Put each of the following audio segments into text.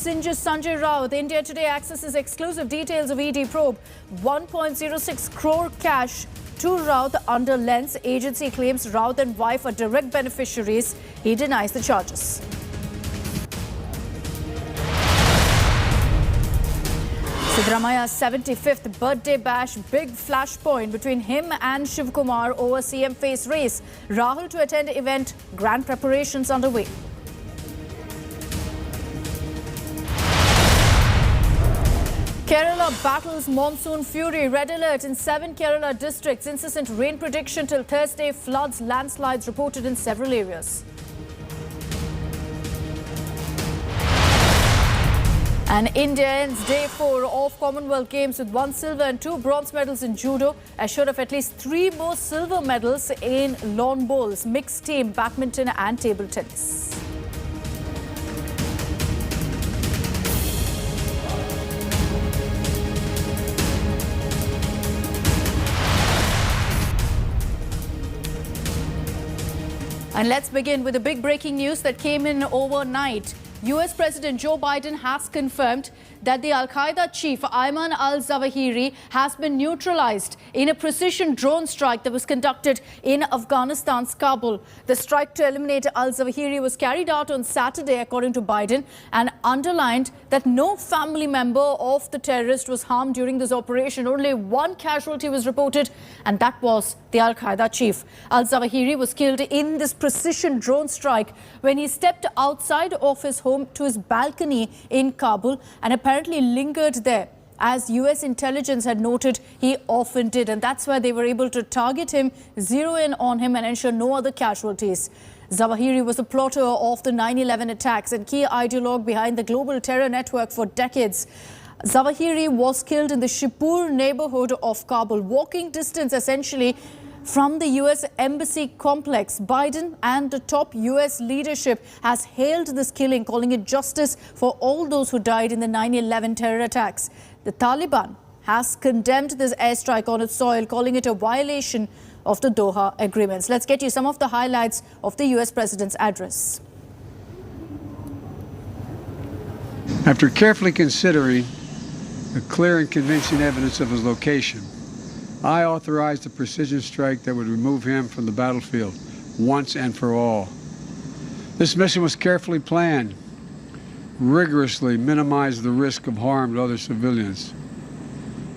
singes Sanjay Raut. India Today accesses exclusive details of ED probe. 1.06 crore cash to Raut under lens. Agency claims Raut and wife are direct beneficiaries. He denies the charges. Siddaramaya's 75th birthday bash, big flashpoint between him and Shiv Kumar over CM face race. Rahul to attend event, grand preparations underway. Kerala battles monsoon fury. Red alert in 7 Kerala districts. Incessant rain prediction till Thursday. Floods, landslides reported in several areas. And India ends day 4 of Commonwealth Games with 1 silver and 2 bronze medals in judo, assured of at least 3 more silver medals in lawn bowls, mixed team, badminton and table tennis. And let's begin with the big breaking news that came in overnight. US President Joe Biden has confirmed that the Al-Qaeda chief Ayman al-Zawahiri has been neutralized in a precision drone strike that was conducted in Afghanistan's Kabul. The strike to eliminate al-Zawahiri was carried out on Saturday, according to Biden, and underlined that no family member of the terrorist was harmed during this operation. Only 1 casualty was reported, and that was the Al-Qaeda chief. Al-Zawahiri was killed in this precision drone strike when he stepped outside of his home to his balcony in Kabul and apparently lingered there. As US intelligence had noted, he often did, and that's why they were able to target him, zero in on him and ensure no other casualties. Zawahiri was a plotter of the 9/11 attacks and key ideologue behind the global terror network for decades. Zawahiri was killed in the Shipur neighborhood of Kabul, walking distance essentially from the US embassy complex. Biden and the top US leadership has hailed this killing, calling it justice for all those who died in the 9/11 terror attacks. The Taliban has condemned this airstrike on its soil, calling it a violation of the Doha agreements. Let's get you some of the highlights of the US president's address. After carefully considering the clear and convincing evidence of his location, I authorized a precision strike that would remove him from the battlefield once and for all. This mission was carefully planned, rigorously minimized the risk of harm to other civilians.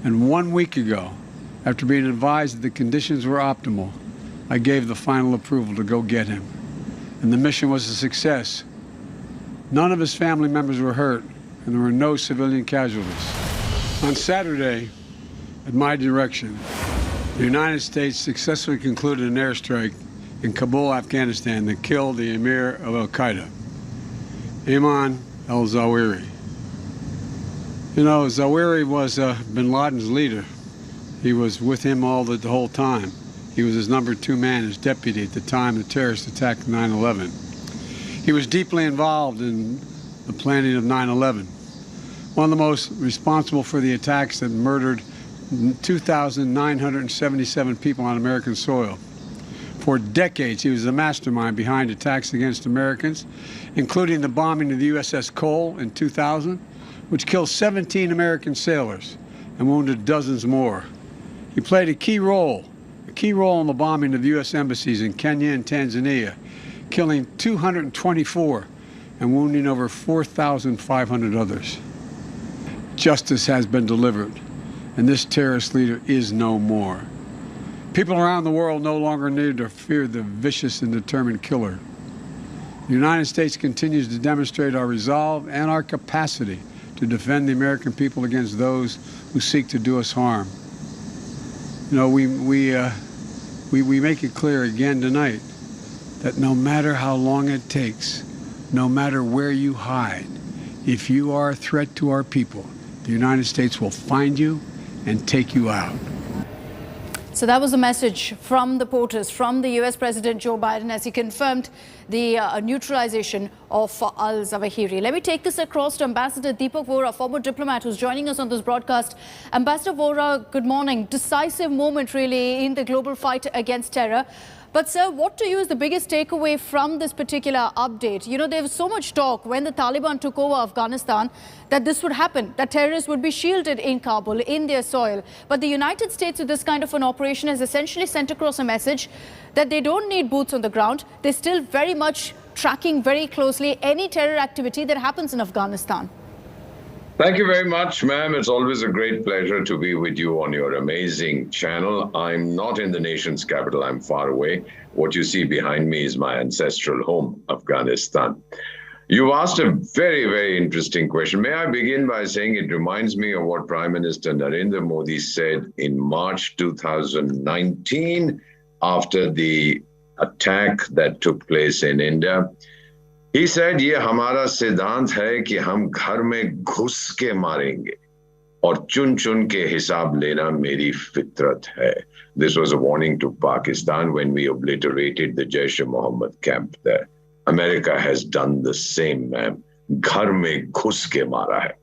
And 1 week ago, after being advised that the conditions were optimal, I gave the final approval to go get him. And the mission was a success. None of his family members were hurt, and there were no civilian casualties. On Saturday, at my direction, the United States successfully concluded an airstrike in Kabul, Afghanistan that killed the Amir of Al-Qaeda, Ayman al-Zawahiri. You know, Zawahiri was bin Laden's leader. He was with him the whole time. He was his number 2 man, his deputy at the time the terrorist attack of 9/11. He was deeply involved in the planning of 9/11. One of the most responsible for the attacks that murdered 2,977 people on American soil. For decades, he was the mastermind behind attacks against Americans, including the bombing of the USS Cole in 2000, which killed 17 American sailors and wounded dozens more. He played a key role in the bombing of U.S. embassies in Kenya and Tanzania, killing 224 and wounding over 4,500 others. Justice has been delivered, and this terrorist leader is no more. People around the world no longer need to fear the vicious and determined killer. The United States continues to demonstrate our resolve and our capacity to defend the American people against those who seek to do us harm. You know, we make it clear again tonight that no matter how long it takes, no matter where you hide, if you are a threat to our people, the United States will find you and take you out. So that was a message from the POTUS, from the US President Joe Biden, as he confirmed the neutralization of al-Zawahiri. Let me take this across to Ambassador Deepak Vora, former diplomat who's joining us on this broadcast. Ambassador Vora, good morning. Decisive moment really in the global fight against terror. But sir, what to you is the biggest takeaway from this particular update? You know, there was so much talk when the Taliban took over Afghanistan that this would happen, that terrorists would be shielded in Kabul, in their soil. But the United States with this kind of an operation has essentially sent across a message that they don't need boots on the ground. They're still very much tracking very closely any terror activity that happens in Afghanistan. Thank you very much, ma'am. It's always a great pleasure to be with you on your amazing channel. I'm not in the nation's capital. I'm far away. What you see behind me is my ancestral home, Afghanistan. You asked a very, very interesting question. May I begin by saying it reminds me of what Prime Minister Narendra Modi said in March 2019 after the attack that took place in India. He said, "ये हमारा सिद्धांत है कि हम घर में घुस के मारेंगे और चुन के हिसाब लेना मेरी फितरत है." This was a warning to Pakistan when we obliterated the Jaish-e-Mohammed camp there. America has done the same, ma'am. Ghar mein ghus ke mara hai.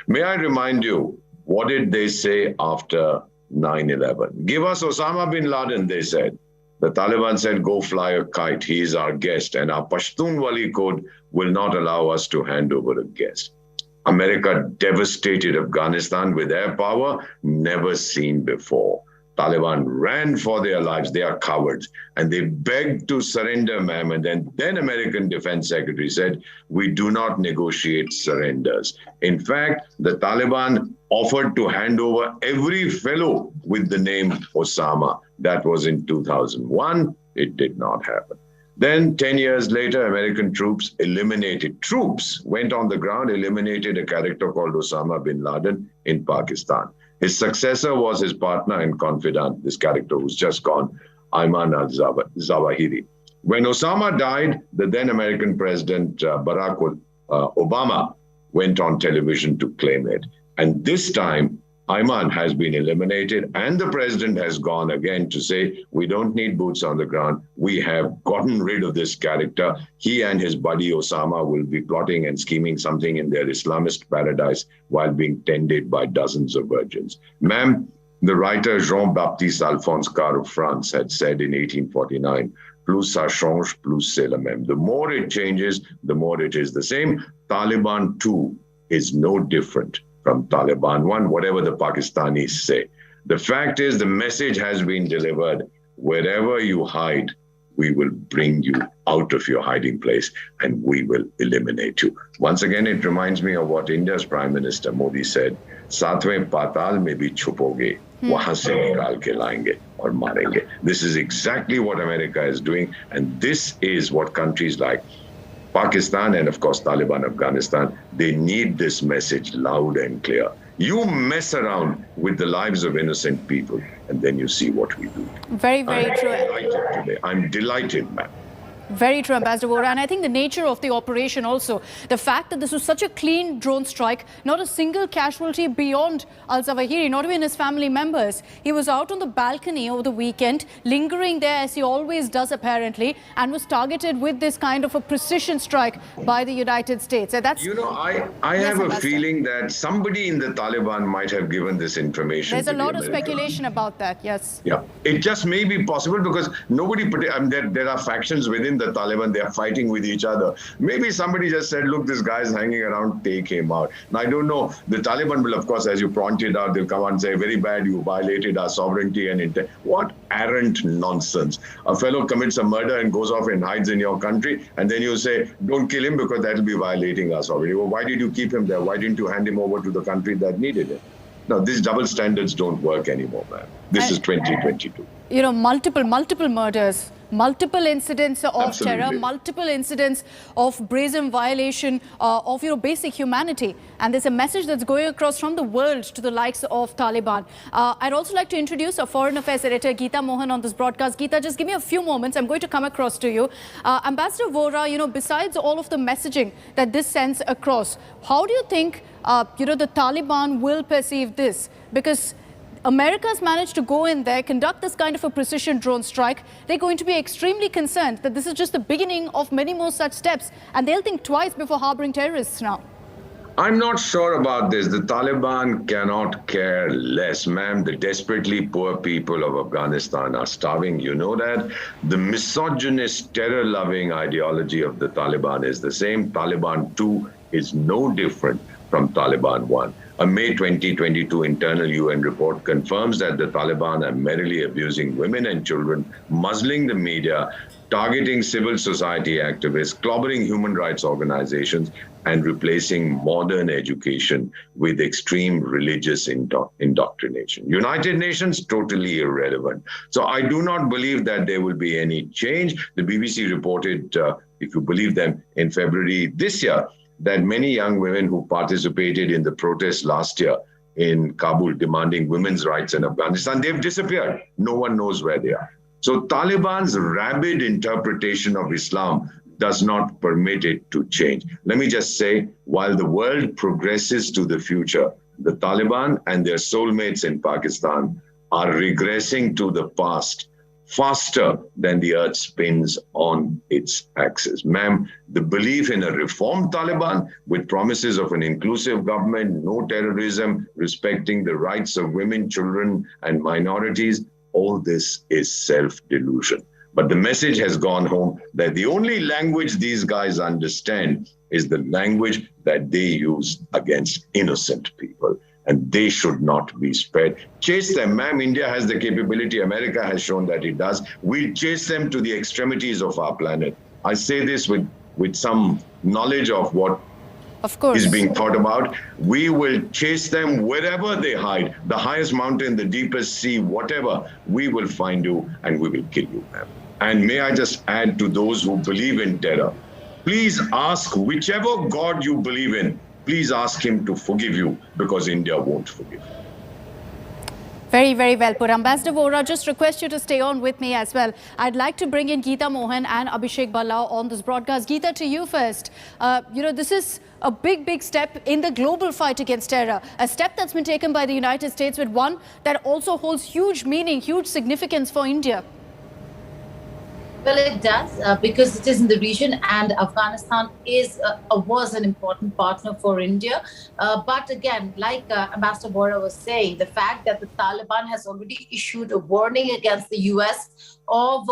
May I remind you, what did they say after 9/11? Give us Osama bin Laden, they said. The Taliban said, go fly a kite. He is our guest. And our Pashtunwali code will not allow us to hand over a guest. America devastated Afghanistan with air power never seen before. Taliban ran for their lives. They are cowards. And they begged to surrender, ma'am. And then American Defense Secretary said, we do not negotiate surrenders. In fact, the Taliban offered to hand over every fellow with the name Osama. That was in 2001. It did not happen. Then 10 years later, American troops went on the ground, eliminated a character called Osama bin Laden in Pakistan. His successor was his partner and confidant, this character who's just gone, Ayman al-Zawahiri. When Osama died, the then American President Barack Obama went on television to claim it. And this time, Ayman has been eliminated and the president has gone again to say, we don't need boots on the ground. We have gotten rid of this character. He and his buddy Osama will be plotting and scheming something in their Islamist paradise while being tended by dozens of virgins. Ma'am, the writer Jean-Baptiste Alphonse Carr of France had said in 1849, plus ça change, plus c'est le même. The more it changes, the more it is the same. Taliban 2 is no different from Taliban 1, whatever the Pakistanis say. The fact is the message has been delivered. Wherever you hide, we will bring you out of your hiding place and we will eliminate you. Once again, it reminds me of what India's Prime Minister Modi said, "Saatवें पाताल में भी छुपोगे, वहां से निकाल के लाएंगे और मारेंगे." This is exactly what America is doing, and this is what countries like Pakistan and, of course, Taliban Afghanistan, they need this message loud and clear. You mess around with the lives of innocent people, and then you see what we do. Very, very true. I'm delighted, ma'am. Very true, Ambassador Vora. And I think the nature of the operation also, the fact that this was such a clean drone strike, not a single casualty beyond al-Zawahiri, not even his family members. He was out on the balcony over the weekend, lingering there as he always does apparently, and was targeted with this kind of a precision strike by the United States. And that's, you know, I have a feeling that somebody in the Taliban might have given this information. There's a lot of speculation about that, yes. Yeah, it just may be possible because nobody, there are factions within the Taliban, they are fighting with each other. Maybe somebody just said, look, this guy is hanging around, take him out. Now, I don't know. The Taliban will, of course, as you pointed out, they'll come out and say, very bad, you violated our sovereignty and intent. What arrant nonsense. A fellow commits a murder and goes off and hides in your country, and then you say, don't kill him because that will be violating our sovereignty. Well, why did you keep him there? Why didn't you hand him over to the country that needed him? Now, these double standards don't work anymore, man. This is 2022. You know, multiple murders, multiple incidents of Absolutely. terror, multiple incidents of brazen violation of, basic humanity. And there's a message that's going across from the world to the likes of Taliban. I'd also like to introduce our Foreign Affairs Editor, Geeta Mohan, on this broadcast. Geeta, just give me a few moments. I'm going to come across to you. Ambassador Vora, besides all of the messaging that this sends across, how do you think, the Taliban will perceive this? Because America's managed to go in there, conduct this kind of a precision drone strike. They're going to be extremely concerned that this is just the beginning of many more such steps, and they'll think twice before harboring terrorists now. I'm not sure about this. The Taliban cannot care less, ma'am. The desperately poor people of Afghanistan are starving. You know that. The misogynist, terror-loving ideology of the Taliban is the same. Taliban 2 is no different from Taliban 1. A May 2022 internal UN report confirms that the Taliban are merrily abusing women and children, muzzling the media, targeting civil society activists, clobbering human rights organizations, and replacing modern education with extreme religious indoctrination. United Nations, totally irrelevant. So I do not believe that there will be any change. The BBC reported, if you believe them, in February this year, that many young women who participated in the protests last year in Kabul demanding women's rights in Afghanistan, they've disappeared. No one knows where they are. So Taliban's rabid interpretation of Islam does not permit it to change. Let me just say, while the world progresses to the future, the Taliban and their soulmates in Pakistan are regressing to the past faster than the earth spins on its axis. Ma'am, the belief in a reformed Taliban with promises of an inclusive government, no terrorism, respecting the rights of women, children, and minorities, all this is self-delusion. But the message has gone home that the only language these guys understand is the language that they use against innocent people. And they should not be spared. Chase them, ma'am. India has the capability. America has shown that it does. We'll chase them to the extremities of our planet. I say this with some knowledge of what is being thought about. We will chase them wherever they hide. The highest mountain, the deepest sea, whatever. We will find you and we will kill you, ma'am. And may I just add to those who believe in terror, please ask whichever God you believe in, please ask him to forgive you, because India won't forgive you. Very, very well put. Ambassador Vora, just request you to stay on with me as well. I'd like to bring in Geeta Mohan and Abhishek Ballao on this broadcast. Geeta, to you first. This is a big, big step in the global fight against terror. A step that's been taken by the United States, with one that also holds huge meaning, huge significance for India. Well, it does, because it is in the region, and Afghanistan was an important partner for India. But again, like Ambassador Vora was saying, the fact that the Taliban has already issued a warning against the US of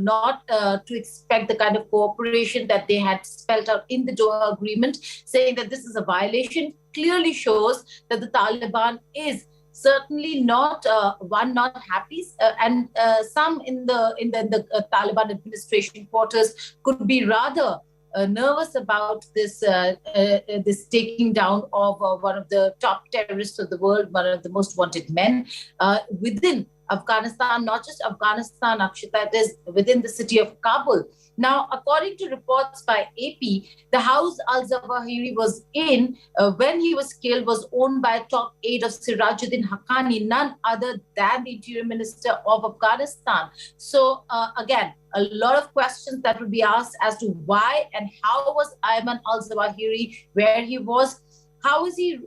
not to expect the kind of cooperation that they had spelled out in the Doha Agreement, saying that this is a violation, clearly shows that the Taliban is certainly not not happy, and some in the Taliban administration quarters could be rather nervous about this taking down of one of the top terrorists of the world, one of the most wanted men within Afghanistan, not just Afghanistan, Akshita, it is within the city of Kabul. Now, according to reports by AP, the house al-Zawahiri was in when he was killed was owned by a top aide of Sirajuddin Haqqani, none other than the Interior Minister of Afghanistan. So again, a lot of questions that would be asked as to why and how was Ayman al-Zawahiri where he was. How is he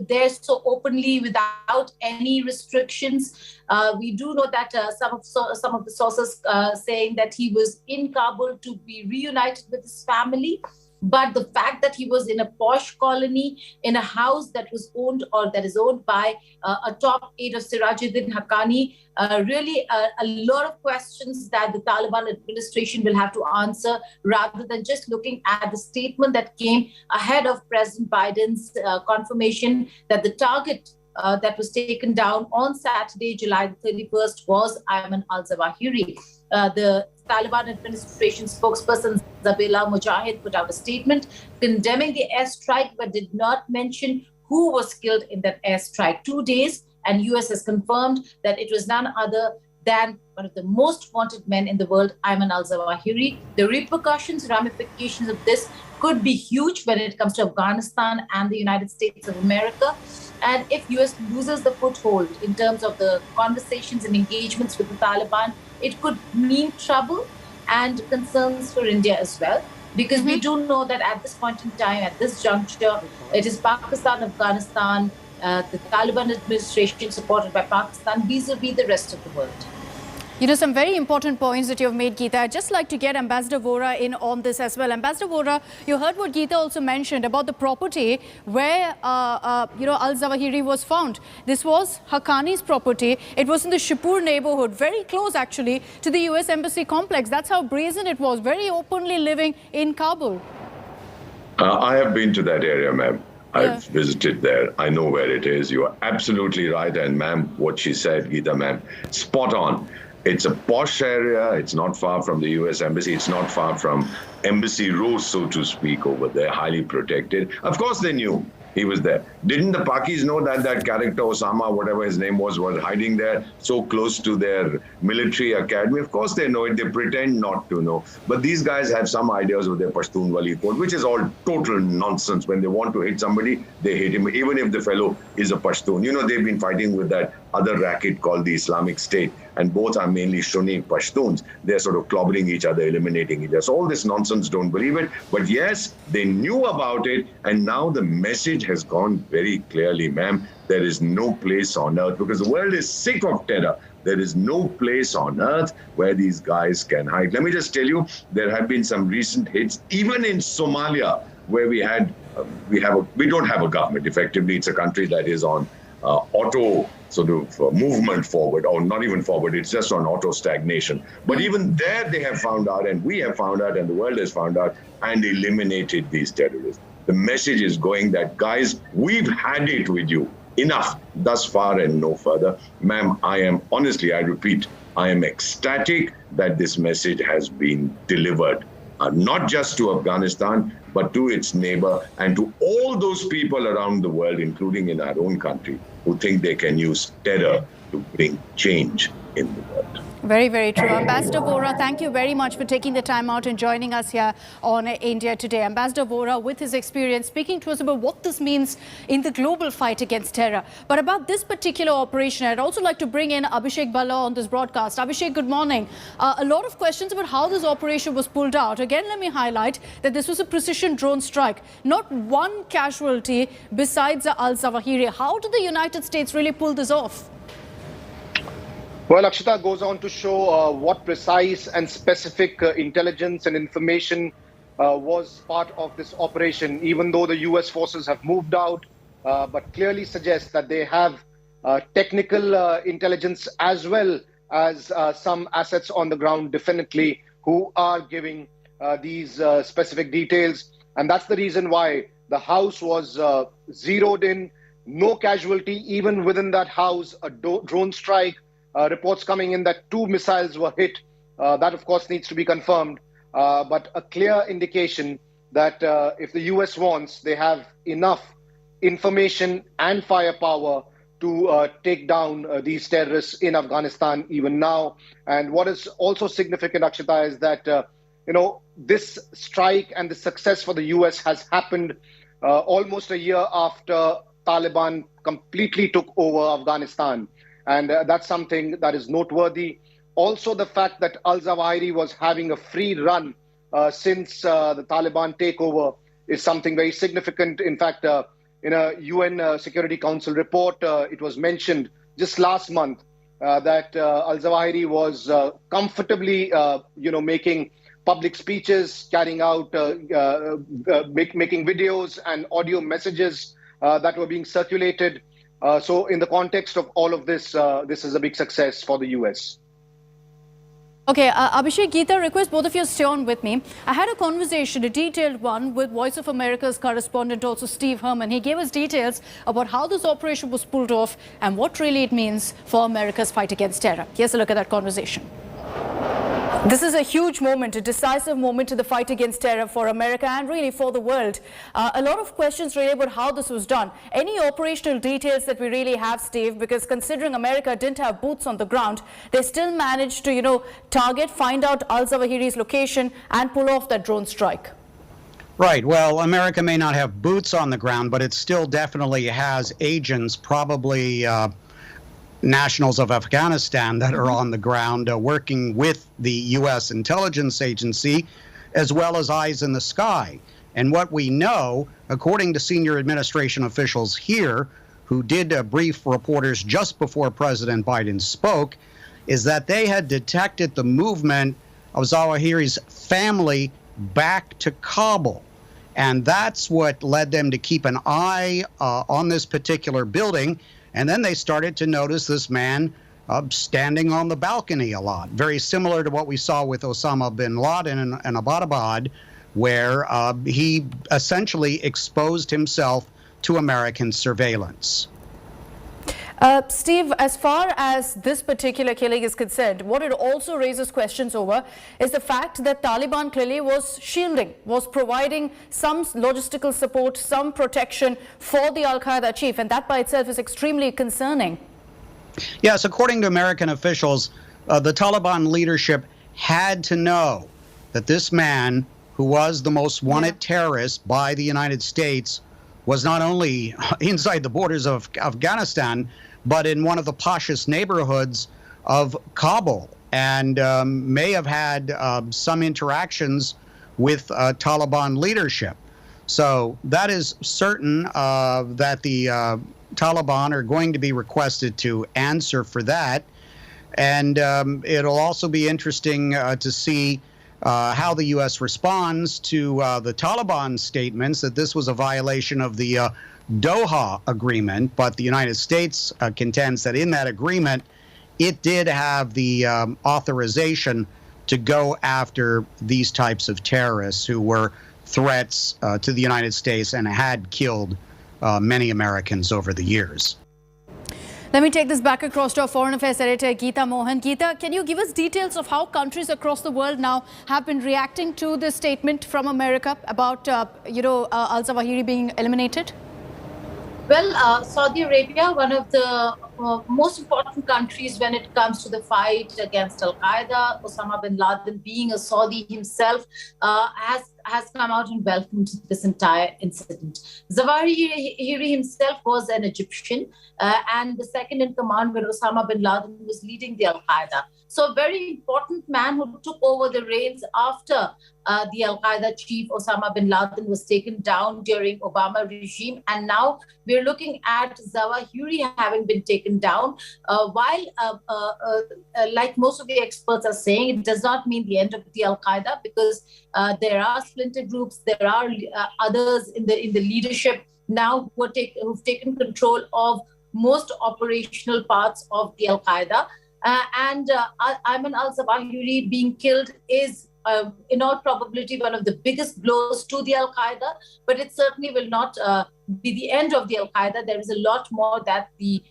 there so openly without any restrictions? We do know that some of the sources saying that he was in Kabul to be reunited with his family. But the fact that he was in a posh colony, in a house that was owned or that is owned by a top aide of Sirajuddin Haqqani, really a lot of questions that the Taliban administration will have to answer, rather than just looking at the statement that came ahead of President Biden's confirmation that the target that was taken down on Saturday, July 31st, was Ayman al-Zawahiri. The Taliban administration spokesperson Zabihullah Mujahid put out a statement condemning the airstrike, but did not mention who was killed in that airstrike. 2 days, and US has confirmed that it was none other than one of the most wanted men in the world, Ayman al-Zawahiri. The repercussions, ramifications of this could be huge when it comes to Afghanistan and the United States of America. And if US loses the foothold in terms of the conversations and engagements with the Taliban, it could mean trouble and concerns for India as well. Because we do know that at this point in time, at this juncture, it is Pakistan, Afghanistan, the Taliban administration supported by Pakistan vis-a-vis the rest of the world. You know, some very important points that you've made, Geeta. I'd just like to get Ambassador Vora in on this as well. Ambassador Vora, you heard what Geeta also mentioned about the property where, Al-Zawahiri was found. This was Haqqani's property. It was in the Shipur neighborhood, very close actually to the US Embassy complex. That's how brazen it was, very openly living in Kabul. I have been to that area, ma'am. I've visited there. I know where it is. You are absolutely right. And ma'am, what she said, Geeta ma'am, spot on. It's a posh area. It's not far from the US Embassy. It's not far from Embassy Row, so to speak, over there, highly protected. Of course they knew he was there. Didn't the Pakis know that that character, Osama, whatever his name was hiding there so close to their military academy? Of course they know it. They pretend not to know. But these guys have some ideas of their Pashtun Wali code, which is all total nonsense. When they want to hit somebody, they hit him, even if the fellow is a Pashtun. You know, they've been fighting with that other racket called the Islamic State, and both are mainly Sunni Pashtuns. They're sort of clobbering each other, eliminating each other. So all this nonsense, don't believe it. But yes, they knew about it, and now the message has gone very clearly, ma'am. There is no place on earth, because the world is sick of terror. There is no place on earth where these guys can hide. Let me just tell you, there have been some recent hits, even in Somalia, where we don't have a government. Effectively, it's a country that is on auto sort of movement forward, or not even forward, it's just on auto stagnation. But even there they have found out, and we have found out, and the world has found out, and eliminated these terrorists. The message is going that, guys, we've had it with you. Enough, thus far and no further. Ma'am, I am honestly, I repeat, I am ecstatic that this message has been delivered. Not just to Afghanistan, but to its neighbor and to all those people around the world, including in our own country, who think they can use terror to bring change in the world. Very, very true. Ambassador Vora, thank you very much for taking the time out and joining us here on India Today. Ambassador Vora, with his experience, speaking to us about what this means in the global fight against terror. But about this particular operation, I'd also like to bring in Abhishek Balla on this broadcast. Abhishek, good morning. A lot of questions about how this operation was pulled out. Again, let me highlight that this was a precision drone strike. Not one casualty besides Al-Zawahiri. How did the United States really pull this off? Well, Akshita goes on to show what precise and specific intelligence and information was part of this operation, even though the US forces have moved out, but clearly suggests that they have technical intelligence as well as some assets on the ground, definitely, who are giving these specific details. And that's the reason why the house was zeroed in, no casualty, even within that house, a drone strike. Reports coming in that 2 missiles were hit. That, of course, needs to be confirmed. But a clear indication that if the US wants, they have enough information and firepower to take down these terrorists in Afghanistan even now. And what is also significant, Akshita, is that, this strike and the success for the US has happened almost a year after Taliban completely took over Afghanistan. And that's something that is noteworthy. Also, the fact that Al-Zawahiri was having a free run since the Taliban takeover is something very significant. In fact, in a UN Security Council report, it was mentioned just last month that Al-Zawahiri was comfortably, making public speeches, carrying out, making videos and audio messages that were being circulated. So in the context of all of this, this is a big success for the US. Okay, Abhishek, Geeta, request both of you stay on with me. I had a conversation, a detailed one, with Voice of America's correspondent, also Steve Herman. He gave us details about how this operation was pulled off and what really it means for America's fight against terror. Here's a look at that conversation. This is a huge moment, a decisive moment in the fight against terror for America and really for the world. A lot of questions really about how this was done. Any operational details that we really have, Steve, because considering America didn't have boots on the ground, they still managed to, target, find out Al-Zawahiri's location and pull off that drone strike. Right. Well, America may not have boots on the ground, but it still definitely has agents, probably nationals of Afghanistan that are on the ground working with the U.S. intelligence agency, as well as eyes in the sky. And what we know, according to senior administration officials here, who did brief reporters just before President Biden spoke, is that they had detected the movement of Zawahiri's family back to Kabul. And that's what led them to keep an eye on this particular building. And then they started to notice this man standing on the balcony a lot, very similar to what we saw with Osama bin Laden in Abbottabad, where he essentially exposed himself to American surveillance. Steve, as far as this particular killing is concerned, what it also raises questions over is the fact that Taliban clearly was shielding, was providing some logistical support, some protection for the Al-Qaeda chief, and that by itself is extremely concerning. Yes, according to American officials, the Taliban leadership had to know that this man, who was the most wanted terrorist by the United States, was not only inside the borders of Afghanistan, but in one of the poshest neighborhoods of Kabul, and may have had some interactions with Taliban leadership. So that is certain that the Taliban are going to be requested to answer for that. And it'll also be interesting to see how the U.S. responds to the Taliban statements that this was a violation of the Doha agreement, but the United States contends that in that agreement, it did have the authorization to go after these types of terrorists who were threats to the United States and had killed many Americans over the years. Let me take this back across to our Foreign Affairs Editor, Geeta Mohan. Geeta, can you give us details of how countries across the world now have been reacting to this statement from America about, al-Zawahiri being eliminated? Well, Saudi Arabia, one of the most important countries when it comes to the fight against Al-Qaeda, Osama bin Laden being a Saudi himself, has come out and welcomed this entire incident. Zawahiri himself was an Egyptian and the second in command when Osama bin Laden was leading the Al-Qaeda. So a very important man who took over the reins after the Al-Qaeda chief Osama bin Laden was taken down during Obama regime. And now we're looking at Zawahiri having been taken down. While, like most of the experts are saying, it does not mean the end of the Al-Qaeda, because there are splinter groups, there are others in the leadership now who've taken control of most operational parts of the Al-Qaeda. And Ayman al-Zawahiri being killed is, in all probability, one of the biggest blows to the Al-Qaeda, but it certainly will not be the end of the Al-Qaeda. There is a lot more that the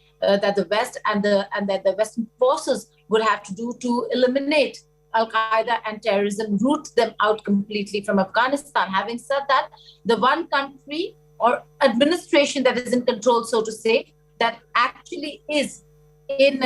West and that the Western forces would have to do to eliminate Al-Qaeda and terrorism, root them out completely from Afghanistan. Having said that, the one country or administration that is in control, so to say, that actually is is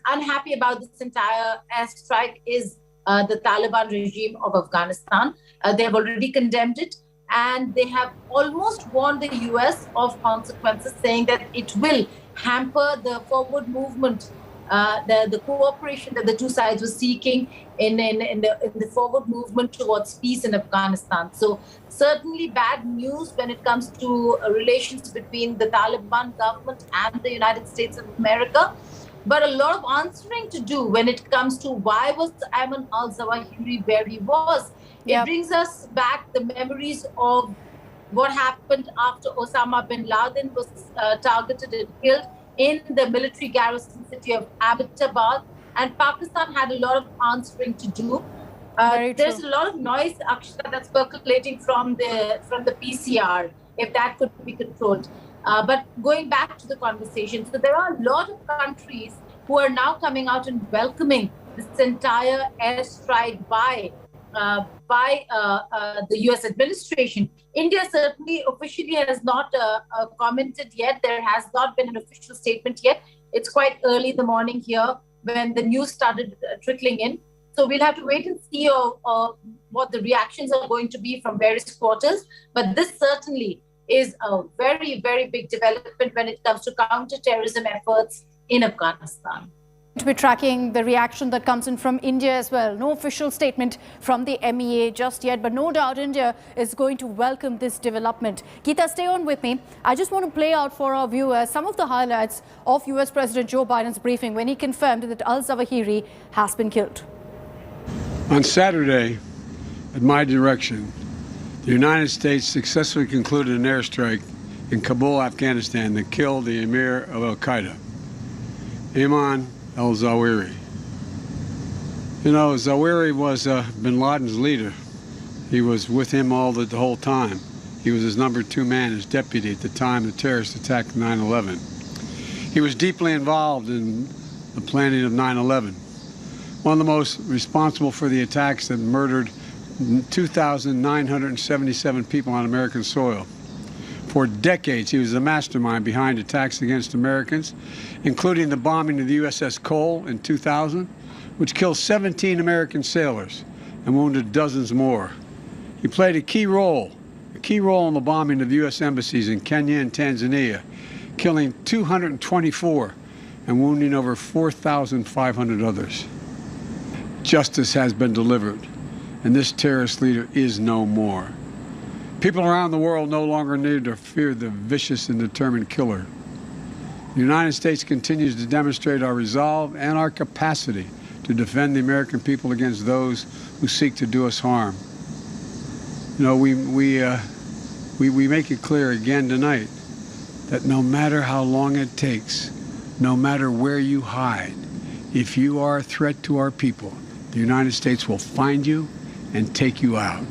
unhappy about this entire airstrike is the Taliban regime of Afghanistan. They have already condemned it, and they have almost warned the US of consequences, saying that it will hamper the forward movement, the cooperation that the two sides were seeking in the forward movement towards peace in Afghanistan. So certainly bad news when it comes to relations between the Taliban government and the United States of America. But a lot of answering to do when it comes to why was Ayman al-Zawahiri where he was. It brings us back the memories of what happened after Osama bin Laden was targeted and killed in the military garrison city of Abbottabad, and Pakistan had a lot of answering to do. There's a lot of noise, Akshita, that's percolating from the PCR, if that could be controlled. But going back to the conversation, so there are a lot of countries who are now coming out and welcoming this entire airstrike by the US administration. India certainly officially has not commented yet. There has not been an official statement yet. It's quite early in the morning here when the news started trickling in. So we'll have to wait and see what the reactions are going to be from various quarters. But this certainly is a very, very big development when it comes to counter-terrorism efforts in Afghanistan. To be tracking the reaction that comes in from India as well. No official statement from the MEA just yet, but no doubt India is going to welcome this development. Geeta, stay on with me. I just want to play out for our viewers some of the highlights of US President Joe Biden's briefing when he confirmed that al-Zawahiri has been killed. On Saturday, at my direction, the United States successfully concluded an airstrike in Kabul, Afghanistan that killed the Amir of al-Qaeda, Ayman al-Zawahiri. You know, Zawahiri was bin Laden's leader. He was with him the whole time. He was his number 2 man, his deputy at the time the terrorist attack of 9/11. He was deeply involved in the planning of 9/11. One of the most responsible for the attacks that murdered 2,977 people on American soil. For decades, he was the mastermind behind attacks against Americans, including the bombing of the USS Cole in 2000, which killed 17 American sailors and wounded dozens more. He played a key role in the bombing of U.S. embassies in Kenya and Tanzania, killing 224 and wounding over 4,500 others. Justice has been delivered, and this terrorist leader is no more. People around the world no longer need to fear the vicious and determined killer. The United States continues to demonstrate our resolve and our capacity to defend the American people against those who seek to do us harm. You know, we make it clear again tonight that no matter how long it takes, no matter where you hide, if you are a threat to our people, the United States will find you and take you out.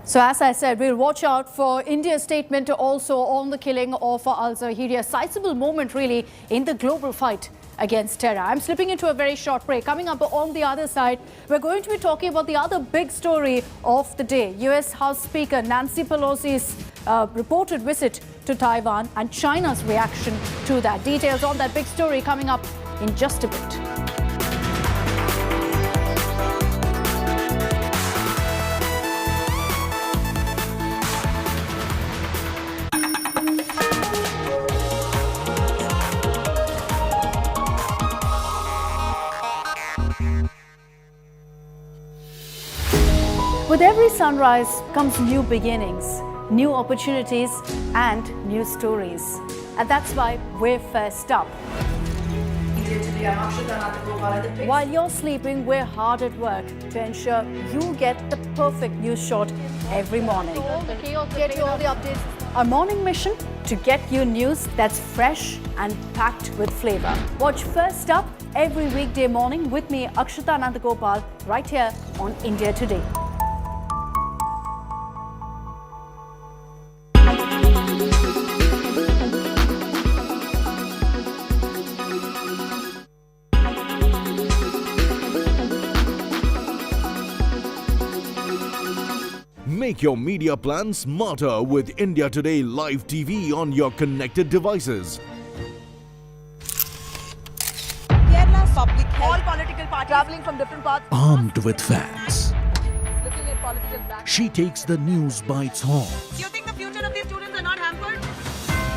So as I said, we'll watch out for India's statement also on the killing of al-Zawahiri, a sizable moment really in the global fight against terror. I'm slipping into a very short break. Coming up on the other side, we're going to be talking about the other big story of the day. US House Speaker Nancy Pelosi's reported visit to Taiwan and China's reaction to that. Details on that big story coming up in just a bit. With every sunrise comes new beginnings, new opportunities and new stories. And that's why we're first up. While you're sleeping, we're hard at work to ensure you get the perfect news shot every morning. Get you all the updates. Our morning mission to get you news that's fresh and packed with flavor. Watch First Up every weekday morning with me, Akshata Nandagopal, right here on India Today. Make your media plan smarter with India Today Live TV on your connected devices. Kerala's public health. All political parties traveling from different parts. Armed with facts, Looking at political back. she takes the news by its horns. Do you think the future of these students are not hampered?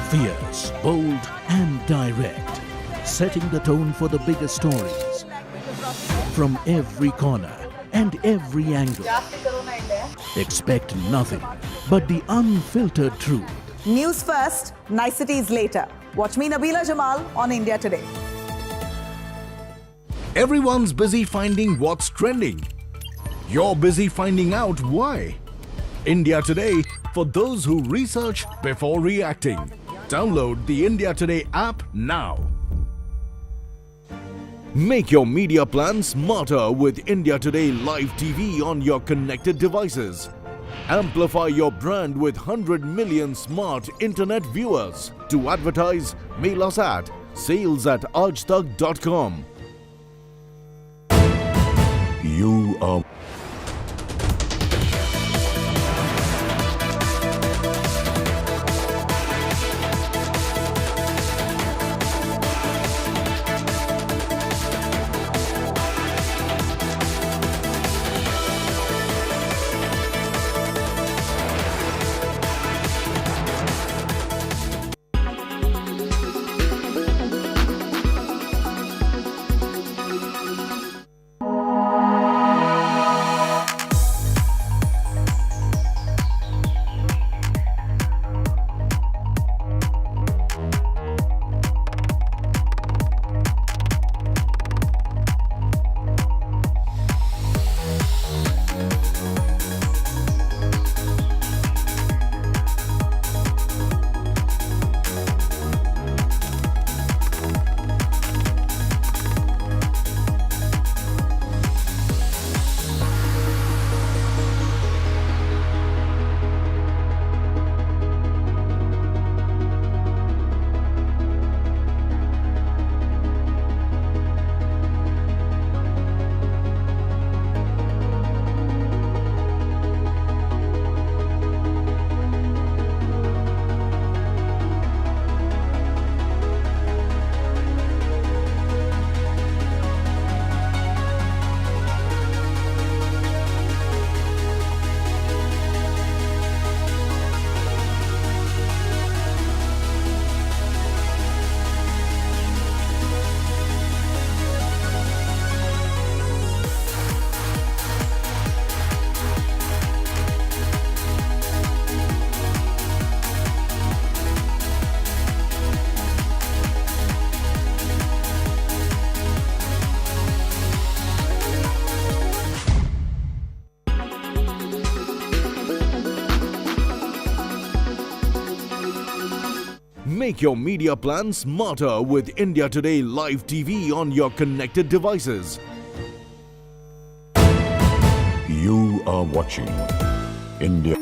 Fierce, bold and direct, setting the tone for the biggest stories. From every corner and every angle. Expect nothing but the unfiltered truth. News first, niceties later. Watch me, Nabila Jamal, on India Today. Everyone's busy finding what's trending. You're busy finding out why. India Today, for those who research before reacting. Download the India Today app now. Make your media plan smarter with India Today Live TV on your connected devices. Amplify your brand with 100 million smart internet viewers. To advertise, mail us at sales@aajtak.com. You are... Make your media plan smarter with India Today Live TV on your connected devices. You are watching India.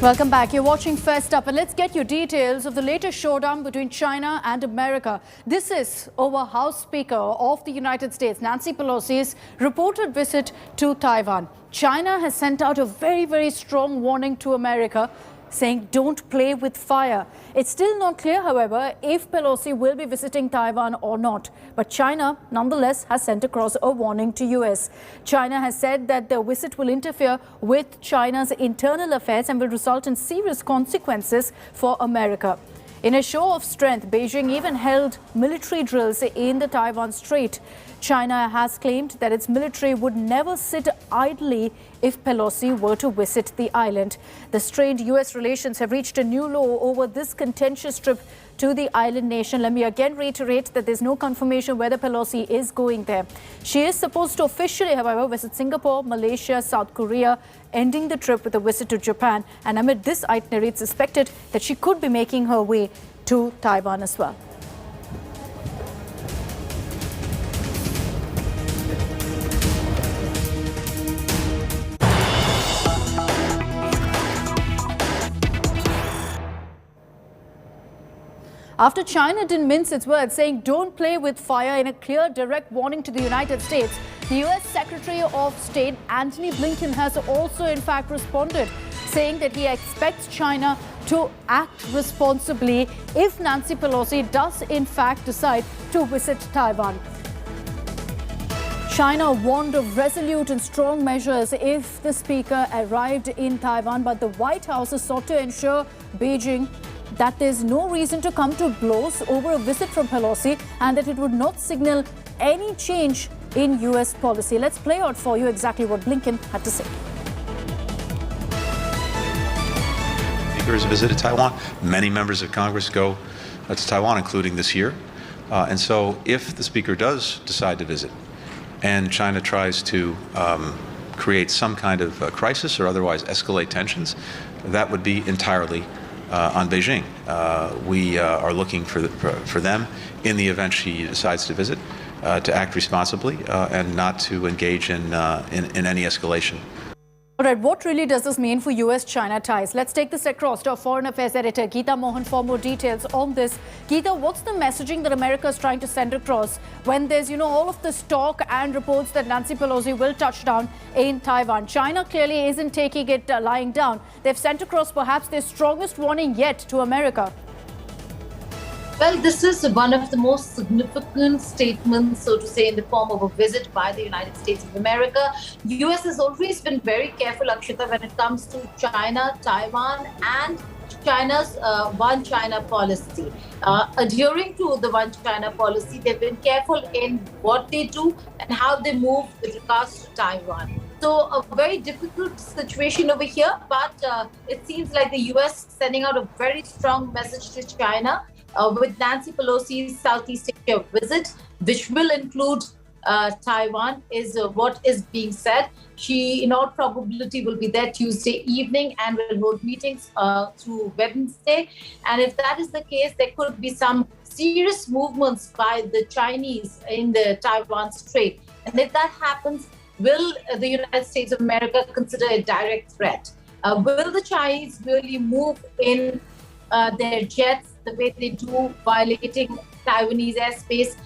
Welcome back. You're watching First Up, and let's get you details of the latest showdown between China and America. This is over House Speaker of the United States, Nancy Pelosi's reported visit to Taiwan. China has sent out a very strong warning to America, saying don't play with fire. It's still not clear, however, if Pelosi will be visiting Taiwan or not. But China, nonetheless, has sent across a warning to US. China has said that the visit will interfere with China's internal affairs and will result in serious consequences for America. In a show of strength, Beijing even held military drills in the Taiwan Strait. China has claimed that its military would never sit idly if Pelosi were to visit the island. The strained US relations have reached a new low over this contentious trip to the island nation. Let me again reiterate that there's no confirmation whether Pelosi is going there. She is supposed to officially, however, visit Singapore, Malaysia, South Korea, ending the trip with a visit to Japan. And amid this itinerary, it's suspected that she could be making her way to Taiwan as well. After China didn't mince its words, saying don't play with fire in a clear, direct warning to the United States, the US Secretary of State Antony Blinken has also in fact responded, saying that he expects China to act responsibly if Nancy Pelosi does in fact decide to visit Taiwan. China warned of resolute and strong measures if the speaker arrived in Taiwan, but the White House has sought to ensure Beijing that there's no reason to come to blows over a visit from Pelosi and that it would not signal any change in US policy. Let's play out for you exactly what Blinken had to say. Speakers visited Taiwan. Many members of Congress go to Taiwan, including this year. And so if the speaker does decide to visit and China tries to create some kind of crisis or otherwise escalate tensions, that would be entirely on Beijing. We are looking for them, in the event she decides to visit, to act responsibly and not to engage in any escalation. All right, what really does this mean for US-China ties? Let's take this across to our Foreign Affairs Editor, Geeta Mohan, for more details on this. Geeta, what's the messaging that America is trying to send across when there's, all of this talk and reports that Nancy Pelosi will touch down in Taiwan? China clearly isn't taking it lying down. They've sent across perhaps their strongest warning yet to America. Well, this is one of the most significant statements, so to say, in the form of a visit by the United States of America. US has always been very careful, Akshita, when it comes to China, Taiwan, and China's One China policy. Adhering to the One China policy, they've been careful in what they do and how they move with regards to Taiwan. So a very difficult situation over here, but it seems like the US sending out a very strong message to China. With Nancy Pelosi's Southeast Asia visit, which will include Taiwan, is what is being said. She, in all probability, will be there Tuesday evening and will hold meetings through Wednesday. And if that is the case, there could be some serious movements by the Chinese in the Taiwan Strait. And if that happens, will the United States of America consider a direct threat? Will the Chinese really move in their jets the way they do, violating Taiwanese airspace,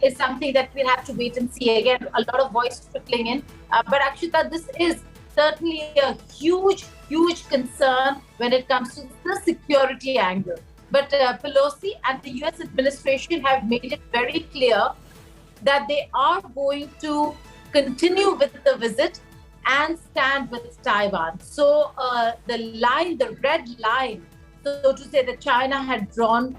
is something that we'll have to wait and see. Again, a lot of voice trickling in. But Akshita, this is certainly a huge concern when it comes to the security angle. But Pelosi and the US administration have made it very clear that they are going to continue with the visit and stand with Taiwan. So the red line, so to say, that China had drawn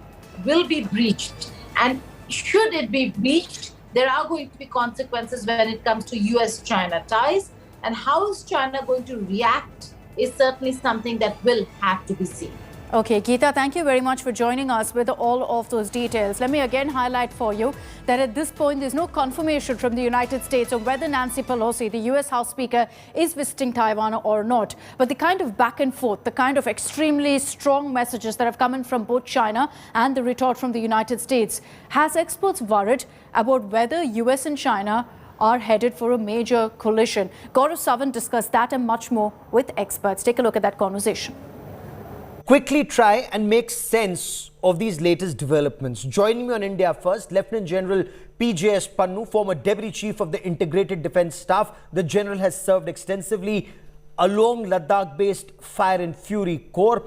will be breached. And should it be breached, there are going to be consequences when it comes to US-China ties. And how is China going to react is certainly something that will have to be seen. Okay, Geeta, thank you very much for joining us with all of those details. Let me again highlight for you that at this point, there's no confirmation from the United States of whether Nancy Pelosi, the US House Speaker, is visiting Taiwan or not. But the kind of back and forth, the kind of extremely strong messages that have come in from both China and the retort from the United States has experts worried about whether US and China are headed for a major collision. Gaurav Savan discussed that and much more with experts. Take a look at that conversation. Quickly try and make sense of these latest developments. Joining me on India First, Lieutenant General PJS Pannu, former Deputy Chief of the Integrated Defence Staff. The General has served extensively along Ladakh-based Fire and Fury Corps.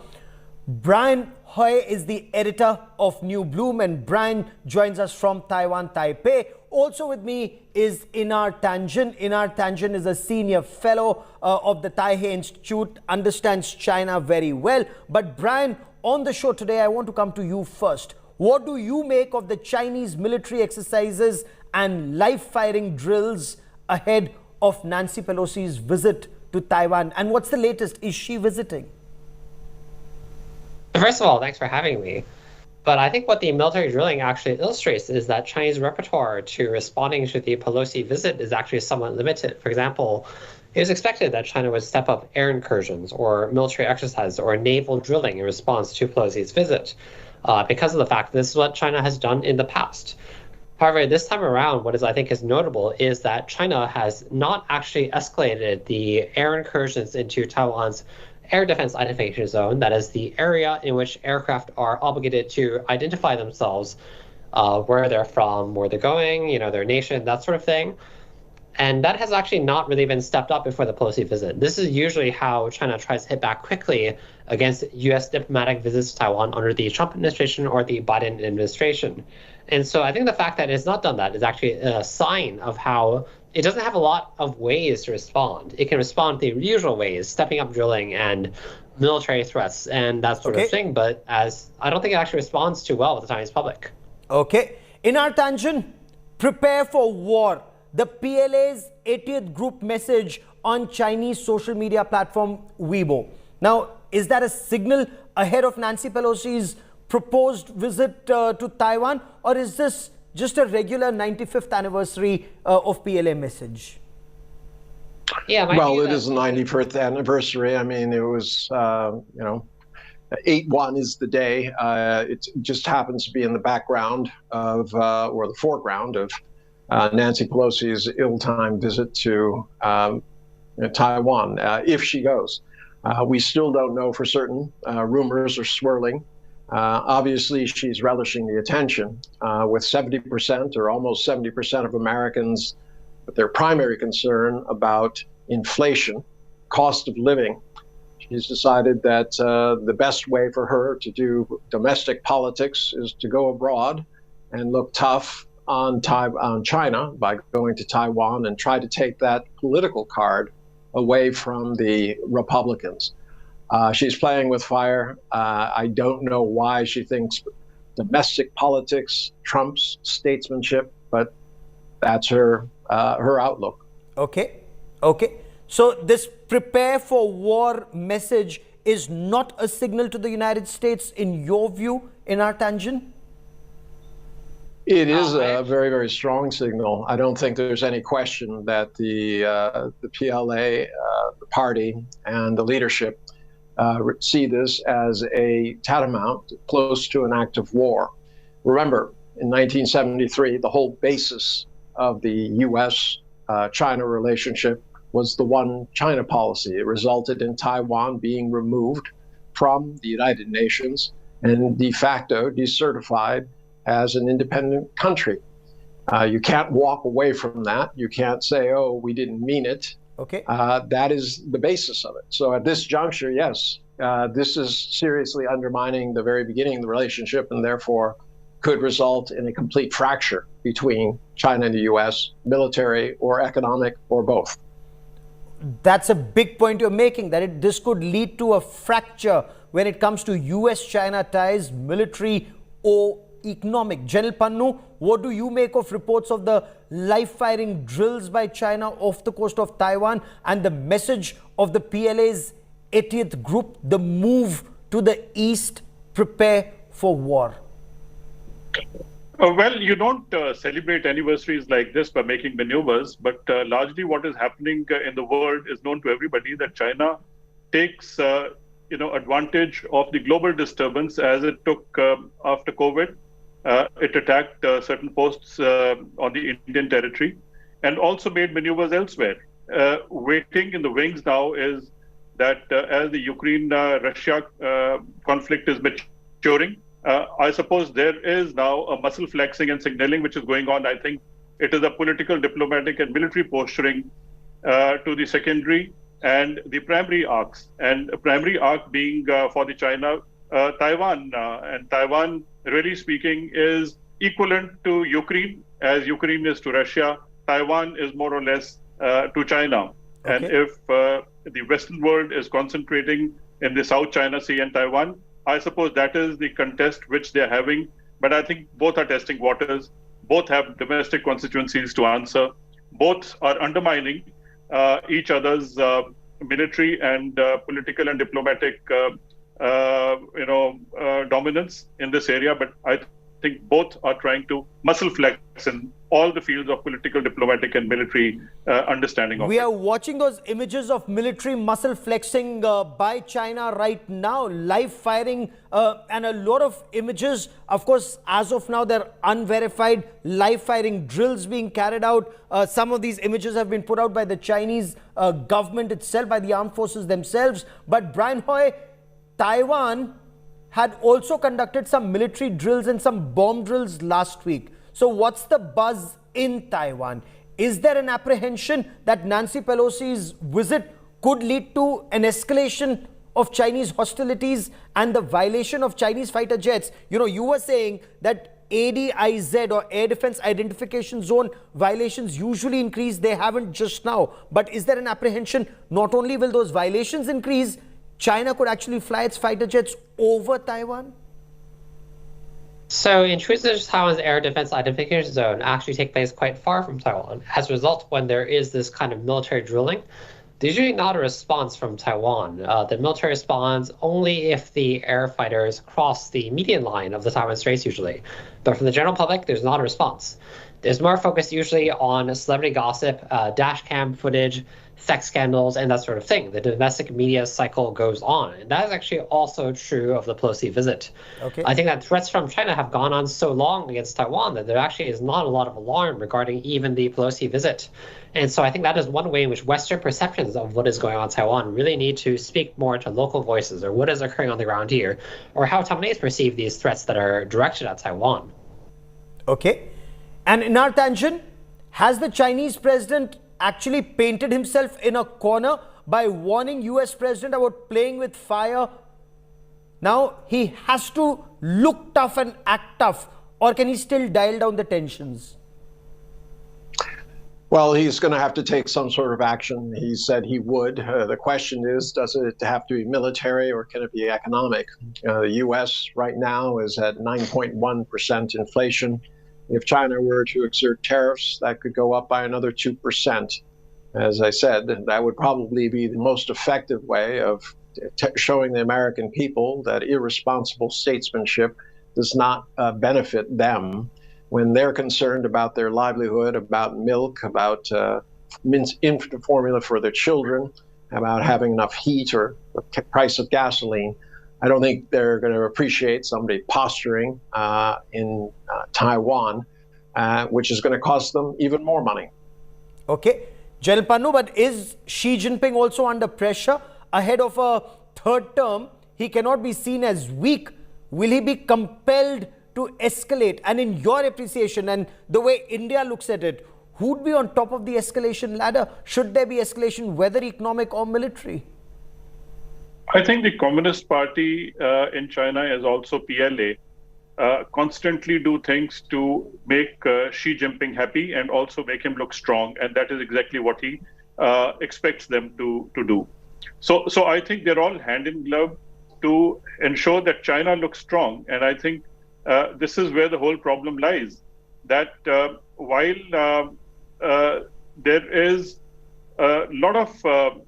Brian Hoy is the editor of New Bloom, and Brian joins us from Taiwan, Taipei. Also with me is Inar Tanjan. Inar Tanjan is a senior fellow of the Taipei Institute, understands China very well. But Brian, on the show today, I want to come to you first. What do you make of the Chinese military exercises and live firing drills ahead of Nancy Pelosi's visit to Taiwan? And what's the latest? Is she visiting? First of all, thanks for having me. But I think what the military drilling actually illustrates is that Chinese repertoire to responding to the Pelosi visit is actually somewhat limited. For example, it was expected that China would step up air incursions or military exercises or naval drilling in response to Pelosi's visit because of the fact that this is what China has done in the past. However, this time around, what I think is notable is that China has not actually escalated the air incursions into Taiwan's air defense identification zone, that is the area in which aircraft are obligated to identify themselves, where they're from, where they're going, their nation, that sort of thing. And that has actually not really been stepped up before the Pelosi visit. This is usually how China tries to hit back quickly against U.S. diplomatic visits to Taiwan under the Trump administration or the Biden administration. And so I think the fact that it's not done that is actually a sign of how it doesn't have a lot of ways to respond. It can respond the usual ways, stepping up drilling and military threats and that sort of thing. But I don't think it actually responds too well with the Chinese public. Okay. Inar Tanjan, prepare for war. The PLA's 80th group message on Chinese social media platform Weibo. Now, is that a signal ahead of Nancy Pelosi's proposed visit to Taiwan, or is this just a regular 95th anniversary of PLA message? Yeah, well, it is the 91st anniversary. I mean, it was, 8/1 is the day. It just happens to be in the background of, or the foreground of Nancy Pelosi's ill-timed visit to Taiwan, if she goes. We still don't know for certain. Rumors are swirling. Obviously, she's relishing the attention with 70% or almost 70% of Americans with their primary concern about inflation, cost of living. She's decided that the best way for her to do domestic politics is to go abroad and look tough on China by going to Taiwan and try to take that political card away from the Republicans. She's playing with fire. I don't know why she thinks domestic politics trumps statesmanship, but that's her outlook. Okay. So this prepare for war message is not a signal to the United States, in your view, Inar Tanjan? It is a very, very strong signal. I don't think there's any question that the PLA, the party, and the leadership see this as a tantamount close to an act of war. Remember, in 1973, the whole basis of the U.S.-China relationship was the one China policy. It resulted in Taiwan being removed from the United Nations and de facto decertified as an independent country. You can't walk away from that. You can't say, oh, we didn't mean it. Okay. That is the basis of it. So at this juncture, yes, this is seriously undermining the very beginning of the relationship and therefore could result in a complete fracture between China and the U.S., military or economic or both. That's a big point you're making, that this could lead to a fracture when it comes to U.S.-China ties, military or economic. General Pannu, what do you make of reports of the live-firing drills by China off the coast of Taiwan and the message of the PLA's 80th group, the move to the East prepare for war? Well, you don't celebrate anniversaries like this by making maneuvers, but largely what is happening in the world is known to everybody that China takes advantage of the global disturbance as it took after COVID. It attacked certain posts on the Indian territory and also made maneuvers elsewhere. Waiting in the wings now is that as the Ukraine-Russia conflict is maturing, I suppose there is now a muscle flexing and signaling which is going on. I think it is a political, diplomatic, and military posturing to the secondary and the primary arcs. And a primary arc being for the China, Taiwan. And Taiwan, really speaking, is equivalent to Ukraine, as Ukraine is to Russia. Taiwan is more or less to China. Okay. And if the Western world is concentrating in the South China Sea and Taiwan, I suppose that is the contest which they're having. But I think both are testing waters. Both have domestic constituencies to answer. Both are undermining each other's military and political and diplomatic dominance in this area. But I think both are trying to muscle flex in all the fields of political, diplomatic, and military understanding of it. We are watching those images of military muscle flexing by China right now, live firing, and a lot of images. Of course, as of now, they're unverified, live firing drills being carried out. Some of these images have been put out by the Chinese government itself, by the armed forces themselves. But Brian Hoy, Taiwan had also conducted some military drills and some bomb drills last week. So what's the buzz in Taiwan? Is there an apprehension that Nancy Pelosi's visit could lead to an escalation of Chinese hostilities and the violation of Chinese fighter jets? You know, you were saying that ADIZ or Air Defense Identification Zone violations usually increase. They haven't just now. But is there an apprehension not only will those violations increase, China could actually fly its fighter jets over Taiwan? So intrusive Taiwan's air defense identification zone actually take place quite far from Taiwan. As a result, when there is this kind of military drilling, there's usually not a response from Taiwan. The military responds only if the air fighters cross the median line of the Taiwan Straits usually. But from the general public, there's not a response. There's more focus usually on celebrity gossip, dash cam footage, sex scandals, and that sort of thing. The domestic media cycle goes on. And that is actually also true of the Pelosi visit. Okay. I think that threats from China have gone on so long against Taiwan that there actually is not a lot of alarm regarding even the Pelosi visit. And so I think that is one way in which Western perceptions of what is going on in Taiwan really need to speak more to local voices, or what is occurring on the ground here, or how Taiwanese perceive these threats that are directed at Taiwan. Okay. And in our tangent, has the Chinese president actually painted himself in a corner by warning US president about playing with fire? Now he has to look tough and act tough, or can he still dial down the tensions? Well, he's going to have to take some sort of action. He said he would. The question is, does it have to be military or can it be economic? The U.S. right now is at 9.1% inflation. If China were to exert tariffs, that could go up by another 2%. As I said, that would probably be the most effective way of showing the American people that irresponsible statesmanship does not benefit them when they're concerned about their livelihood, about milk, about infant formula for their children, about having enough heat or the price of gasoline. I don't think they're going to appreciate somebody posturing in Taiwan, which is going to cost them even more money. Okay. General Pannu, but is Xi Jinping also under pressure ahead of a third term? He cannot be seen as weak. Will he be compelled to escalate? And in your appreciation and the way India looks at it, who'd be on top of the escalation ladder? Should there be escalation, whether economic or military? I think the Communist Party in China, as also PLA, constantly do things to make Xi Jinping happy and also make him look strong. And that is exactly what he expects them to do. So I think they're all hand in glove to ensure that China looks strong. And I think this is where the whole problem lies, that while there is a lot of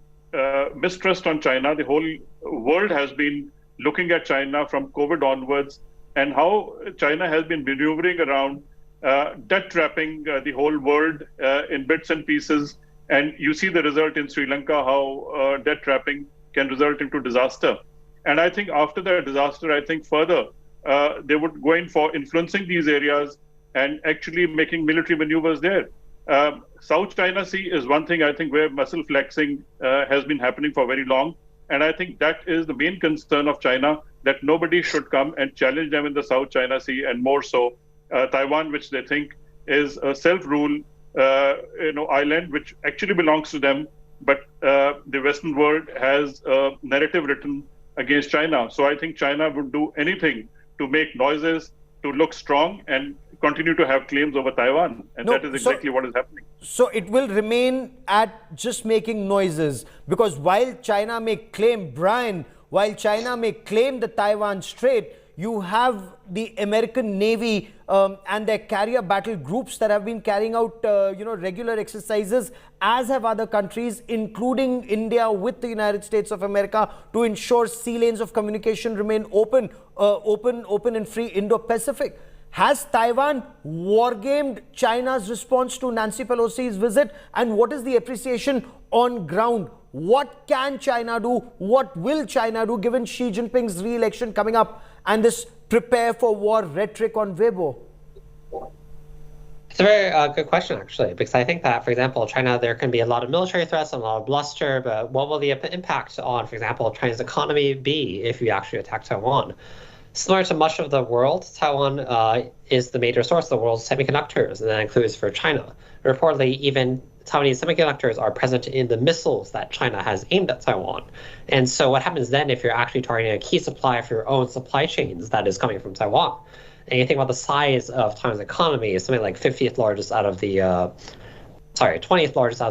mistrust on China, the whole world has been looking at China from COVID onwards and how China has been maneuvering around debt trapping the whole world in bits and pieces. And you see the result in Sri Lanka, how debt trapping can result into disaster. And I think after that disaster, I think further, they would go in for influencing these areas and actually making military maneuvers there. South China Sea is one thing, I think, where muscle flexing has been happening for very long. And I think that is the main concern of China, that nobody should come and challenge them in the South China Sea, and more so Taiwan, which they think is a self-rule island, which actually belongs to them. But the Western world has a narrative written against China. So I think China would do anything to make noises, to look strong and continue to have claims over Taiwan. And that is exactly what is happening. So it will remain at just making noises, because while China may claim while China may claim the Taiwan Strait, you have the American Navy and their carrier battle groups that have been carrying out regular exercises, as have other countries, including India, with the United States of America, to ensure sea lanes of communication remain open and free Indo-Pacific. Has Taiwan wargamed China's response to Nancy Pelosi's visit? And what is the appreciation on ground? What can China do? What will China do, given Xi Jinping's re-election coming up and this prepare for war rhetoric on Weibo? It's a very good question, actually, because I think that, for example, China, there can be a lot of military threats and a lot of bluster, but what will the impact on, for example, China's economy be if you actually attack Taiwan? Similar to much of the world, Taiwan is the major source of the world's semiconductors, and that includes for China. Reportedly, even Taiwanese semiconductors are present in the missiles that China has aimed at Taiwan. And so what happens then if you're actually targeting a key supplier for your own supply chains that is coming from Taiwan? And you think about the size of Taiwan's economy, is something like 20th largest out of the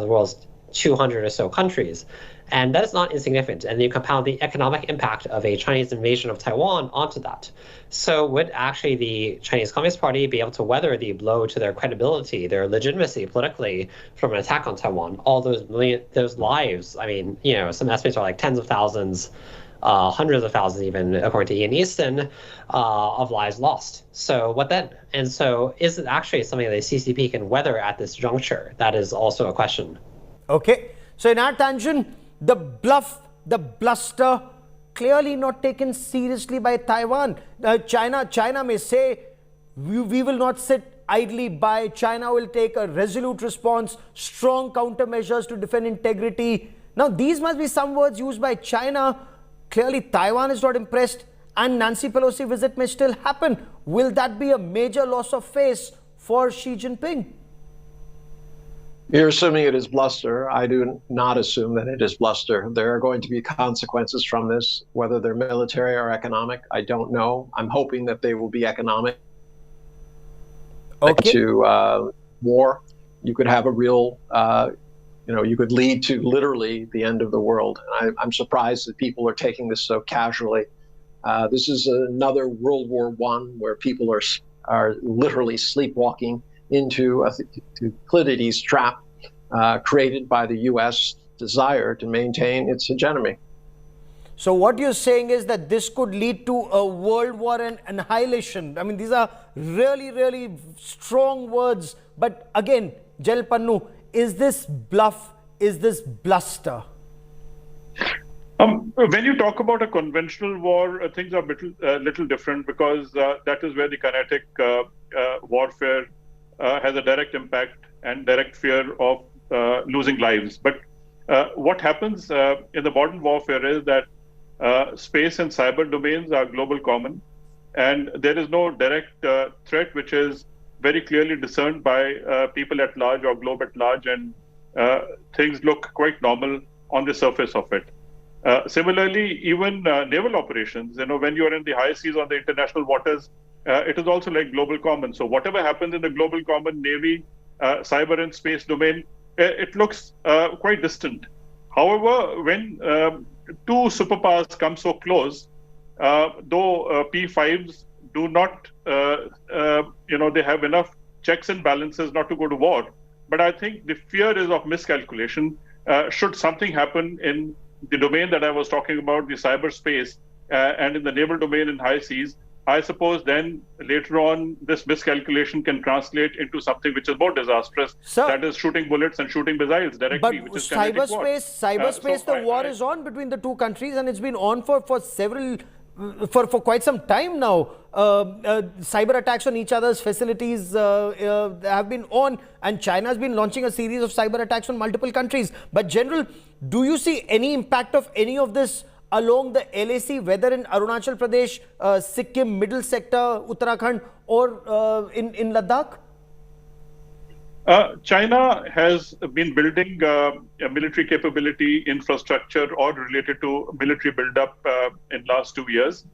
world's 200 or so countries. And that is not insignificant. And you compound the economic impact of a Chinese invasion of Taiwan onto that. So would actually the Chinese Communist Party be able to weather the blow to their credibility, their legitimacy politically from an attack on Taiwan? All those lives, I mean, some estimates are like tens of thousands, hundreds of thousands even, according to Ian Easton, of lives lost. So what then? And so is it actually something that the CCP can weather at this juncture? That is also a question. Okay. So in our tangent, the bluff, the bluster, clearly not taken seriously by Taiwan. China may say, we will not sit idly by. China will take a resolute response, strong countermeasures to defend integrity. Now, these must be some words used by China. Clearly, Taiwan is not impressed, and Nancy Pelosi visit may still happen. Will that be a major loss of face for Xi Jinping? You're assuming it is bluster. I do not assume that it is bluster. There are going to be consequences from this, whether they're military or economic. I don't know. I'm hoping that they will be economic. Okay. To war, you could have a real, you could lead to literally the end of the world. I'm surprised that people are taking this so casually. This is another World War I where people are literally sleepwalking into Thucydides' trap created by the U.S. desire to maintain its hegemony. So what you're saying is that this could lead to a world war and annihilation. I mean, these are really, really strong words. But again, Jel Pannu, is this bluff? Is this bluster? When you talk about a conventional war, things are a little different, because that is where the kinetic warfare has a direct impact and direct fear of losing lives. But what happens in the modern warfare is that space and cyber domains are global common, and there is no direct threat which is very clearly discerned by people at large or globe at large, and things look quite normal on the surface of it. Similarly, even naval operations, when you are in the high seas on the international waters, it is also like global common. So whatever happens in the global common, Navy, cyber and space domain, it looks quite distant. However, when two superpowers come so close, though P5s do not, they have enough checks and balances not to go to war. But I think the fear is of miscalculation. Should something happen in the domain that I was talking about, the cyberspace, and in the naval domain in high seas, I suppose then later on this miscalculation can translate into something which is more disastrous. Sir, that is shooting bullets and shooting missiles directly. But which is cyberspace, the war is on between the two countries, and it's been on for quite some time now. Cyber attacks on each other's facilities have been on, and China has been launching a series of cyber attacks on multiple countries. But General, do you see any impact of any of this along the LAC, whether in Arunachal Pradesh, Sikkim, middle sector, Uttarakhand, or in Ladakh? China has been building a military capability infrastructure or related to military buildup in last 2 years.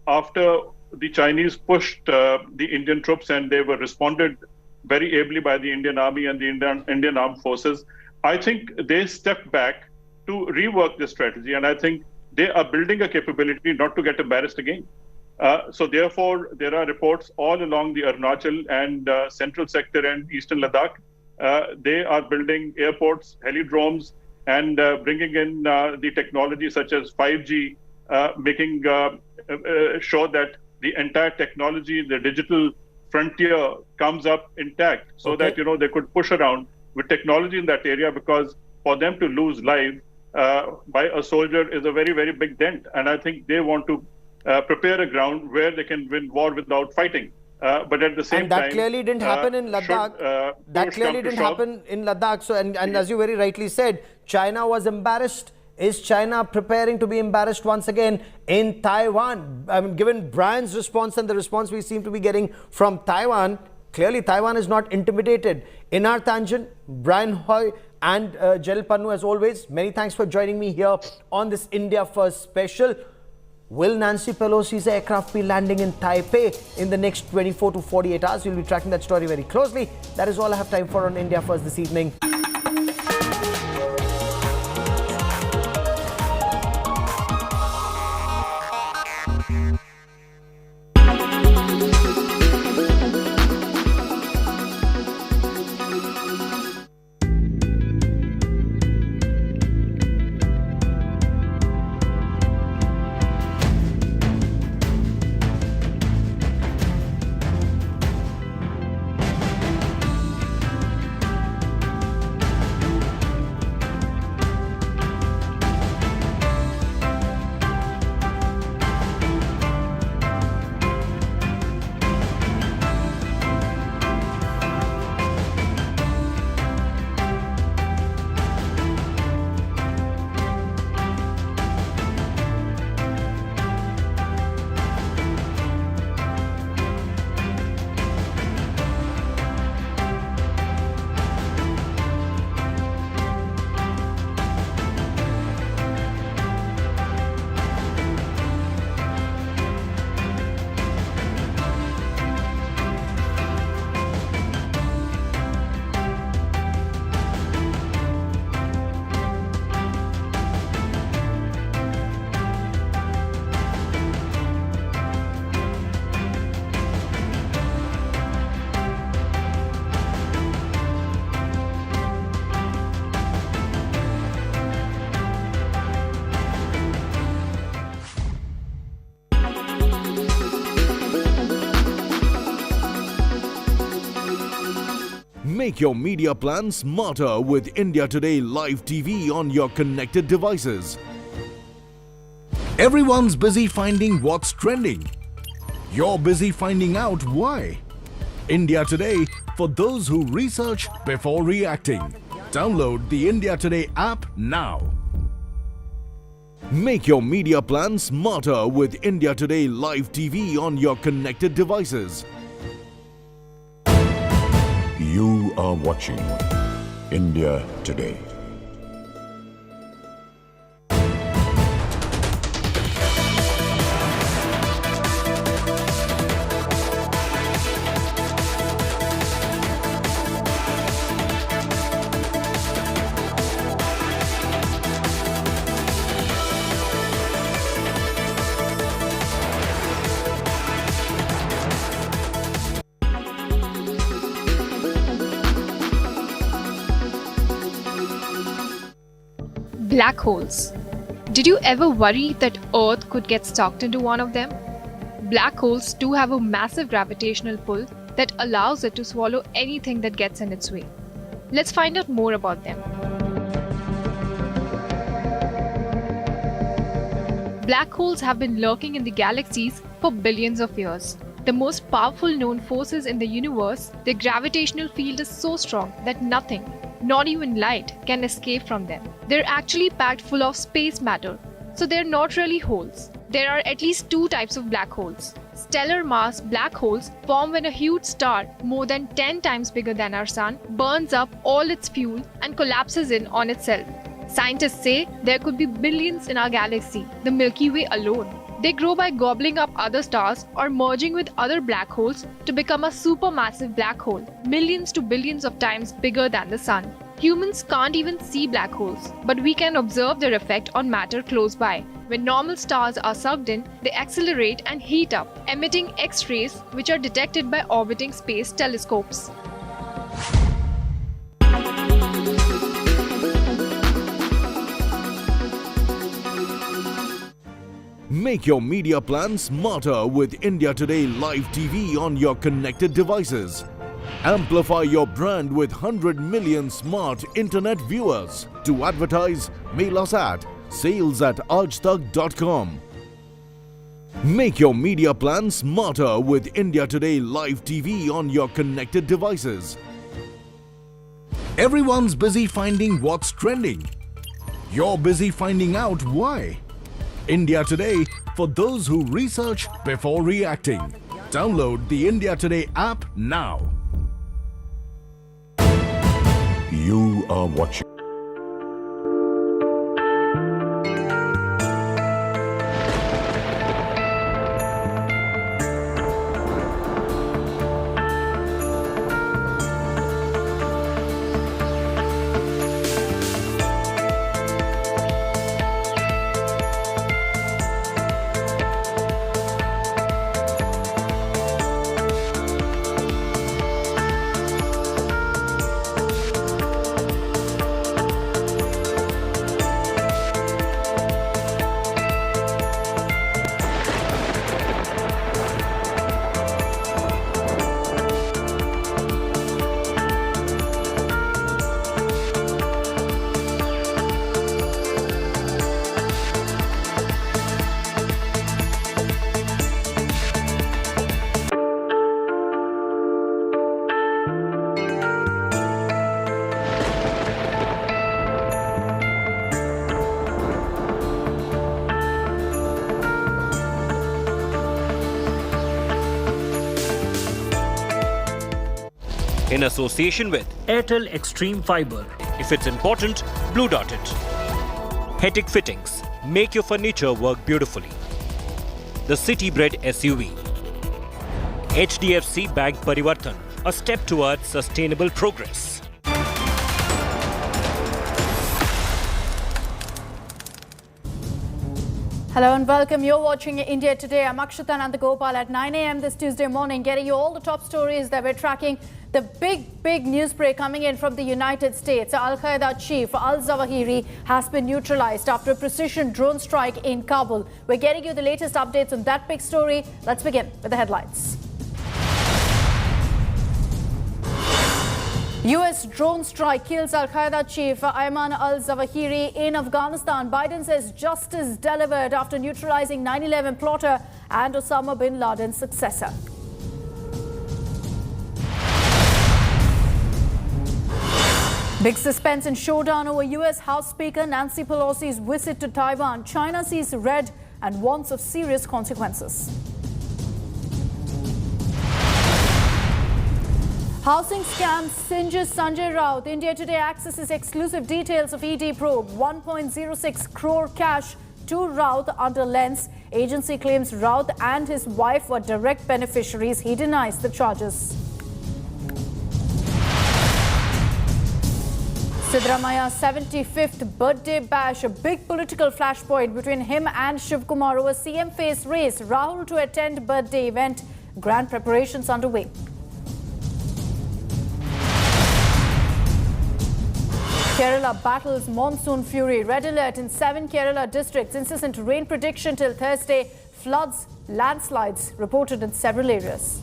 After the Chinese pushed the Indian troops and they were responded very ably by the Indian Army and the Indian Armed Forces, I think they stepped back to rework this strategy. And I think they are building a capability not to get embarrassed again. So therefore, there are reports all along the Arunachal and central sector and eastern Ladakh. They are building airports, helidromes, and bringing in the technology such as 5G, making sure that the entire technology, the digital frontier comes up intact so that, they could push around with technology in that area, because for them to lose life by a soldier is a very, very big dent. And I think they want to prepare a ground where they can win war without fighting. But at the same time... And that clearly didn't happen in Ladakh. That clearly didn't happen in Ladakh. So, and as you very rightly said, China was embarrassed. Is China preparing to be embarrassed once again in Taiwan? I mean, given Brian's response and the response we seem to be getting from Taiwan, clearly Taiwan is not intimidated. In our tangent, Brian Hoy and General Pannu, as always, many thanks for joining me here on this India First special. Will Nancy Pelosi's aircraft be landing in Taipei in the next 24 to 48 hours? We'll be tracking that story very closely. That is all I have time for on India First this evening. Make your media plan smarter with India Today Live TV on your connected devices. Everyone's busy finding what's trending. You're busy finding out why. India Today, for those who research before reacting. Download the India Today app now. Make your media plan smarter with India Today Live TV on your connected devices. You are watching India Today. Black holes. Did you ever worry that Earth could get sucked into one of them? Black holes do have a massive gravitational pull that allows it to swallow anything that gets in its way. Let's find out more about them. Black holes have been lurking in the galaxies for billions of years. The most powerful known forces in the universe, their gravitational field is so strong that nothing, not even light, can escape from them. They're actually packed full of space matter, so they're not really holes. There are at least two types of black holes. Stellar mass black holes form when a huge star, more than 10 times bigger than our Sun, burns up all its fuel and collapses in on itself. Scientists say there could be billions in our galaxy, the Milky Way alone. They grow by gobbling up other stars or merging with other black holes to become a supermassive black hole, millions to billions of times bigger than the Sun. Humans can't even see black holes, but we can observe their effect on matter close by. When normal stars are sucked in, they accelerate and heat up, emitting X-rays which are detected by orbiting space telescopes. Make your media plan smarter with India Today Live TV on your connected devices. Amplify your brand with 100 million smart internet viewers. To advertise, mail us at sales@aajtak.com. Make your media plan smarter with India Today Live TV on your connected devices. Everyone's busy finding what's trending. You're busy finding out why. India Today, for those who research before reacting. Download the India Today app now. You are watching. In association with Airtel Extreme Fiber. If it's important, blue dot it. Hetic Fittings. Make your furniture work beautifully. The City Bred SUV. HDFC Bank Parivartan. A step towards sustainable progress. Hello and welcome. You're watching India Today. I'm Akshita Nandagopal at 9 a.m. this Tuesday morning, getting you all the top stories that we're tracking. The big news break coming in from the United States. Al-Qaeda chief Al-Zawahiri has been neutralized after a precision drone strike in Kabul. We're getting you the latest updates on that big story. Let's begin with the headlines. US drone strike kills Al-Qaeda chief Ayman al-Zawahiri in Afghanistan. Biden says justice delivered after neutralizing 9/11 plotter and Osama bin Laden's successor. Big suspense in Showdown over US House Speaker Nancy Pelosi's visit to Taiwan. China sees red and warns of serious consequences. Housing scam singes Sanjay Raut. India Today accesses exclusive details of ED probe. 1.06 crore cash to Raut under lens. Agency claims Raut and his wife were direct beneficiaries. He denies the charges. Siddaramaya's 75th birthday bash, a big political flashpoint between him and Shiv Kumar over CM face race. Rahul to attend birthday event. Grand preparations underway. Kerala battles monsoon fury. Red alert in 7 Kerala districts. Incessant rain prediction till Thursday. Floods, landslides reported in several areas.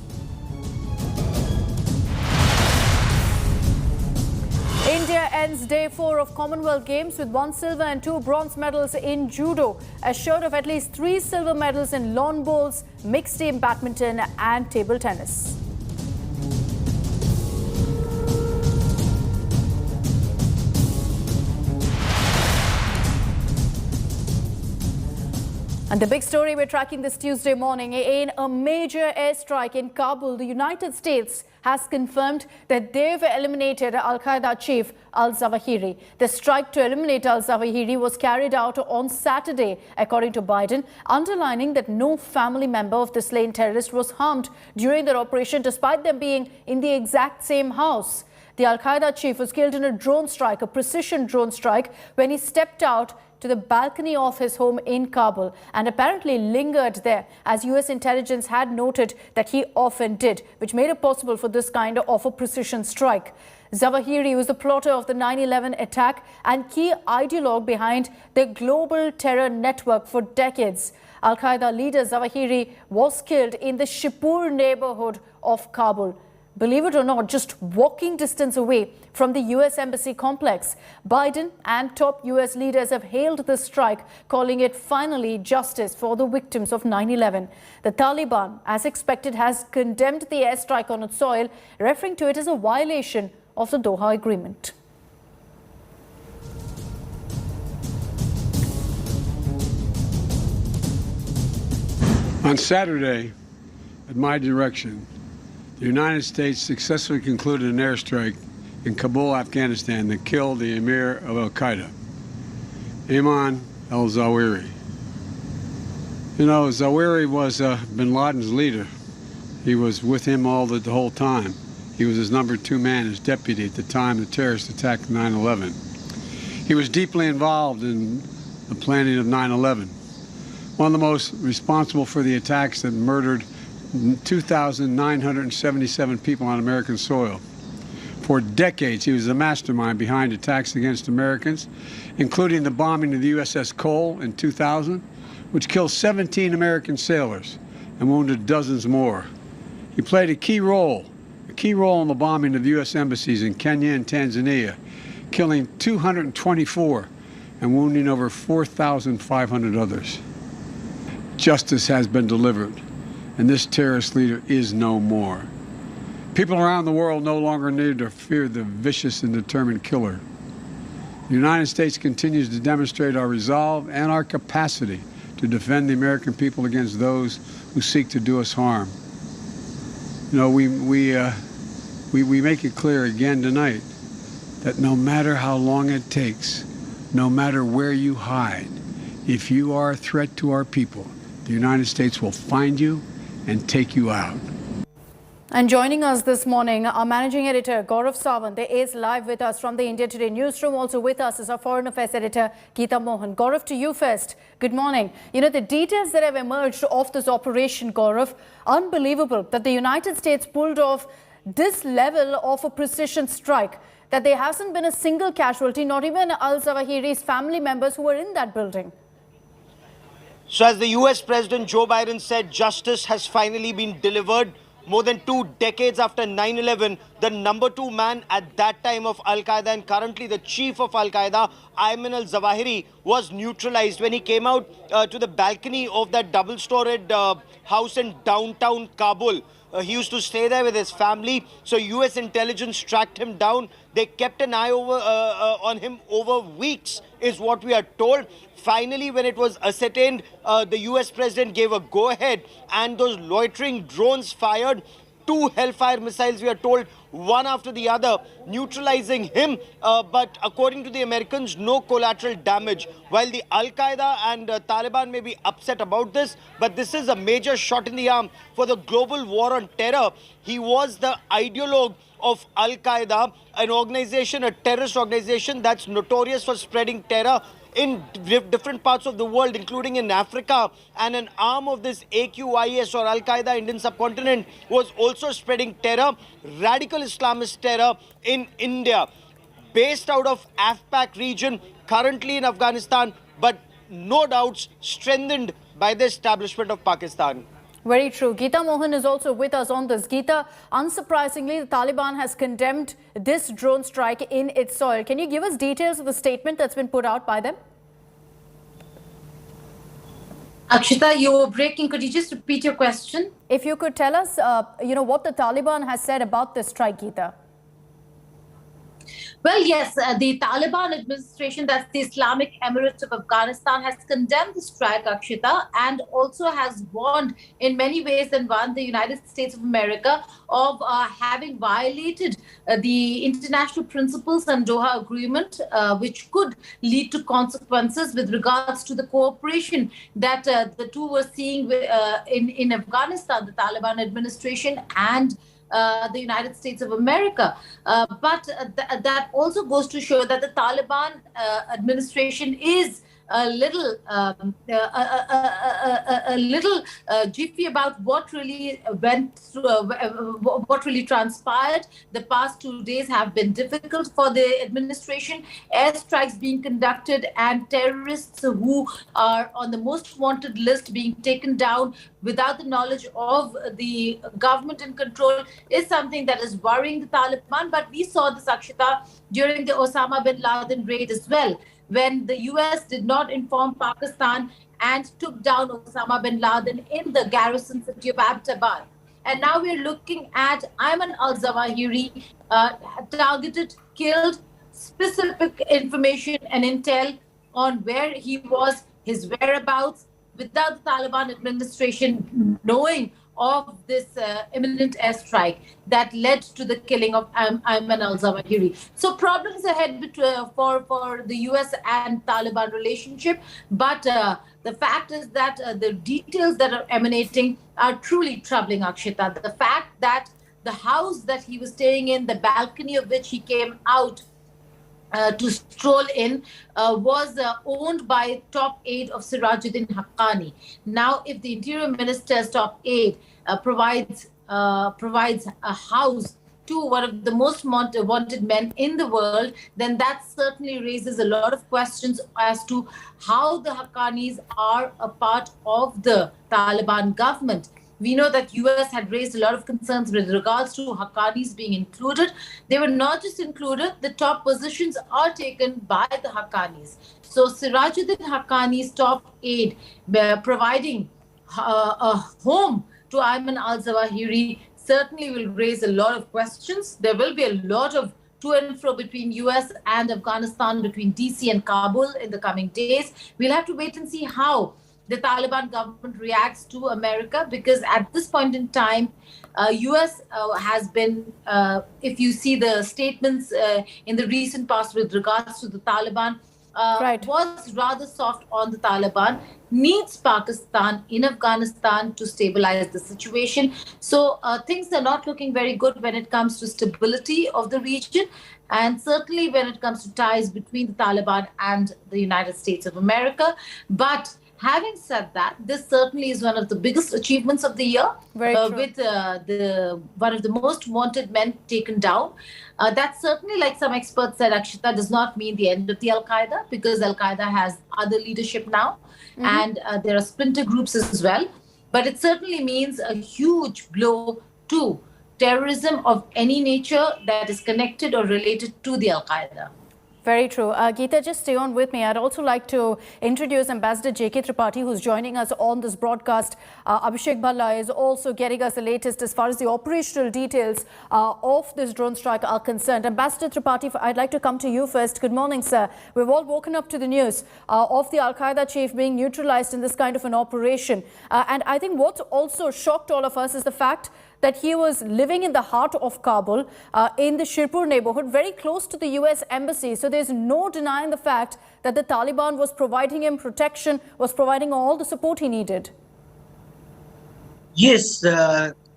India ends day 4 of Commonwealth Games with 1 silver and 2 bronze medals in judo, assured of at least 3 silver medals in lawn bowls, mixed team badminton and table tennis. And the big story we're tracking this Tuesday morning, in a major airstrike in Kabul, the United States has confirmed that they've eliminated Al-Qaeda chief al-Zawahiri. The strike to eliminate al-Zawahiri was carried out on Saturday, according to Biden, underlining that no family member of the slain terrorist was harmed during their operation, despite them being in the exact same house. The Al-Qaeda chief was killed in a drone strike, a precision drone strike, when he stepped out to the balcony of his home in Kabul and apparently lingered there, as US intelligence had noted that he often did, which made it possible for this kind of a precision strike. Zawahiri was the plotter of the 9/11 attack and key ideologue behind the global terror network for decades. Al-Qaeda leader Zawahiri was killed in the Shipur neighborhood of Kabul. Believe it or not, just walking distance away from the US Embassy complex. Biden and top US leaders have hailed the strike, calling it finally justice for the victims of 9/11. The Taliban, as expected, has condemned the airstrike on its soil, referring to it as a violation of the Doha Agreement. On Saturday, at my direction, the United States successfully concluded an airstrike in Kabul, Afghanistan that killed the Amir of al-Qaeda, Ayman al-Zawahiri. You know, Zawahiri was bin Laden's leader. He was with him the whole time. He was his number 2 man, his deputy at the time the terrorist attacked 9/11. He was deeply involved in the planning of 9/11. One of the most responsible for the attacks that murdered 2,977 people on American soil. For decades, he was the mastermind behind attacks against Americans, including the bombing of the USS Cole in 2000, which killed 17 American sailors and wounded dozens more. He played a key role in the bombing of U.S. embassies in Kenya and Tanzania, killing 224 and wounding over 4,500 others. Justice has been delivered, and this terrorist leader is no more. People around the world no longer need to fear the vicious and determined killer. The United States continues to demonstrate our resolve and our capacity to defend the American people against those who seek to do us harm. You know, we make it clear again tonight that no matter how long it takes, no matter where you hide, if you are a threat to our people, the United States will find you and take you out. And joining us this morning, our managing editor, Gaurav Sawant, is live with us from the India Today newsroom. Also with us is our foreign affairs editor, Geeta Mohan. Gaurav, to you first. Good morning. You know, the details that have emerged of this operation, Gaurav, unbelievable that the United States pulled off this level of a precision strike, that there hasn't been a single casualty, not even al-Zawahiri's family members who were in that building. So as the US President Joe Biden said, justice has finally been delivered. More than 2 decades after 9/11, the number 2 man at that time of Al-Qaeda and currently the chief of Al-Qaeda, Ayman al-Zawahiri, was neutralized when he came out to the balcony of that double-storied house in downtown Kabul. He used to stay there with his family. So US intelligence tracked him down. They kept an eye on him over weeks, is what we are told. Finally, when it was ascertained, the US president gave a go-ahead and those loitering drones fired 2 Hellfire missiles, we are told, one after the other, neutralizing him. But according to the Americans, no collateral damage. While the Al-Qaeda and Taliban may be upset about this, but this is a major shot in the arm for the global war on terror. He was the ideologue of Al-Qaeda, an organization, a terrorist organization that's notorious for spreading terror in different parts of the world, including in Africa, and an arm of this AQIS or Al-Qaeda Indian subcontinent was also spreading terror, radical Islamist terror in India. based out of AFPAC region, currently in Afghanistan, but no doubts strengthened by the establishment of Pakistan. Very true. Geeta Mohan is also with us on this. Geeta, unsurprisingly, the Taliban has condemned this drone strike in its soil. Can you give us details of the statement that's been put out by them? Akshita, you were breaking. Could you just repeat your question? If you could tell us, what the Taliban has said about this strike, Geeta. Well, yes, the Taliban administration, that's the Islamic Emirates of Afghanistan, has condemned the strike, Akshita, and also has warned in many ways and one the United States of America of having violated the international principles and Doha Agreement, which could lead to consequences with regards to the cooperation that the two were seeing in Afghanistan, the Taliban administration and the United States of America. But that also goes to show that the Taliban administration is a little jiffy about what really went through, what really transpired. The past 2 days have been difficult for the administration. Airstrikes being conducted and terrorists who are on the most wanted list being taken down without the knowledge of the government in control is something that is worrying the Taliban. But we saw this, Akshita, during the Osama bin Laden raid as well, when the US did not inform Pakistan and took down Osama bin Laden in the garrison city of Abbottabad. And now we're looking at Ayman al-Zawahiri targeted, killed, specific information and intel on where he was, his whereabouts, without the Taliban administration knowing of this imminent airstrike that led to the killing of Ayman al-Zawahiri. So problems ahead for the US and Taliban relationship. But the fact is that the details that are emanating are truly troubling, Akshita. The fact that the house that he was staying in, the balcony of which he came out to stroll in, was owned by top aide of Sirajuddin Haqqani. Now, if the Interior Minister's top aide provides a house to one of the most wanted men in the world, then that certainly raises a lot of questions as to how the Haqqanis are a part of the Taliban government. We know that US had raised a lot of concerns with regards to Haqqanis being included. They were not just included, the top positions are taken by the Haqqanis. So Sirajuddin Haqqani's top aide providing a home to Ayman al-Zawahiri certainly will raise a lot of questions. There will be a lot of to and fro between US and Afghanistan, between DC and Kabul in the coming days. We'll have to wait and see how the Taliban government reacts to America, because at this point in time, US has been, if you see the statements in the recent past with regards to the Taliban, was rather soft on the Taliban, needs Pakistan in Afghanistan to stabilize the situation. So things are not looking very good when it comes to stability of the region, and certainly when it comes to ties between the Taliban and the United States of America. But having said that, this certainly is one of the biggest achievements of the year, with one of the most wanted men taken down. That certainly, like some experts said, Akshita, does not mean the end of the Al-Qaeda, because Al-Qaeda has other leadership now, and there are splinter groups as well. But it certainly means a huge blow to terrorism of any nature that is connected or related to the Al-Qaeda. Very true. Geeta, just stay on with me. I'd also like to introduce Ambassador J.K. Tripathi, who's joining us on this broadcast. Abhishek Bhalla is also getting us the latest as far as the operational details of this drone strike are concerned. Ambassador Tripathi, I'd like to come to you first. Good morning, sir. We've all woken up to the news of the Al-Qaeda chief being neutralized in this kind of an operation. And I think what also shocked all of us is the fact that he was living in the heart of Kabul, in the Shirpur neighborhood, very close to the US embassy. So there's no denying the fact that the Taliban was providing him protection, was providing all the support he needed. Yes,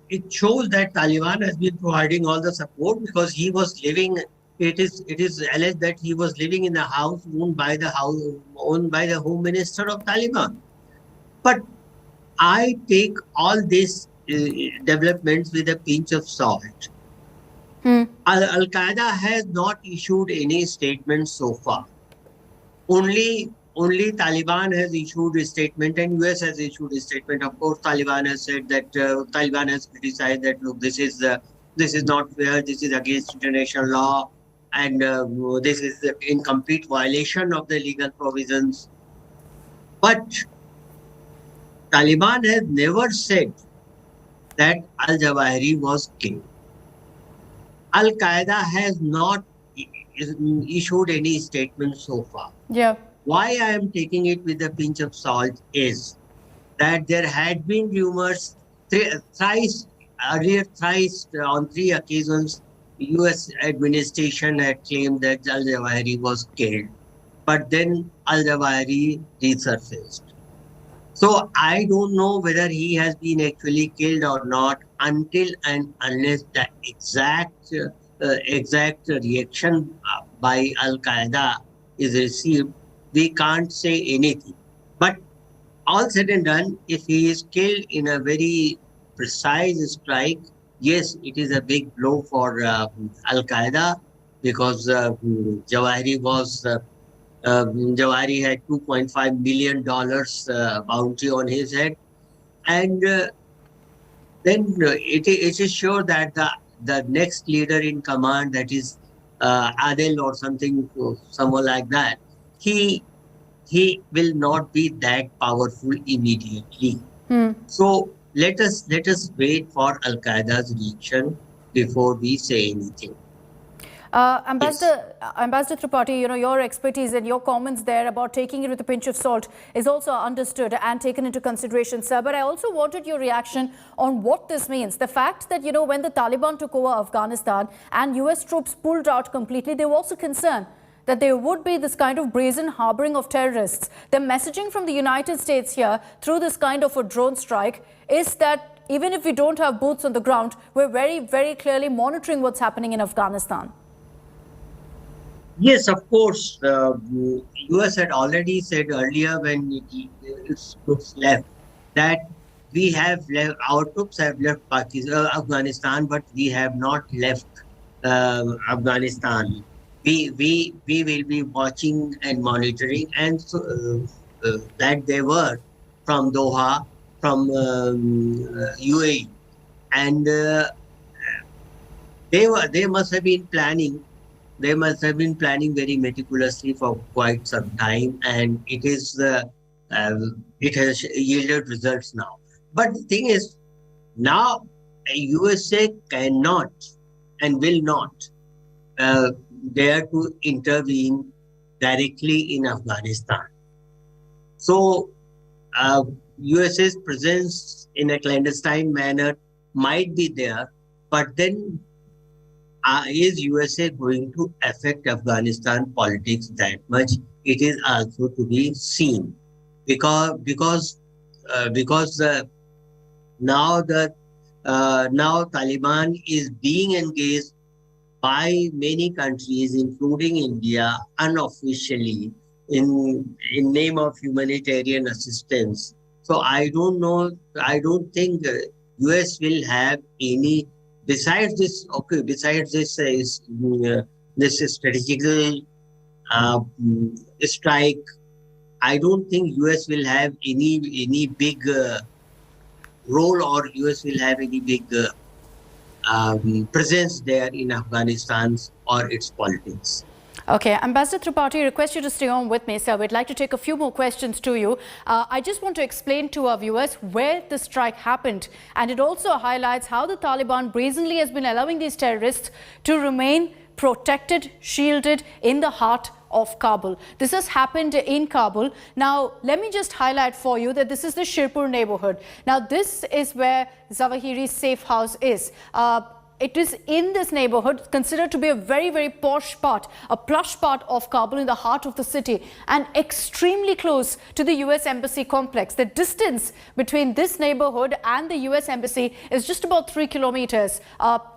it shows that Taliban has been providing all the support, because he was living, it is alleged that he was living in a house owned by the Home Minister of Taliban. But I take all this developments with a pinch of salt. Al-Qaeda has not issued any statement so far. Only Taliban has issued a statement and US has issued a statement. Of course, Taliban has said that Taliban has criticized that, look, this is not fair. This is against international law, and this is in complete violation of the legal provisions. But Taliban has never said that Al-Zawahiri was killed. Al-Qaeda has not issued any statement so far. Yeah. Why I am taking it with a pinch of salt is that there had been rumors thrice on 3 occasions, US administration had claimed that Al-Zawahiri was killed, but then Al-Zawahiri resurfaced. So I don't know whether he has been actually killed or not until and unless the exact reaction by Al-Qaeda is received. We can't say anything. But all said and done, if he is killed in a very precise strike, yes, it is a big blow for Al-Qaeda, because Zawahiri had $2.5 million bounty on his head. And then it is sure that the next leader in command, that is Adil or someone like that, he will not be that powerful immediately. So let us wait for Al-Qaeda's reaction before we say anything. Ambassador Tripathi, your expertise and your comments there about taking it with a pinch of salt is also understood and taken into consideration, sir. But I also wanted your reaction on what this means. The fact that, when the Taliban took over Afghanistan and US troops pulled out completely, they were also concerned that there would be this kind of brazen harboring of terrorists. The messaging from the United States here through this kind of a drone strike is that even if we don't have boots on the ground, we're very, very clearly monitoring what's happening in Afghanistan. Yes, of course. US had already said earlier when its troops left that we have left, our troops have left Afghanistan, but we have not left Afghanistan. We will be watching and monitoring, and so, that they were from Doha, from UAE, and they must have been planning. They must have been planning very meticulously for quite some time, and it has yielded results now. But the thing is, now USA cannot and will not dare to intervene directly in Afghanistan. So USA's presence in a clandestine manner might be there, but then is USA going to affect Afghanistan politics that much? It is also to be seen, because now Taliban is being engaged by many countries, including India, unofficially in name of humanitarian assistance. So I don't know. I don't think US will have any. Besides this strategical strike, I don't think US will have any big role, or US will have any big presence there in Afghanistan or its politics. Okay, Ambassador Tripathi, request you to stay on with me, sir. We'd like to take a few more questions to you. I just want to explain to our viewers where the strike happened, and it also highlights how the Taliban brazenly has been allowing these terrorists to remain protected, shielded in the heart of Kabul. This has happened in Kabul. Now, let me just highlight for you that this is the Shirpur neighborhood. Now, this is where Zawahiri's safe house is. It is in this neighborhood, considered to be a very, very posh part, a plush part of Kabul in the heart of the city, and extremely close to the US Embassy complex. The distance between this neighborhood and the US Embassy is just about 3 kilometers.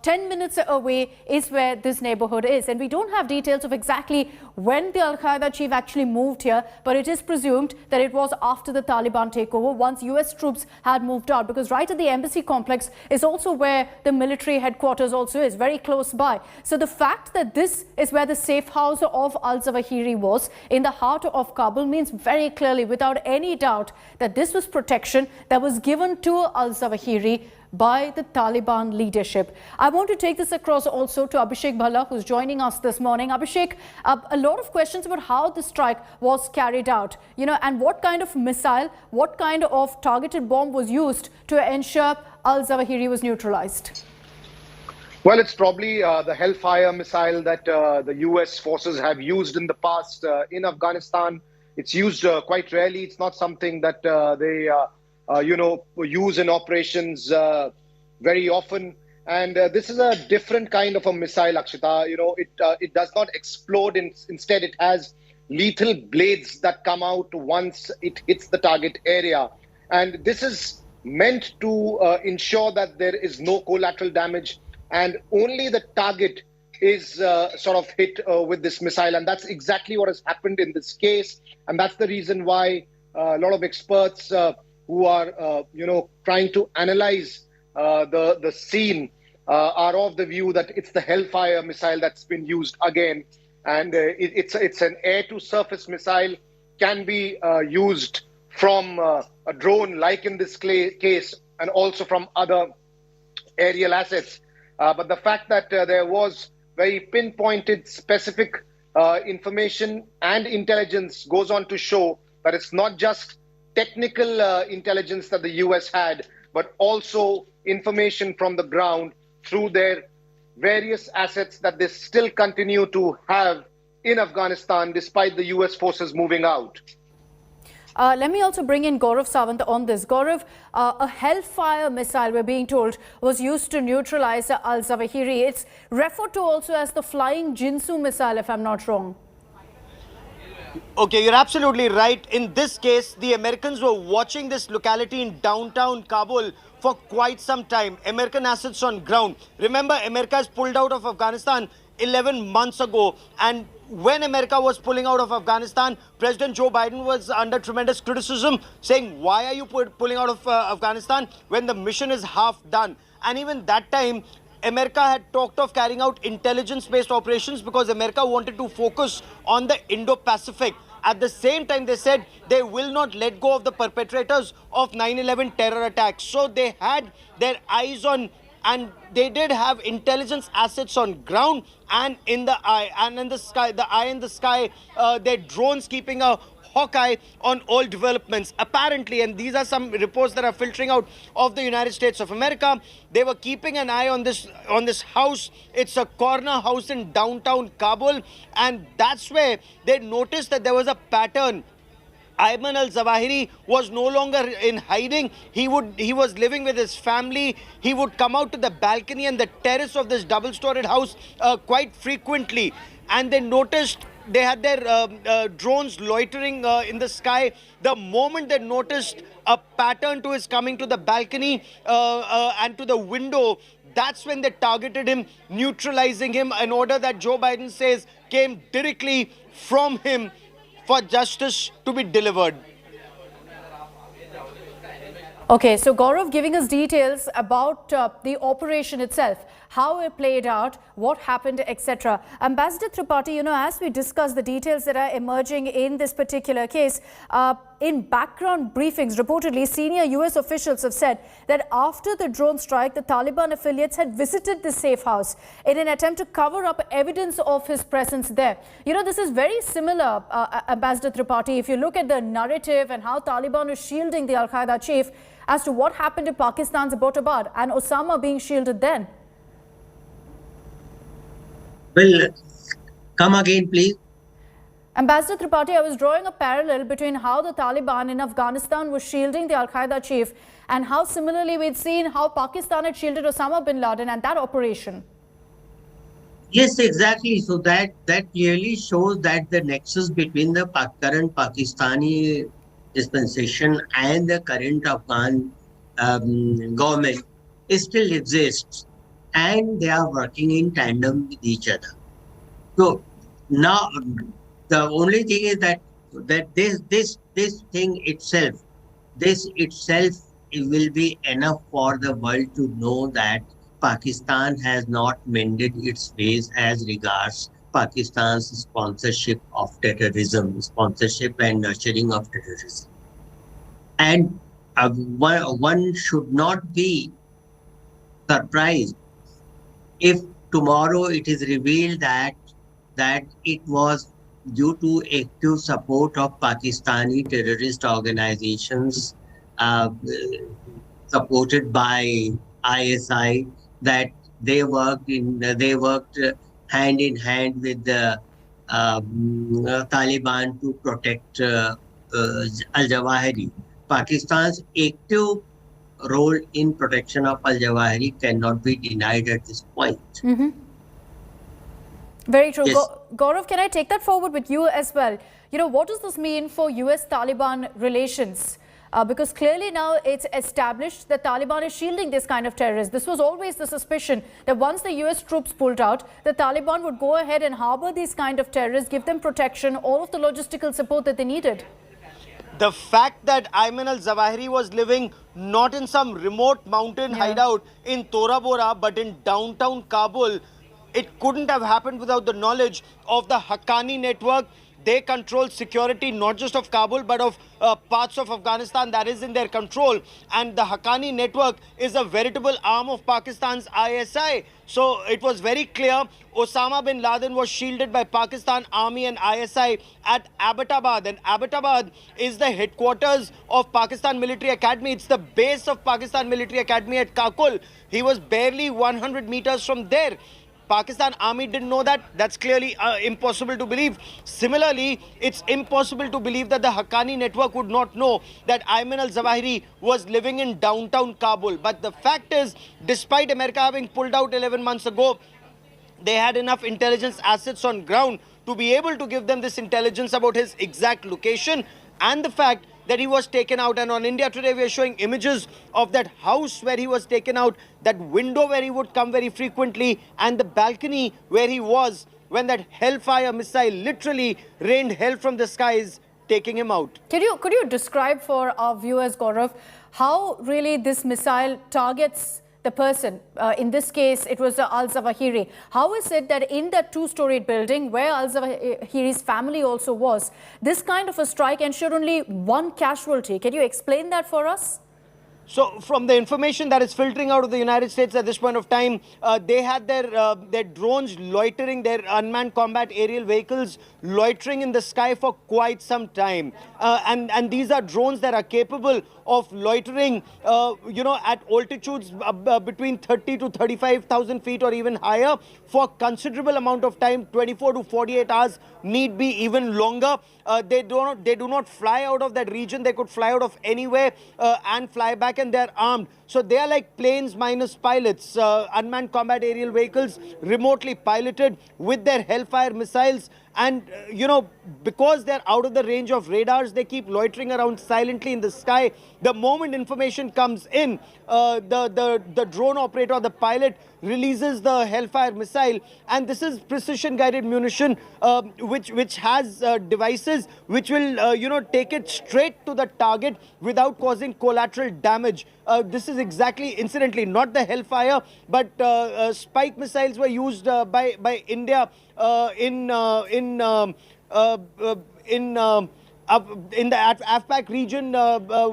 10 minutes away is where this neighborhood is. And we don't have details of exactly when the Al-Qaeda chief actually moved here, but it is presumed that it was after the Taliban takeover, once US troops had moved out, because right at the embassy complex is also where the military headquarters headquarters also is, very close by. So the fact that this is where the safe house of al-Zawahiri was, in the heart of Kabul, means very clearly, without any doubt, that this was protection that was given to al-Zawahiri by the Taliban leadership. I want to take this across also to Abhishek Bhalla, who's joining us this morning. Abhishek, a lot of questions about how the strike was carried out, and what kind of missile, what kind of targeted bomb was used to ensure al-Zawahiri was neutralized. Well, it's probably the Hellfire missile that the US forces have used in the past in Afghanistan. It's used quite rarely. It's not something that they use in operations very often. And this is a different kind of a missile, Akshita. It does not explode. Instead, it has lethal blades that come out once it hits the target area. And this is meant to ensure that there is no collateral damage and only the target is sort of hit with this missile. And that's exactly what has happened in this case. And that's the reason why a lot of experts who are, trying to analyze the scene are of the view that it's the Hellfire missile that's been used again. And it's an air-to-surface missile, can be used from a drone, like in this case, and also from other aerial assets. But the fact that there was very pinpointed, specific information and intelligence goes on to show that it's not just technical intelligence that the US had, but also information from the ground through their various assets that they still continue to have in Afghanistan, despite the US forces moving out. Let me also bring in Gaurav Sawant on this. Gaurav, a Hellfire missile, we're being told, was used to neutralize al-Zawahiri. It's referred to also as the Flying Jinsu missile, if I'm not wrong. Okay, you're absolutely right. In this case, the Americans were watching this locality in downtown Kabul for quite some time. American assets on ground. Remember, America has pulled out of Afghanistan 11 months ago, and when America was pulling out of Afghanistan, President Joe Biden was under tremendous criticism, saying, why are you pulling out of Afghanistan when the mission is half done? And even that time, America had talked of carrying out intelligence-based operations because America wanted to focus on the Indo-Pacific. At the same time, they said they will not let go of the perpetrators of 9/11 terror attacks. So they had their eyes on, and they did have intelligence assets on ground and in the eye and in the sky, the eye in the sky, their drones keeping a hawkeye on all developments. Apparently, and these are some reports that are filtering out of the United States of America, they were keeping an eye on this house. It's a corner house in downtown Kabul, and that's where they noticed that there was a pattern. Ayman al-Zawahiri was no longer in hiding. He was living with his family. He would come out to the balcony and the terrace of this double-storied house quite frequently. And they noticed they had their drones loitering in the sky. The moment they noticed a pattern to his coming to the balcony and to the window, that's when they targeted him, neutralizing him, an order that Joe Biden says came directly from him for justice to be delivered. Okay, so Gaurav giving us details about the operation itself, how it played out, what happened, etc. Ambassador Tripathi, as we discuss the details that are emerging in this particular case, in background briefings, reportedly, senior US officials have said that after the drone strike, the Taliban affiliates had visited the safe house in an attempt to cover up evidence of his presence there. This is very similar, Ambassador Tripathi, if you look at the narrative and how Taliban is shielding the Al-Qaeda chief as to what happened in Pakistan's Abbottabad and Osama being shielded then. Well, come again, please. Ambassador Tripathi, I was drawing a parallel between how the Taliban in Afghanistan was shielding the Al-Qaeda chief and how similarly we'd seen how Pakistan had shielded Osama bin Laden and that operation. Yes, exactly. So that clearly shows that the nexus between the current Pakistani dispensation and the current Afghan government still exists, and they are working in tandem with each other. So now the only thing is that this thing itself, it will be enough for the world to know that Pakistan has not mended its ways as regards Pakistan's sponsorship of terrorism, sponsorship and nurturing of terrorism. And one should not be surprised if tomorrow it is revealed that it was due to active support of Pakistani terrorist organizations supported by ISI, that they worked hand in hand with the Taliban to protect Al-Zawahiri. Pakistan's active role in protection of Al-Zawahiri cannot be denied at this point. Very true. Yes. Gaurav, can I take that forward with you as well? What does this mean for US-Taliban relations? Because clearly now it's established that Taliban is shielding this kind of terrorists. This was always the suspicion that once the US troops pulled out, the Taliban would go ahead and harbor these kind of terrorists, give them protection, all of the logistical support that they needed. The fact that Ayman al-Zawahiri was living not in some remote mountain hideout in Tora Bora, but in downtown Kabul, it couldn't have happened without the knowledge of the Haqqani network. They control security not just of Kabul but of parts of Afghanistan that is in their control. And the Haqqani network is a veritable arm of Pakistan's ISI. So it was very clear Osama bin Laden was shielded by Pakistan Army and ISI at Abbottabad. And Abbottabad is the headquarters of Pakistan Military Academy. It's the base of Pakistan Military Academy at Kakul. He was barely 100 meters from there. Pakistan Army didn't know that. That's clearly impossible to believe. Similarly, it's impossible to believe that the Haqqani network would not know that Ayman al-Zawahiri was living in downtown Kabul. But the fact is, despite America having pulled out 11 months ago, they had enough intelligence assets on ground to be able to give them this intelligence about his exact location and the fact that he was taken out. And on India Today, we are showing images of that house where he was taken out, that window where he would come very frequently, and the balcony where he was when that hellfire missile literally rained hell from the skies, taking him out. Could you describe for our viewers, Gaurav, how really this missile targets the person? In this case, it was Al-Zawahiri. How is it that in that two-storied building where Al-Zawahiri's family also was, this kind of a strike ensured only one casualty? Can you explain that for us? So from the information that is filtering out of the United States at this point of time, they had their drones loitering, their unmanned combat aerial vehicles loitering in the sky for quite some time. And these are drones that are capable of loitering, at altitudes between 30 to 35,000 feet or even higher for considerable amount of time. 24 to 48 hours, need be even longer. They do not fly out of that region. They could fly out of anywhere and fly back, and they're armed. So they are like planes minus pilots, unmanned combat aerial vehicles, remotely piloted with their Hellfire missiles. And, because they're out of the range of radars, they keep loitering around silently in the sky. The moment information comes in, the drone operator, the pilot, releases the Hellfire missile. And this is precision-guided munition, which has devices which will, take it straight to the target without causing collateral damage. This is exactly, incidentally, not the Hellfire, but spike missiles were used by India in the AFPAC region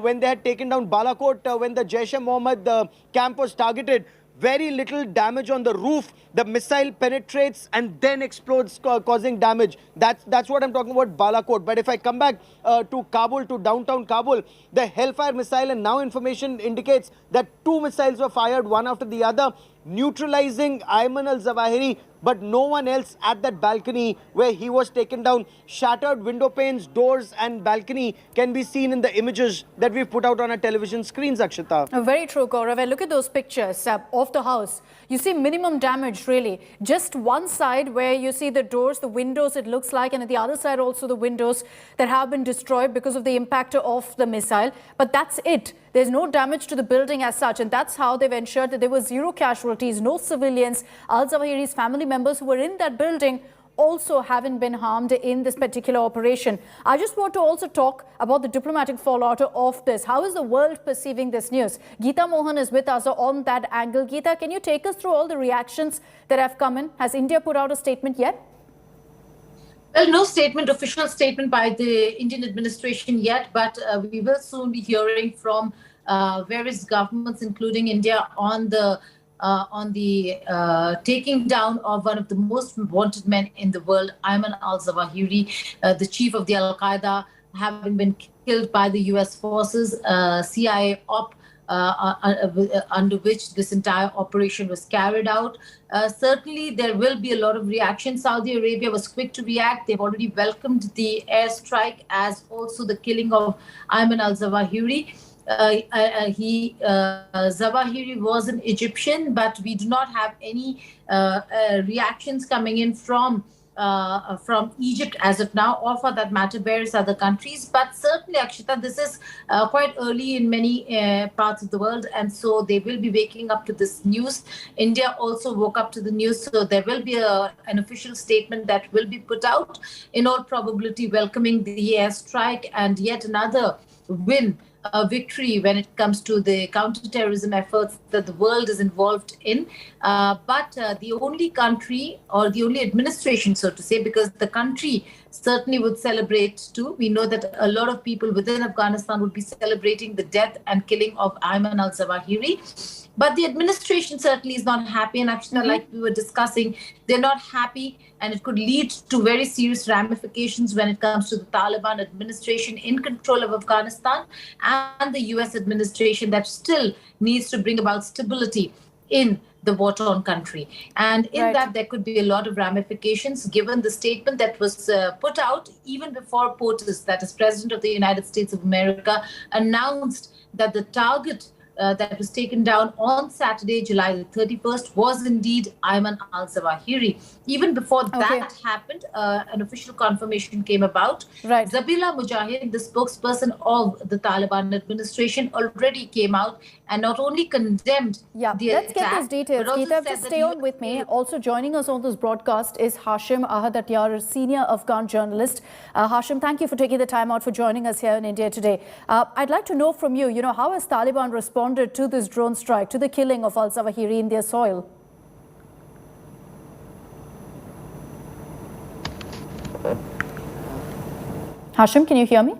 when they had taken down Balakot, when the Jaish-e-Mohammed camp was targeted. Very little damage on the roof. The missile penetrates and then explodes, causing damage. That's what I'm talking about, Balakot. But if I come back to Kabul, to downtown Kabul, the Hellfire missile, and now information indicates that 2 missiles were fired, one after the other, neutralizing Ayman al-Zawahiri, but no one else at that balcony where he was taken down. Shattered window panes, doors and balcony can be seen in the images that we've put out on our television screens, Akshita. Very true, Gaurav. And look at those pictures of the house. You see minimum damage, really. Just one side where you see the doors, the windows, it looks like, and at the other side also the windows that have been destroyed because of the impact of the missile. But that's it. There's no damage to the building as such, and that's how they've ensured that there were 0 casualties, no civilians. Al-Zawahiri's family members who were in that building also haven't been harmed in this particular operation. I just want to also talk about the diplomatic fallout of this. How is the world perceiving this news? Geeta Mohan is with us on that angle. Geeta, can you take us through all the reactions that have come in? Has India put out a statement yet? Well, no official statement by the Indian administration yet, but we will soon be hearing from various governments, including India, on the taking down of one of the most wanted men in the world, Ayman al-Zawahiri, the chief of the Al-Qaeda, having been killed by the US forces, CIA op, under which this entire operation was carried out. Certainly, there will be a lot of reaction. Saudi Arabia was quick to react. They've already welcomed the airstrike, as also the killing of Ayman al-Zawahiri. Zawahiri was an Egyptian, but we do not have any reactions coming in from Egypt as of now, or for that matter, various other countries. But certainly, Akshita, this is quite early in many parts of the world, and so they will be waking up to this news. India also woke up to the news, so there will be an official statement that will be put out, in all probability welcoming the airstrike and yet another win. A victory when it comes to the counter-terrorism efforts that the world is involved in. But the only country, or the only administration, so to say, because the country certainly would celebrate too. We know that a lot of people within Afghanistan would be celebrating the death and killing of Ayman al-Zawahiri. But the administration certainly is not happy. And actually, like we were discussing, they're not happy, and it could lead to very serious ramifications when it comes to the Taliban administration in control of Afghanistan and the US administration that still needs to bring about stability in the war-torn country. And in that, there could be a lot of ramifications, given the statement that was put out even before POTUS, that is President of the United States of America, announced that the target that was taken down on Saturday, July the 31st, was indeed Ayman al-Zawahiri. Even before that happened, an official confirmation came about. Zabihullah Mujahid, the spokesperson of the Taliban administration, already came out and not only condemned the Let's attack, get those details. Geeta, just stay on with me. Also joining us on this broadcast is Hashim Ahadatiyar, a senior Afghan journalist. Hashim, thank you for taking the time out for joining us here in India today. I'd like to know from you, how has Taliban responded to this drone strike, to the killing of al-Zawahiri in their soil? Hashim, can you hear me?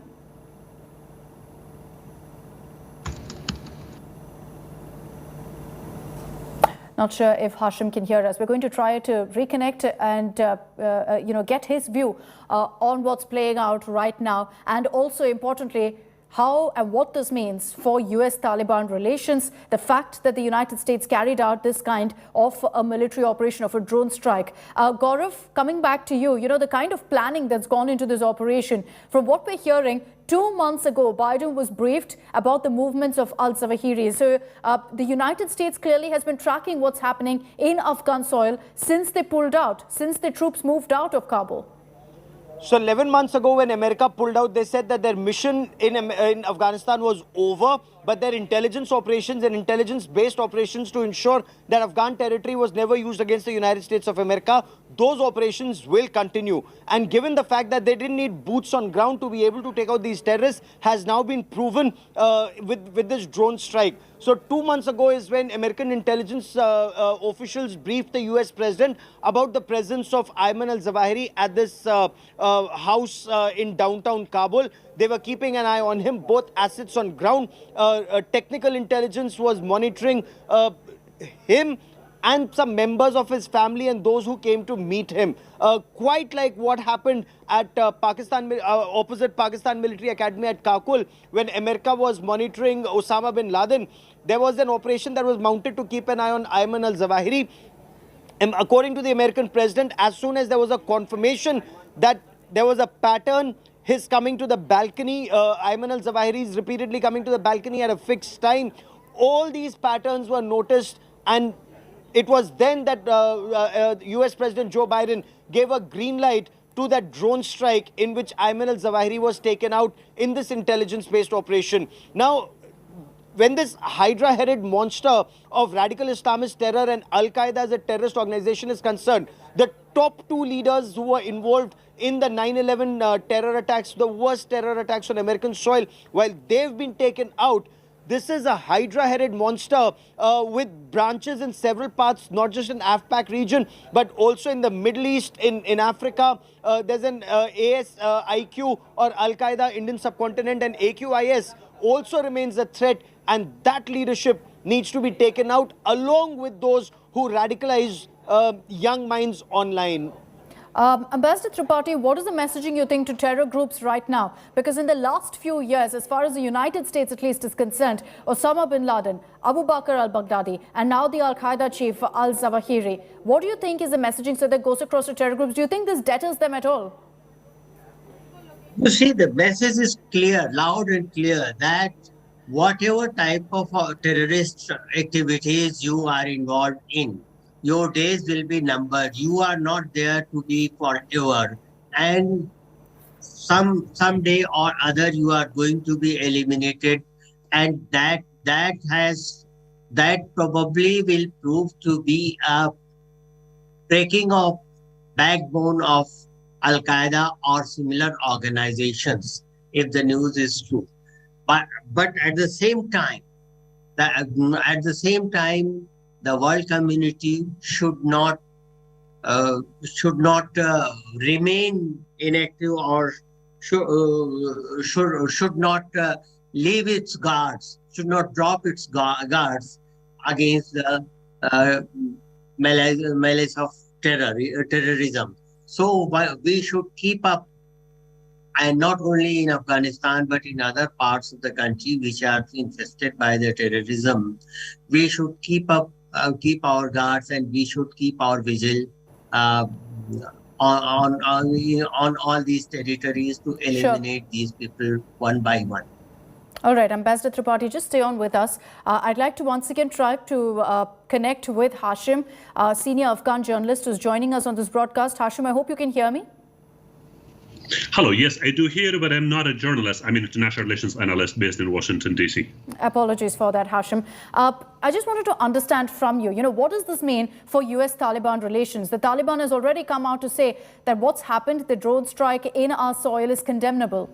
Not sure if Hashim can hear us. We're going to try to reconnect and get his view on what's playing out right now, and also importantly, how and what this means for US-Taliban relations, the fact that the United States carried out this kind of a military operation, of a drone strike. Gaurav, coming back to you, the kind of planning that's gone into this operation, from what we're hearing, 2 months ago, Biden was briefed about the movements of al-Zawahiri. So the United States clearly has been tracking what's happening in Afghan soil since they pulled out, since the troops moved out of Kabul. So 11 months ago, when America pulled out, they said that their mission in Afghanistan was over, but their intelligence operations and intelligence-based operations to ensure that Afghan territory was never used against the United States of America, those operations will continue. And given the fact that they didn't need boots on ground to be able to take out these terrorists, has now been proven with this drone strike. So 2 months ago is when American intelligence officials briefed the US president about the presence of Ayman al-Zawahiri at this house in downtown Kabul. They were keeping an eye on him, both assets on ground. Technical intelligence was monitoring him and some members of his family and those who came to meet him. Quite like what happened at opposite Pakistan Military Academy at Kabul, when America was monitoring Osama bin Laden. There was an operation that was mounted to keep an eye on Ayman al-Zawahiri. And according to the American president, as soon as there was a confirmation that there was a pattern, his coming to the balcony, Ayman al-Zawahiri is repeatedly coming to the balcony at a fixed time. All these patterns were noticed, and it was then that US President Joe Biden gave a green light to that drone strike in which Ayman al-Zawahiri was taken out in this intelligence-based operation. Now, when this hydra-headed monster of radical Islamist terror and Al-Qaeda as a terrorist organization is concerned, the top two leaders who were involved in the 9/11 terror attacks, the worst terror attacks on American soil, while they've been taken out, this is a hydra-headed monster with branches in several parts, not just in AFPAC region, but also in the Middle East, in Africa. There's an ASIQ or Al-Qaeda Indian subcontinent, and AQIS also remains a threat, and that leadership needs to be taken out along with those who radicalize young minds online. Ambassador Tripathi, what is the messaging you think to terror groups right now? Because in the last few years, as far as the United States at least is concerned, Osama bin Laden, Abu Bakr al-Baghdadi, and now the Al-Qaeda chief al-Zawahiri, what do you think is the messaging that goes across to terror groups? Do you think this deters them at all? You see, the message is clear, loud and clear, that whatever type of terrorist activities you are involved in, your days will be numbered. You are not there to be forever. And someday or other you are going to be eliminated. And that probably will prove to be a breaking of backbone of Al-Qaeda or similar organizations, if the news is true. But at the same time, the world community should not remain inactive or should not leave its guards, should not drop its guards against the malice of terrorism. So we should keep up, and not only in Afghanistan, but in other parts of the country which are infested by the terrorism, we should keep our guards, and we should keep our vigil on all these territories to eliminate these people one by one. All right, Ambassador Tripathi, just stay on with us. I'd like to once again try to connect with Hashim, senior Afghan journalist who's joining us on this broadcast. Hashim, I hope you can hear me. Hello, yes, I do hear, but I'm not a journalist. I'm an international relations analyst based in Washington, D.C. Apologies for that, Hashim. I just wanted to understand from you, what does this mean for US-Taliban relations? The Taliban has already come out to say that what's happened, the drone strike in our soil, is condemnable.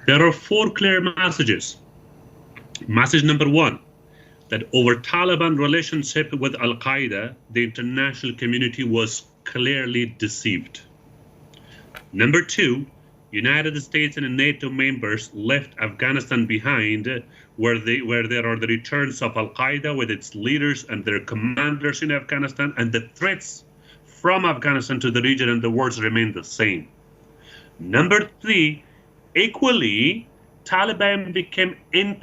There are 4 clear messages. Message number 1, that over Taliban relationship with Al-Qaeda, the international community was clearly deceived. Number 2, United States and NATO members left Afghanistan behind, where there are the returns of Al-Qaeda with its leaders and their commanders in Afghanistan, and the threats from Afghanistan to the region and the world remain the same. Number 3, equally, Taliban became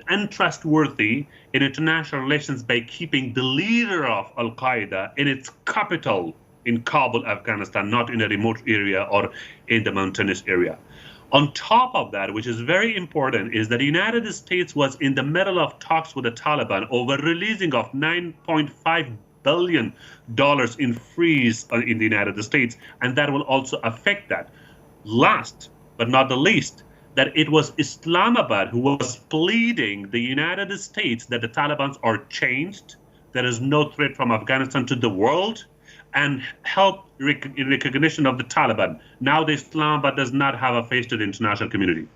untrustworthy in international relations by keeping the leader of Al-Qaeda in its capital in Kabul, Afghanistan, not in a remote area or in the mountainous area. On top of that, which is very important, is that the United States was in the middle of talks with the Taliban over releasing of $9.5 billion in freeze in the United States, and that will also affect that. Last but not the least, that it was Islamabad who was pleading the United States that the Taliban are changed, there is no threat from Afghanistan to the world, and help in recognition of the Taliban. Now the Islamabad does not have a face to the international community.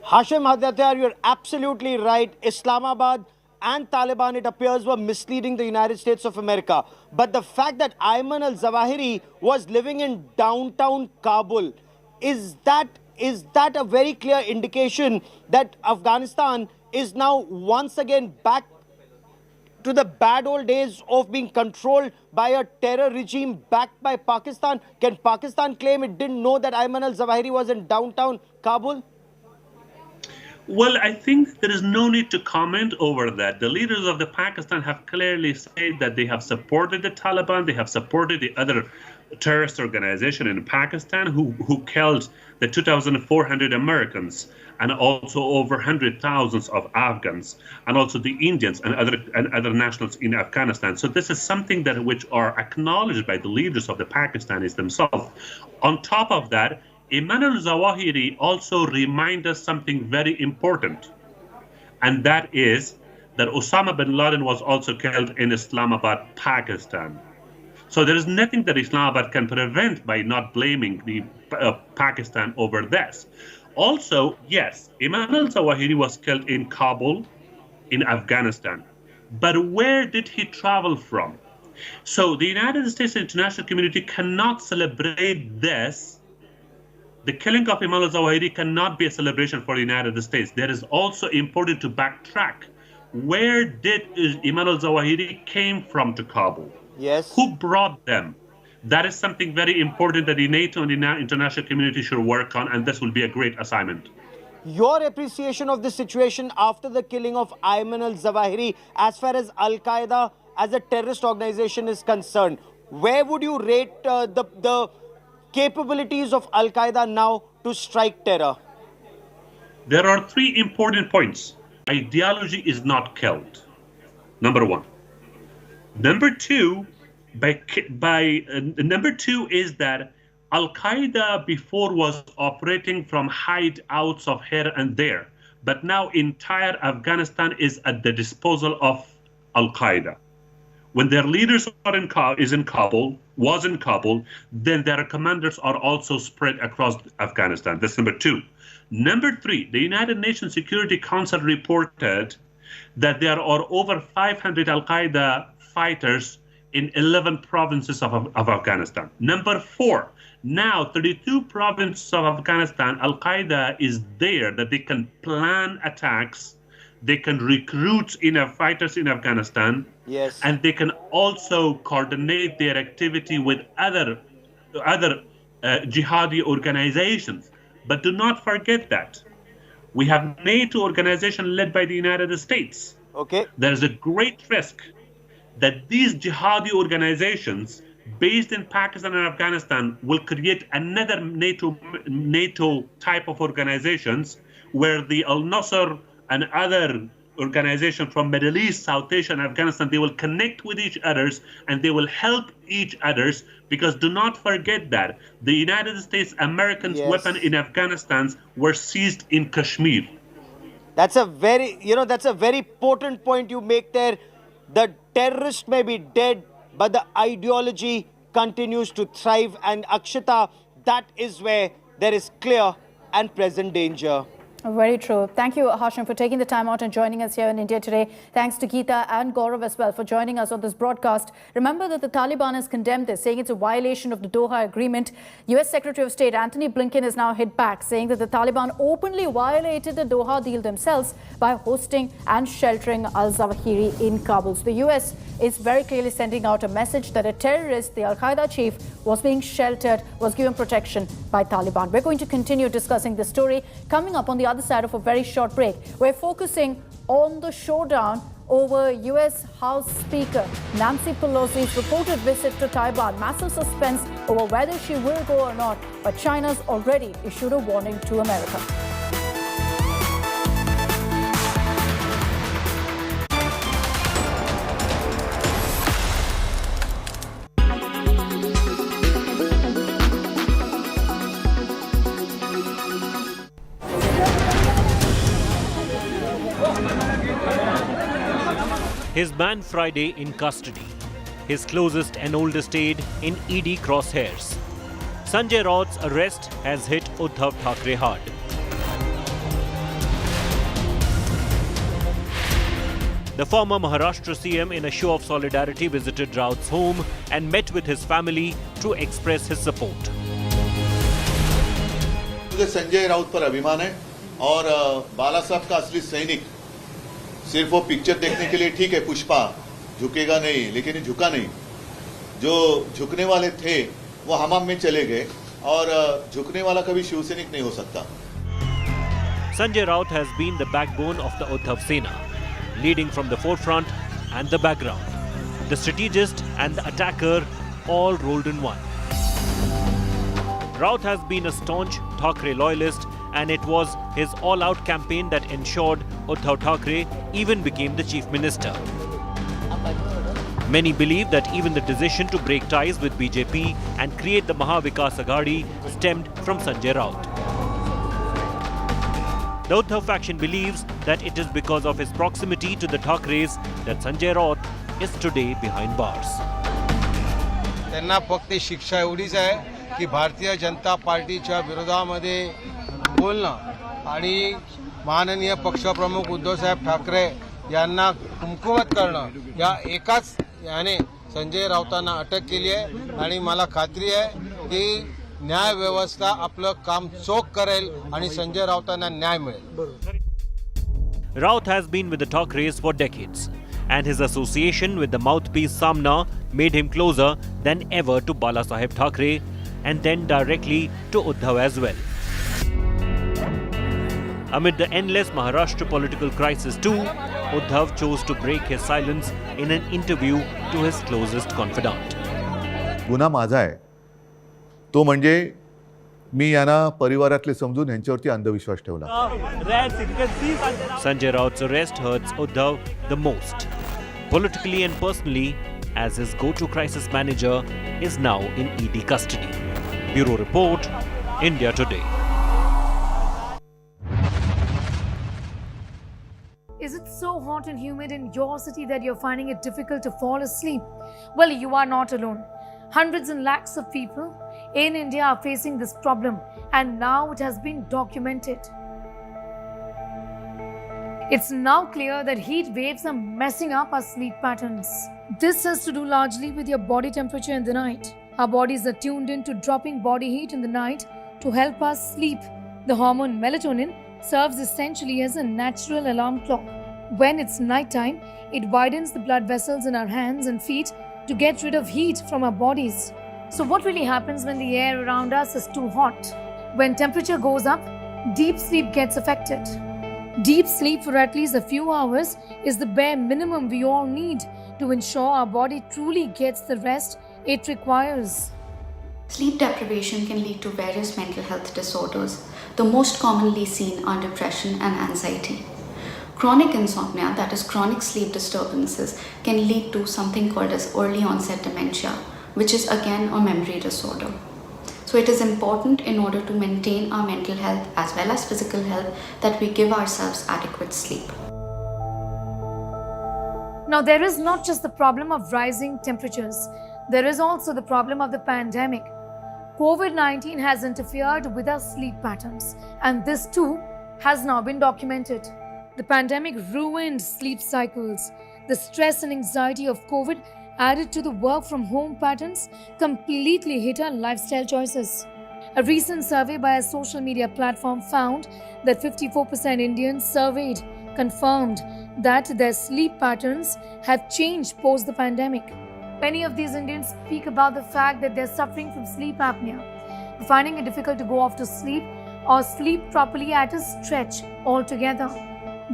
Hashim Hadyatyar, you're absolutely right. Islamabad and Taliban, it appears, were misleading the United States of America. But the fact that Ayman al-Zawahiri was living in downtown Kabul, is that a very clear indication that Afghanistan is now once again back to the bad old days of being controlled by a terror regime backed by Pakistan? Can Pakistan claim it didn't know that Ayman al-Zawahiri was in downtown Kabul? Well, I think there is no need to comment over that. The leaders of the Pakistan have clearly said that they have supported the Taliban, they have supported the other terrorist organization in Pakistan who killed the 2,400 Americans and also over 100,000 of Afghans, and also the Indians and other nationals in Afghanistan. So this is something that which are acknowledged by the leaders of the Pakistanis themselves. On top of that, Ayman al-Zawahiri also reminds us something very important. and that is that Osama bin Laden was also killed in Islamabad, Pakistan. So there is nothing that Islamabad can prevent by not blaming the Pakistan over this. Also, yes, Ayman al-Zawahiri was killed in Kabul, in Afghanistan. But where did he travel from? So the United States international community cannot celebrate this. The killing of Ayman al-Zawahiri cannot be a celebration for the United States. There is also important to backtrack. Where did Ayman al-Zawahiri came from to Kabul? Yes. Who brought them? That is something very important that the NATO and the international community should work on, and this will be a great assignment. Your appreciation of the situation after the killing of Ayman al-Zawahiri, as far as Al-Qaeda as a terrorist organization is concerned, where would you rate the capabilities of Al-Qaeda now to strike terror? There are three important points. Ideology is not killed. Number one. Number two, number two is that Al-Qaeda before was operating from hideouts of here and there, but now entire Afghanistan is at the disposal of Al-Qaeda. When their leaders are was in Kabul, then their commanders are also spread across Afghanistan. That's number two. Number three, the United Nations Security Council reported that there are over 500 Al-Qaeda fighters in 11 provinces of Afghanistan. Number four, now 32 provinces of Afghanistan, Al-Qaeda is there that they can plan attacks, they can recruit fighters in Afghanistan, yes, and they can also coordinate their activity with other jihadi organizations. But do not forget that we have NATO organization led by the United States. Okay. There is a great risk that these jihadi organizations based in Pakistan and Afghanistan will create another NATO type of organizations where the Al-Nusra and other organizations from Middle East, South Asia, and Afghanistan, they will connect with each others and they will help each others, because do not forget that the United States Americans' weapons in Afghanistan were seized in Kashmir. That's a very, that's a very potent point you make there. The terrorist may be dead, but the ideology continues to thrive. And Akshita, that is where there is clear and present danger. Very true. Thank you, Hashim, for taking the time out and joining us here in India Today. Thanks to Geeta and Gaurav as well for joining us on this broadcast. Remember that the Taliban has condemned this, saying it's a violation of the Doha Agreement. US Secretary of State Antony Blinken has now hit back, saying that the Taliban openly violated the Doha deal themselves by hosting and sheltering al-Zawahiri in Kabul. So the US is very clearly sending out a message that a terrorist, the Al-Qaeda chief, was being sheltered, was given protection by Taliban. We're going to continue discussing this story coming up on the other side of a very short break. We're focusing on the showdown over US House Speaker Nancy Pelosi's reported visit to Taiwan. Massive suspense over whether she will go or not, but China's already issued a warning to America. His man Friday in custody. His closest and oldest aide in ED crosshairs. Sanjay Raut's arrest has hit Uddhav Thackeray hard. The former Maharashtra CM, in a show of solidarity, visited Raut's home and met with his family to express his support. मुझे संजय राउत पर अभिमान है और बाला साहब का असली सैनिक सिर्फ वो पिक्चर देखने के लिए ठीक है, पुष्पा झुकेगा नहीं, लेकिन ये झुका नहीं. जो झुकने वाले थे वो हमाम में चले गए और झुकने वाला कभी शिवसैनिक नहीं हो सकता. Sanjay Raut has been the backbone of the Uddhav Sena, leading from the forefront and the background. The strategist and the attacker all rolled in one. Raut has been a staunch Thackeray loyalist, and it was his all-out campaign that ensured Uddhav Thackeray even became the chief minister. Many believe that even the decision to break ties with BJP and create the Maha Vikas Aghadi stemmed from Sanjay Raut. The Uddhav faction believes that it is because of his proximity to the Thakres that Sanjay Raut is today behind bars. त्यांना फक्त शिक्षा एवढीच आहे की भारतीय जनता पार्टीच्या विरोधामध्ये बोलणं आणि माननीय पक्षप्रमुख उद्धवसाहेब ठाकरे यांना कुमकुवत करणं या एकाच याने संजय राऊतांना अटक केली आहे आणि मला खात्री आहे की न्याय व्यवस्था आपलं काम चोख करेल आणि संजय राऊतांना न्याय मिळेल. Raut has been with the Thakres for decades, and his association with the mouthpiece Samna made him closer than ever to Balasaheb Thackeray and then directly to Uddhav as well. Amid the endless Maharashtra political crisis too, Uddhav chose to break his silence in an interview to his closest confidant. गुन्हा माझा आहे तो म्हणजे मी यांना परिवारातले समजून यांच्यावरती अंधविश्वास ठेवला. Sanjay Raut's arrest hurts Uddhav the most, politically and personally, as his go-to crisis manager is now in ED custody. Bureau Report, India Today. Is it so hot and humid in your city that you're finding it difficult to fall asleep? Well, you are not alone. Hundreds and lakhs of people in India are facing this problem, and now it has been documented. It's now clear that heat waves are messing up our sleep patterns. This has to do largely with your body temperature in the night. Our bodies are tuned in to dropping body heat in the night to help us sleep. The hormone melatonin serves essentially as a natural alarm clock. When it's nighttime, it widens the blood vessels in our hands and feet to get rid of heat from our bodies. So what really happens when the air around us is too hot? When temperature goes up, deep sleep gets affected. Deep sleep for at least a few hours is the bare minimum we all need to ensure our body truly gets the rest it requires. Sleep deprivation can lead to various mental health disorders. The most commonly seen are depression and anxiety. Chronic insomnia, that is chronic sleep disturbances, can lead to something called as early onset dementia, which is again a memory disorder. So it is important in order to maintain our mental health as well as physical health that we give ourselves adequate sleep. Now, there is not just the problem of rising temperatures, there is also the problem of the pandemic. COVID-19 has interfered with our sleep patterns, and this too has now been documented. The pandemic ruined sleep cycles. The stress and anxiety of COVID added to the work from home patterns completely hit our lifestyle choices. A recent survey by a social media platform found that 54% Indians surveyed confirmed that their sleep patterns have changed post the pandemic. Many of these Indians speak about the fact that they're suffering from sleep apnea, finding it difficult to go off to sleep or sleep properly at a stretch altogether.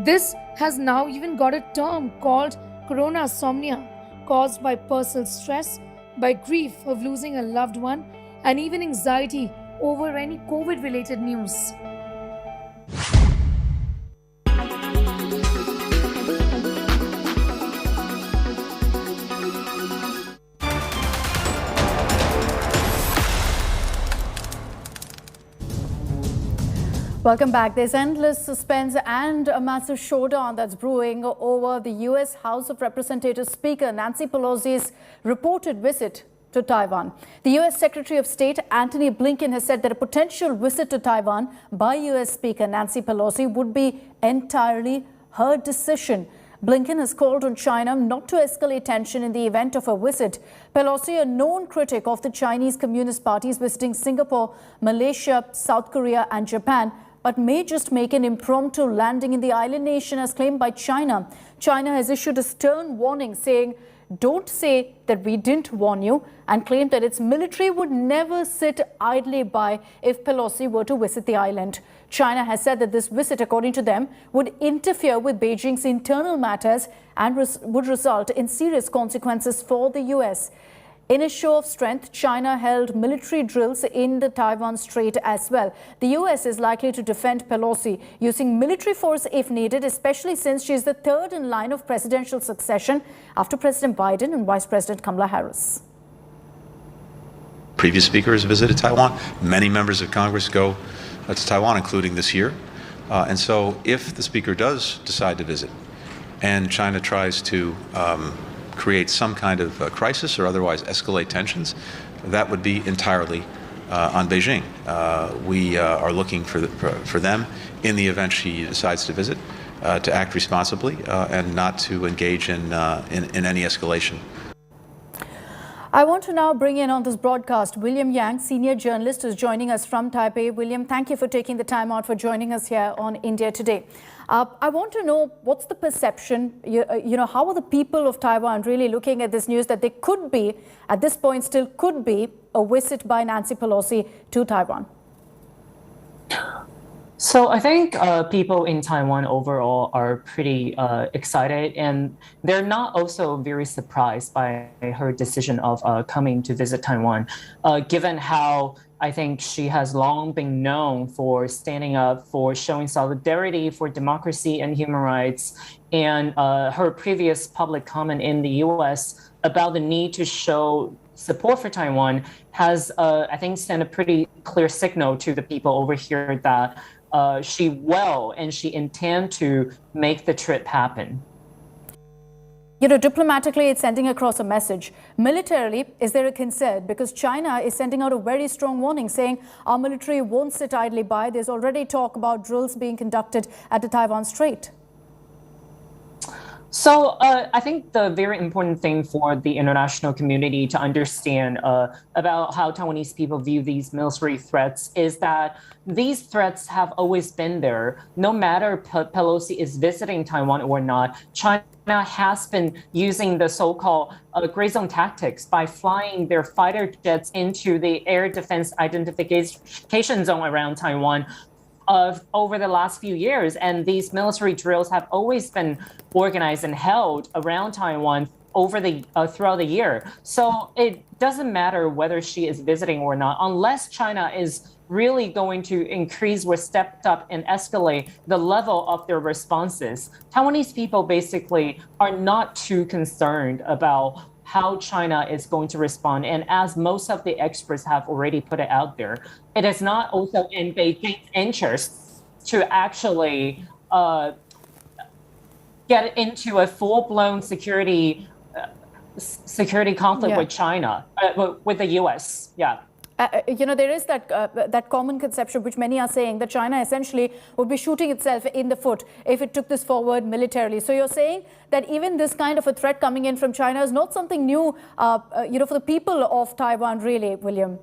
This has now even got a term called coronasomnia, caused by personal stress, by grief of losing a loved one, and even anxiety over any COVID-related news. Welcome back. There's endless suspense and a massive showdown that's brewing over the U.S. House of Representatives Speaker Nancy Pelosi's reported visit to Taiwan. The U.S. Secretary of State Antony Blinken has said that a potential visit to Taiwan by U.S. Speaker Nancy Pelosi would be entirely her decision. Blinken has called on China not to escalate tension in the event of a visit. Pelosi, a known critic of the Chinese Communist Party, is visiting Singapore, Malaysia, South Korea and Japan, but may just make an impromptu landing in the island nation as claimed by China. China has issued a stern warning saying, "Don't say that we didn't warn you," and claimed that its military would never sit idly by if Pelosi were to visit the island. China has said that this visit, according to them, would interfere with Beijing's internal matters and would result in serious consequences for the US. In a show of strength, China held military drills in the Taiwan Strait as well. The US is likely to defend Pelosi using military force if needed, especially since she is the third in line of presidential succession after President Biden and Vice President Kamala Harris. Previous speakers visited Taiwan. Many members of Congress go to Taiwan, including this year. And so if the speaker does decide to visit and China tries to create some kind of crisis or otherwise escalate tensions, that would be entirely on Beijing. We are looking for them, in the event she decides to visit, to act responsibly and not to engage in any escalation. I want to now bring in on this broadcast William Yang, senior journalist, who's joining us from Taipei. William, thank you for taking the time out for joining us here on India Today. I want to know, what's the perception, how are the people of Taiwan really looking at this news that there could be, at this point still could be, a visit by Nancy Pelosi to Taiwan? So I think people in Taiwan overall are pretty excited, and they're not also very surprised by her decision of coming to visit Taiwan, given how I think she has long been known for standing up, for showing solidarity for democracy and human rights, and her previous public comment in the U.S. about the need to show support for Taiwan has, I think, sent a pretty clear signal to the people over here that she will and she intends to make the trip happen. Diplomatically, it's sending across a message. Militarily, is there a concern? Because China is sending out a very strong warning, saying our military won't sit idly by. There's already talk about drills being conducted at the Taiwan Strait. So I think the very important thing for the international community to understand about how Taiwanese people view these military threats is that these threats have always been there. No matter Pelosi is visiting Taiwan or not, China has been using the so-called gray zone tactics by flying their fighter jets into the air defense identification zone around Taiwan over the last few years. And these military drills have always been organized and held around Taiwan throughout the year. So it doesn't matter whether she is visiting or not, unless China is really going to increase or step up and escalate the level of their responses. Taiwanese people basically are not too concerned about how China is going to respond. And as most of the experts have already put it out there, it is not also in Beijing's interest to actually get into a full-blown security conflict with China, with the U.S. Yeah. There is that common conception, which many are saying, that China essentially would be shooting itself in the foot if it took this forward militarily. So you're saying that even this kind of a threat coming in from China is not something new, for the people of Taiwan, really, William?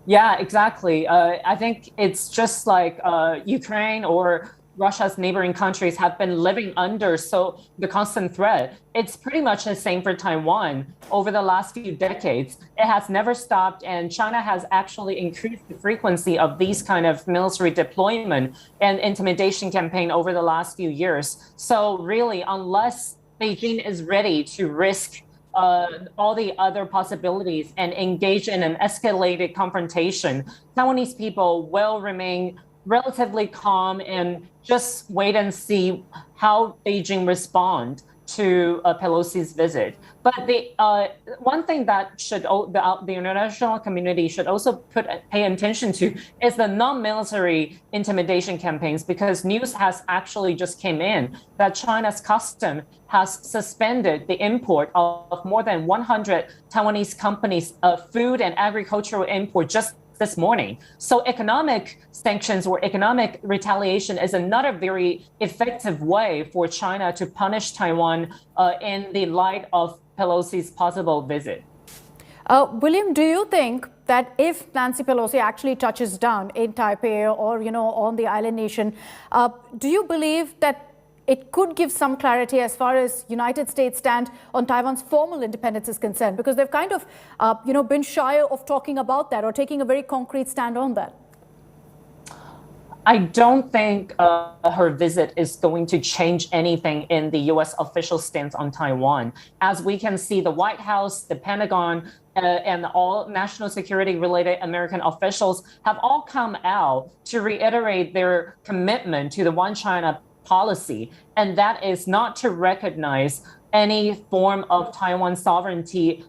Yeah, exactly. I think it's just like Ukraine or Russia's neighboring countries have been living under the constant threat. It's pretty much the same for Taiwan over the last few decades. It has never stopped, and China has actually increased the frequency of these kind of military deployment and intimidation campaign over the last few years. So really, unless Beijing is ready to risk all the other possibilities and engage in an escalated confrontation, Taiwanese people will remain relatively calm and just wait and see how Beijing respond to Pelosi's visit. But the one thing that the international community should also pay attention to is the non-military intimidation campaigns, because news has actually just came in that China's custom has suspended the import of more than 100 Taiwanese companies' food and agricultural import just this morning. So economic sanctions or economic retaliation is another very effective way for China to punish Taiwan in the light of Pelosi's possible visit. William, do you think that if Nancy Pelosi actually touches down in Taipei or, on the island nation, do you believe that it could give some clarity as far as United States stand on Taiwan's formal independence is concerned? Because they've kind of, been shy of talking about that or taking a very concrete stand on that. I don't think her visit is going to change anything in the U.S. official stance on Taiwan. As we can see, the White House, the Pentagon, and all national security related American officials have all come out to reiterate their commitment to the One China policy, and that is not to recognize any form of Taiwan sovereignty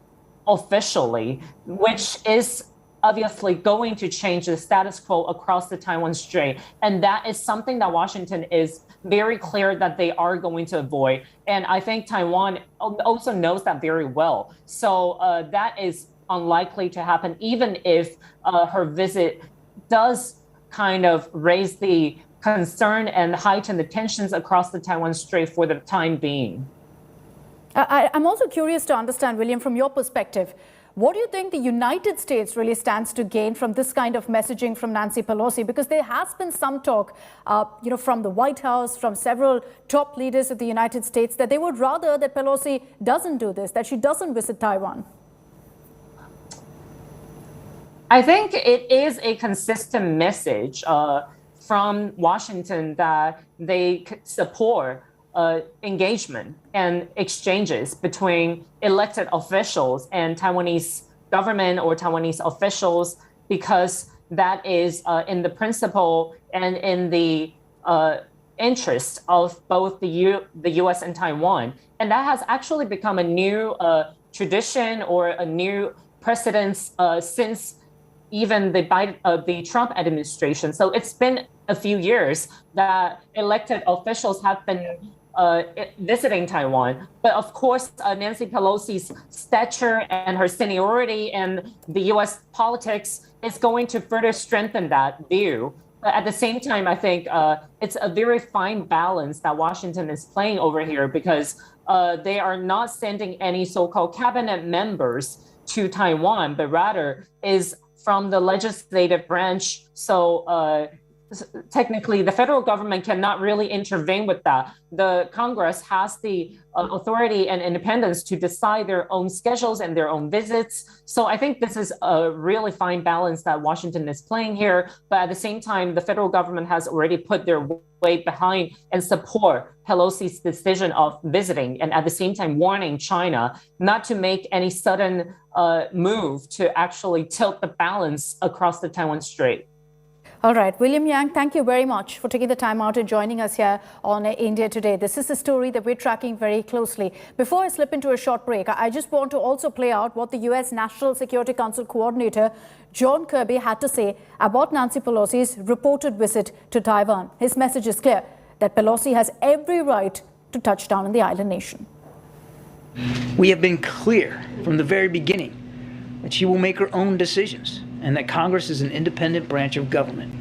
officially, which is obviously going to change the status quo across the Taiwan Strait. And that is something that Washington is very clear that they are going to avoid. And I think Taiwan also knows that very well. So that is unlikely to happen, even if her visit does kind of raise the concern and heighten the tensions across the Taiwan Strait for the time being. I'm also curious to understand, William, from your perspective, what do you think the United States really stands to gain from this kind of messaging from Nancy Pelosi? Because there has been some talk, from the White House, from several top leaders of the United States, that they would rather that Pelosi doesn't do this, that she doesn't visit Taiwan. I think it is a consistent message from Washington that they support engagement and exchanges between elected officials and Taiwanese government or Taiwanese officials, because that is in the principle and in the interest of both the U.S. and Taiwan. And that has actually become a new tradition or a new precedence since even the Trump administration. So it's been a few years that elected officials have been visiting Taiwan. But of course, Nancy Pelosi's stature and her seniority in the U.S. politics is going to further strengthen that view. But at the same time, I think it's a very fine balance that Washington is playing over here, because they are not sending any so-called cabinet members to Taiwan, but rather is from the legislative branch. So technically, the federal government cannot really intervene with that. The Congress has the authority and independence to decide their own schedules and their own visits. So I think this is a really fine balance that Washington is playing here. But at the same time, the federal government has already put their weight behind and support Pelosi's decision of visiting, and at the same time warning China not to make any sudden move to actually tilt the balance across the Taiwan Strait. All right, William Yang, thank you very much for taking the time out and joining us here on India Today. This is a story that we're tracking very closely. Before I slip into a short break, I just want to also play out what the U.S. National Security Council Coordinator John Kirby had to say about Nancy Pelosi's reported visit to Taiwan. His message is clear, that Pelosi has every right to touch down in the island nation. We have been clear from the very beginning that she will make her own decisions, and that Congress is an independent branch of government.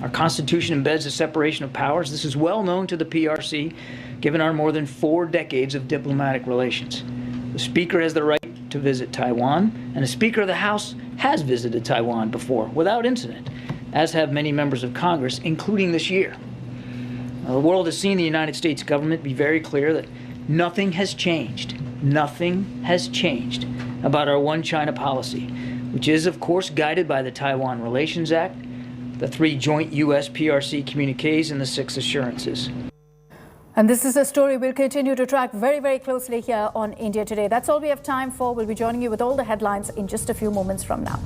Our Constitution embeds a separation of powers. This is well known to the PRC, given our more than 4 decades of diplomatic relations. The Speaker has the right to visit Taiwan, and the Speaker of the House has visited Taiwan before, without incident, as have many members of Congress, including this year. The world has seen the United States government be very clear that nothing has changed about our one China policy, which is, of course, guided by the Taiwan Relations Act, the 3 joint U.S. PRC communiques, and the 6 assurances. And this is a story we'll continue to track very, very closely here on India Today. That's all we have time for. We'll be joining you with all the headlines in just a few moments from now.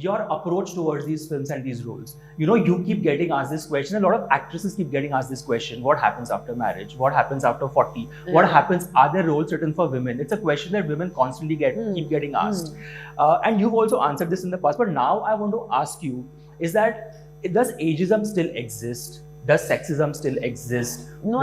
Your approach towards these films and these roles. You keep getting asked this question. A lot of actresses keep getting asked this question. What happens after marriage? What happens after 40? What happens? Are there roles written for women? It's a question that women constantly keep getting asked. And you've also answered this in the past. But now I want to ask you, does ageism still exist? Does sexism still exist? No,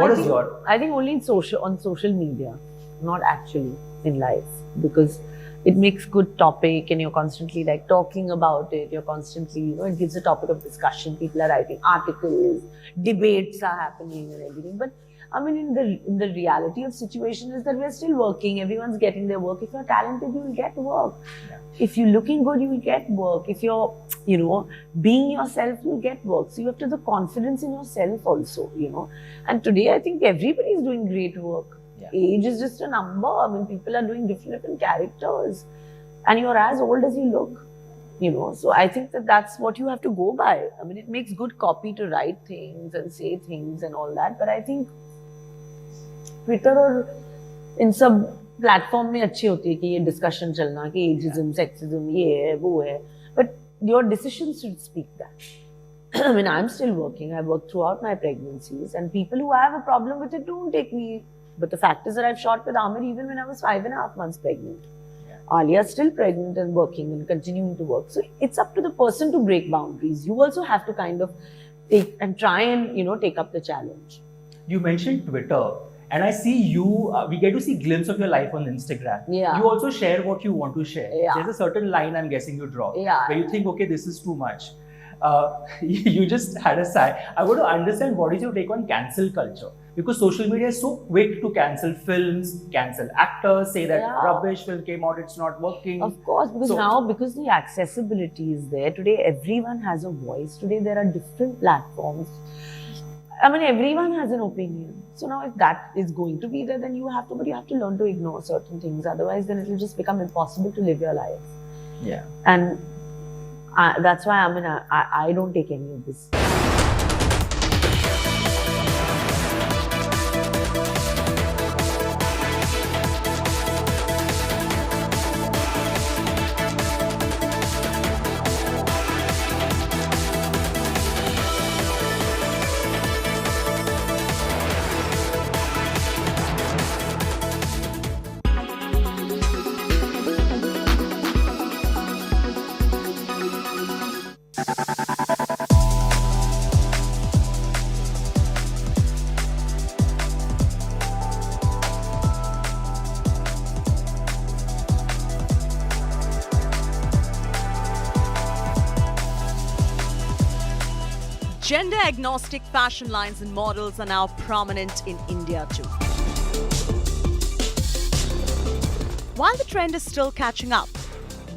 I think only on social media, not actually in life, because it makes good topic and you're constantly talking about it. You're constantly, it gives a topic of discussion. People are writing articles, debates are happening and everything. But I mean, in the reality of situation is that we're still working. Everyone's getting their work. If you're talented, you will get work. Yeah. If you're looking good, you will get work. If you're, being yourself, you'll get work. So you have to have the confidence in yourself also, And today, I think everybody's doing great work. Yeah. Age is just a number. I mean, people are doing different characters, and you're as old as you look, So I think that's what you have to go by. I mean, it makes good copy to write things and say things and all that, but I think Twitter or in some platform में अच्छी होती है कि ये discussion चलना कि ageism, sexism, ये है, वो है, but your decisions should speak that. I mean, I'm still working. I worked throughout my pregnancies, and people who have a problem with it don't take me. But the fact is that I've shot with Aamir even when I was 5.5 months pregnant. Alia's still pregnant and working and continuing to work. So it's up to the person to break boundaries. You also have to kind of take and try and, take up the challenge. You mentioned Twitter, and I see you, we get to see glimpse of your life on Instagram. Yeah. You also share what you want to share. Yeah. There's a certain line I'm guessing you draw, Yeah. where you think, okay, this is too much. You just had a sigh. I want to understand what is your take on cancel culture? Because social media is so quick to cancel films, cancel actors, say that rubbish film came out, it's not working. Of course, because the accessibility is there. Today, everyone has a voice. Today, there are different platforms. I mean, everyone has an opinion. So now if that is going to be there, then you have to learn to ignore certain things. Otherwise, then it will just become impossible to live your life. Yeah. And that's why I don't take any of this. Gender-agnostic fashion lines and models are now prominent in India too. While the trend is still catching up,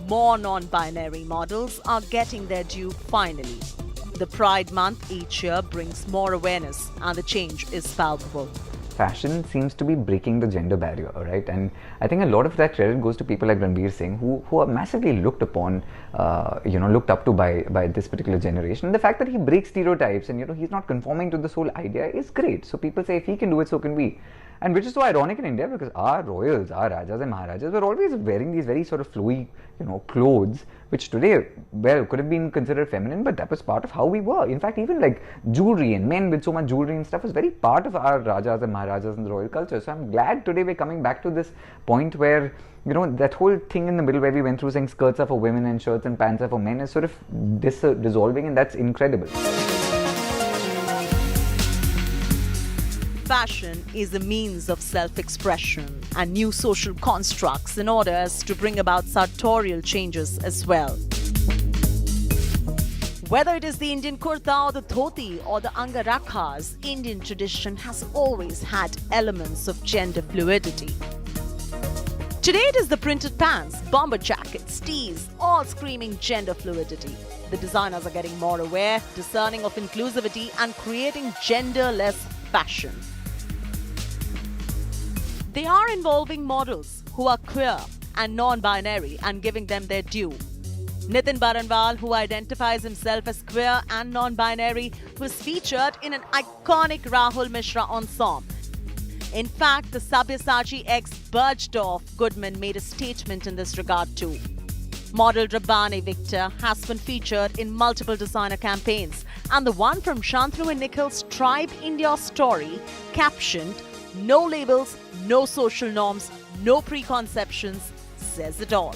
more non-binary models are getting their due finally. The Pride Month each year brings more awareness, and the change is palpable. Fashion seems to be breaking the gender barrier, right? And I think a lot of that credit goes to people like Ranveer Singh, who are massively looked upon, looked up to by this particular generation. And the fact that he breaks stereotypes and he's not conforming to this whole idea is great. So people say if he can do it, so can we. And which is so ironic in India because our royals, our Rajas and Maharajas were always wearing these very sort of flowy, clothes, which today, well, could have been considered feminine, but that was part of how we were. In fact, even like jewelry and men with so much jewelry and stuff was very part of our Rajas and Maharajas and the royal culture. So I'm glad today we're coming back to this point where, that whole thing in the middle where we went through saying skirts are for women and shirts and pants are for men is sort of dissolving, and that's incredible. Fashion is a means of self-expression and new social constructs in order to bring about sartorial changes as well. Whether it is the Indian kurta or the dhoti or the angarakhas, Indian tradition has always had elements of gender fluidity. Today it is the printed pants, bomber jackets, tees, all screaming gender fluidity. The designers are getting more aware, discerning of inclusivity and creating genderless fashion. They are involving models who are queer and non-binary and giving them their due. Nitin Baranwal, who identifies himself as queer and non-binary, was featured in an iconic Rahul Mishra ensemble. In fact, the Sabyasachi ex Bergdorf Goodman made a statement in this regard too. Model Rabani Victor has been featured in multiple designer campaigns, and the one from Shantanu and Nikhil's Tribe India story, captioned, "No labels, no social norms, no preconceptions," says it all.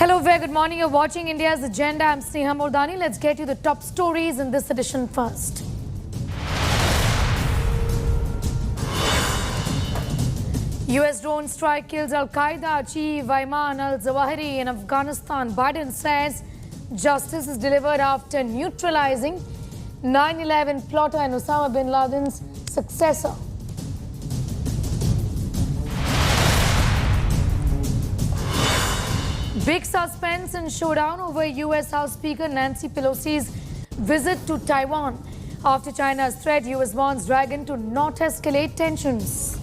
Hello, very good morning. You're watching India's Agenda. I'm Sneha Mordani. Let's get you the top stories in this edition first. US drone strike kills Al-Qaeda chief Ayman al-Zawahiri in Afghanistan. Biden says justice is delivered after neutralizing 9/11 plotter and Osama bin Laden's successor. Big suspense and showdown over US House Speaker Nancy Pelosi's visit to Taiwan. After China's threat, US warns Dragon to not escalate tensions.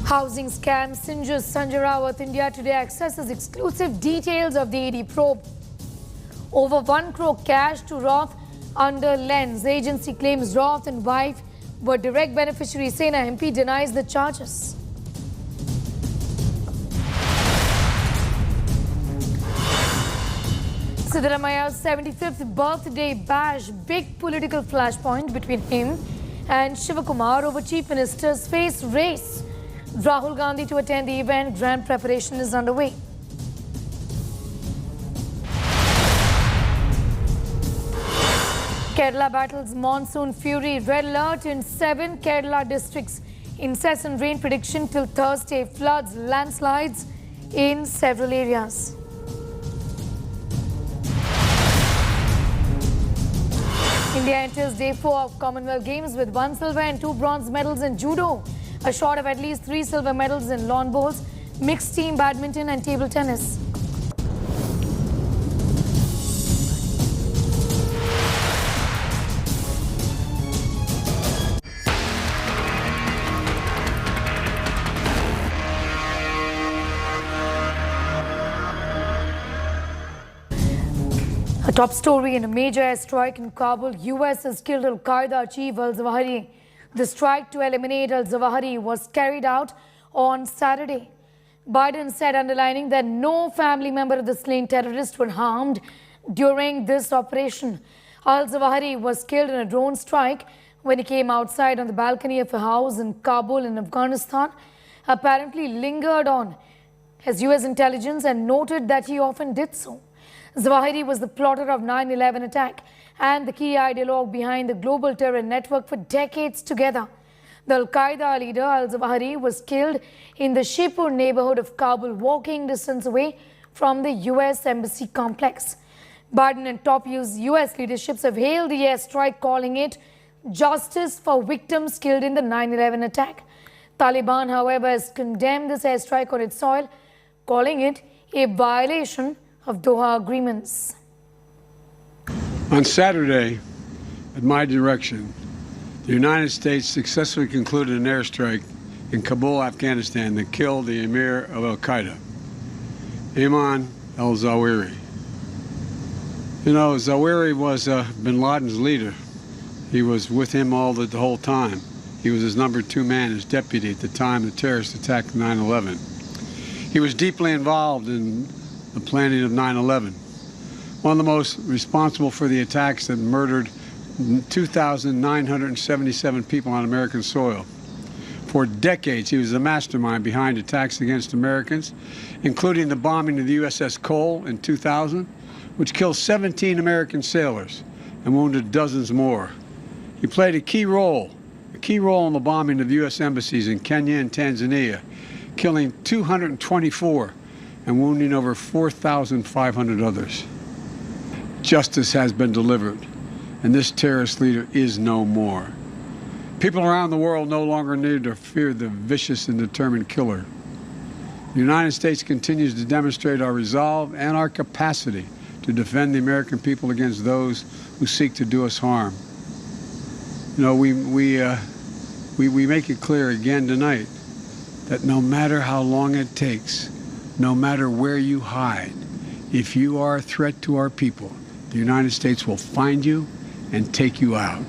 Housing scam singes Sanjay Raut. India Today accesses exclusive details of the ED probe. Over 1 crore cash to Raut under lens. Agency claims Raut and wife were direct beneficiaries. Sena MP denies the charges. Siddaramaia's 75th birthday bash. Big political flashpoint between him and Shivakumar over Chief Minister's face race. Rahul Gandhi to attend the event. Grand preparation is underway. Kerala battles monsoon fury. Red alert in 7 Kerala districts. Incessant rain prediction till Thursday. Floods, landslides in several areas. India enters day 4 of Commonwealth Games with 1 silver and 2 bronze medals in judo. A shot of at least 3 silver medals in lawn bowls, mixed team badminton and table tennis. A top story in a major airstrike in Kabul. US has killed Al-Qaeda chief al-Zawahiri. The strike to eliminate al-Zawahiri was carried out on Saturday. Biden said, underlining that no family member of the slain terrorist were harmed during this operation. Al-Zawahiri was killed in a drone strike when he came outside on the balcony of a house in Kabul in Afghanistan. Apparently lingered on as US intelligence and noted that he often did so. Zawahiri was the plotter of 9/11 attack and the key ideologue behind the global terror network for decades together. The Al-Qaeda leader al-Zawahiri was killed in the Shepur neighborhood of Kabul, walking distance away from the US embassy complex. Biden and top US leaderships have hailed the airstrike, calling it justice for victims killed in the 9/11 attack. Taliban, however, has condemned this airstrike on its soil, calling it a violation of Doha agreements. On Saturday, at my direction, the United States successfully concluded an airstrike in Kabul, Afghanistan that killed the Amir of Al-Qaeda, Ayman al-Zawahiri. You know, Zawahiri was bin Laden's leader. He was with him the whole time. He was his number 2 man, his deputy at the time the terrorist attack of 9/11. He was deeply involved in the planning of 9/11. One of the most responsible for the attacks that murdered 2,977 people on American soil. For decades, he was the mastermind behind attacks against Americans, including the bombing of the USS Cole in 2000, which killed 17 American sailors and wounded dozens more. He played a key role in the bombing of U.S. embassies in Kenya and Tanzania, killing 224 and wounding over 4,500 others. Justice has been delivered, and this terrorist leader is no more. People around the world no longer need to fear the vicious and determined killer. The United States continues to demonstrate our resolve and our capacity to defend the American people against those who seek to do us harm. You know, we make it clear again tonight that no matter how long it takes, no matter where you hide, if you are a threat to our people, the United States will find you and take you out.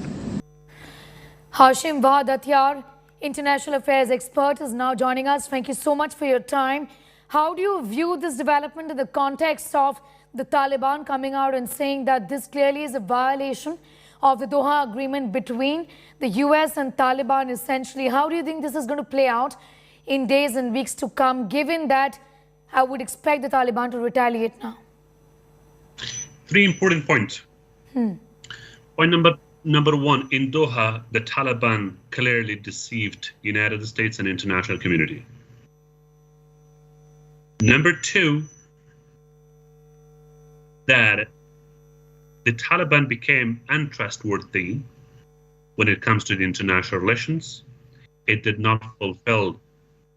Hashim Vahadatyar, international affairs expert, is now joining us. Thank you so much for your time. How do you view this development in the context of the Taliban coming out and saying that this clearly is a violation of the Doha Agreement between the US and Taliban essentially. How do you think this is going to play out in days and weeks to come, given that I would expect the Taliban to retaliate now? 3 important points. Point number one, in Doha, the Taliban clearly deceived United States and international community. Number 2, that the Taliban became untrustworthy when it comes to the international relations. It did not fulfill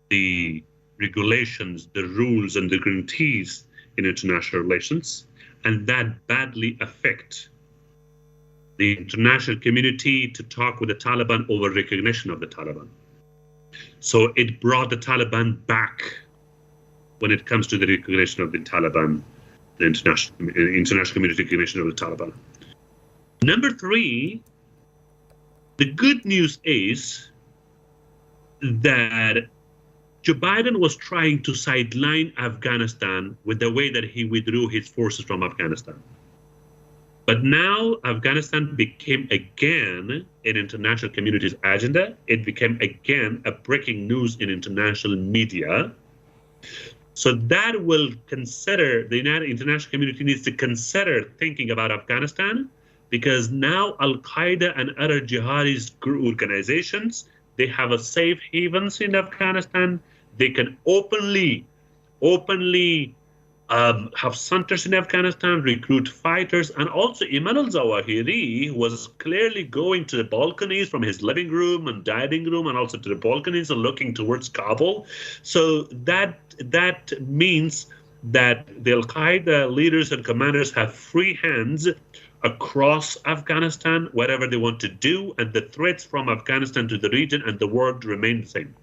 the regulations, the rules, and the guarantees in international relations, and that badly affect the international community to talk with the Taliban over recognition of the Taliban. So it brought the Taliban back when it comes to the recognition of the Taliban, the international community recognition of the Taliban. Number 3, the good news is that Joe Biden was trying to sideline Afghanistan with the way that he withdrew his forces from Afghanistan. But now Afghanistan became again an international community's agenda. It became again a breaking news in international media. So that will consider, the international community needs to consider thinking about Afghanistan, because now Al-Qaeda and other jihadist organizations, they have a safe havens in Afghanistan. They can openly have centers in Afghanistan, recruit fighters, and also Ayman al-Zawahiri was clearly going to the balconies from his living room and dining room, and also to the balconies and looking towards Kabul. So that means that the Al-Qaeda leaders and commanders have free hands across Afghanistan, whatever they want to do, and the threats from Afghanistan to the region and the world remain the same.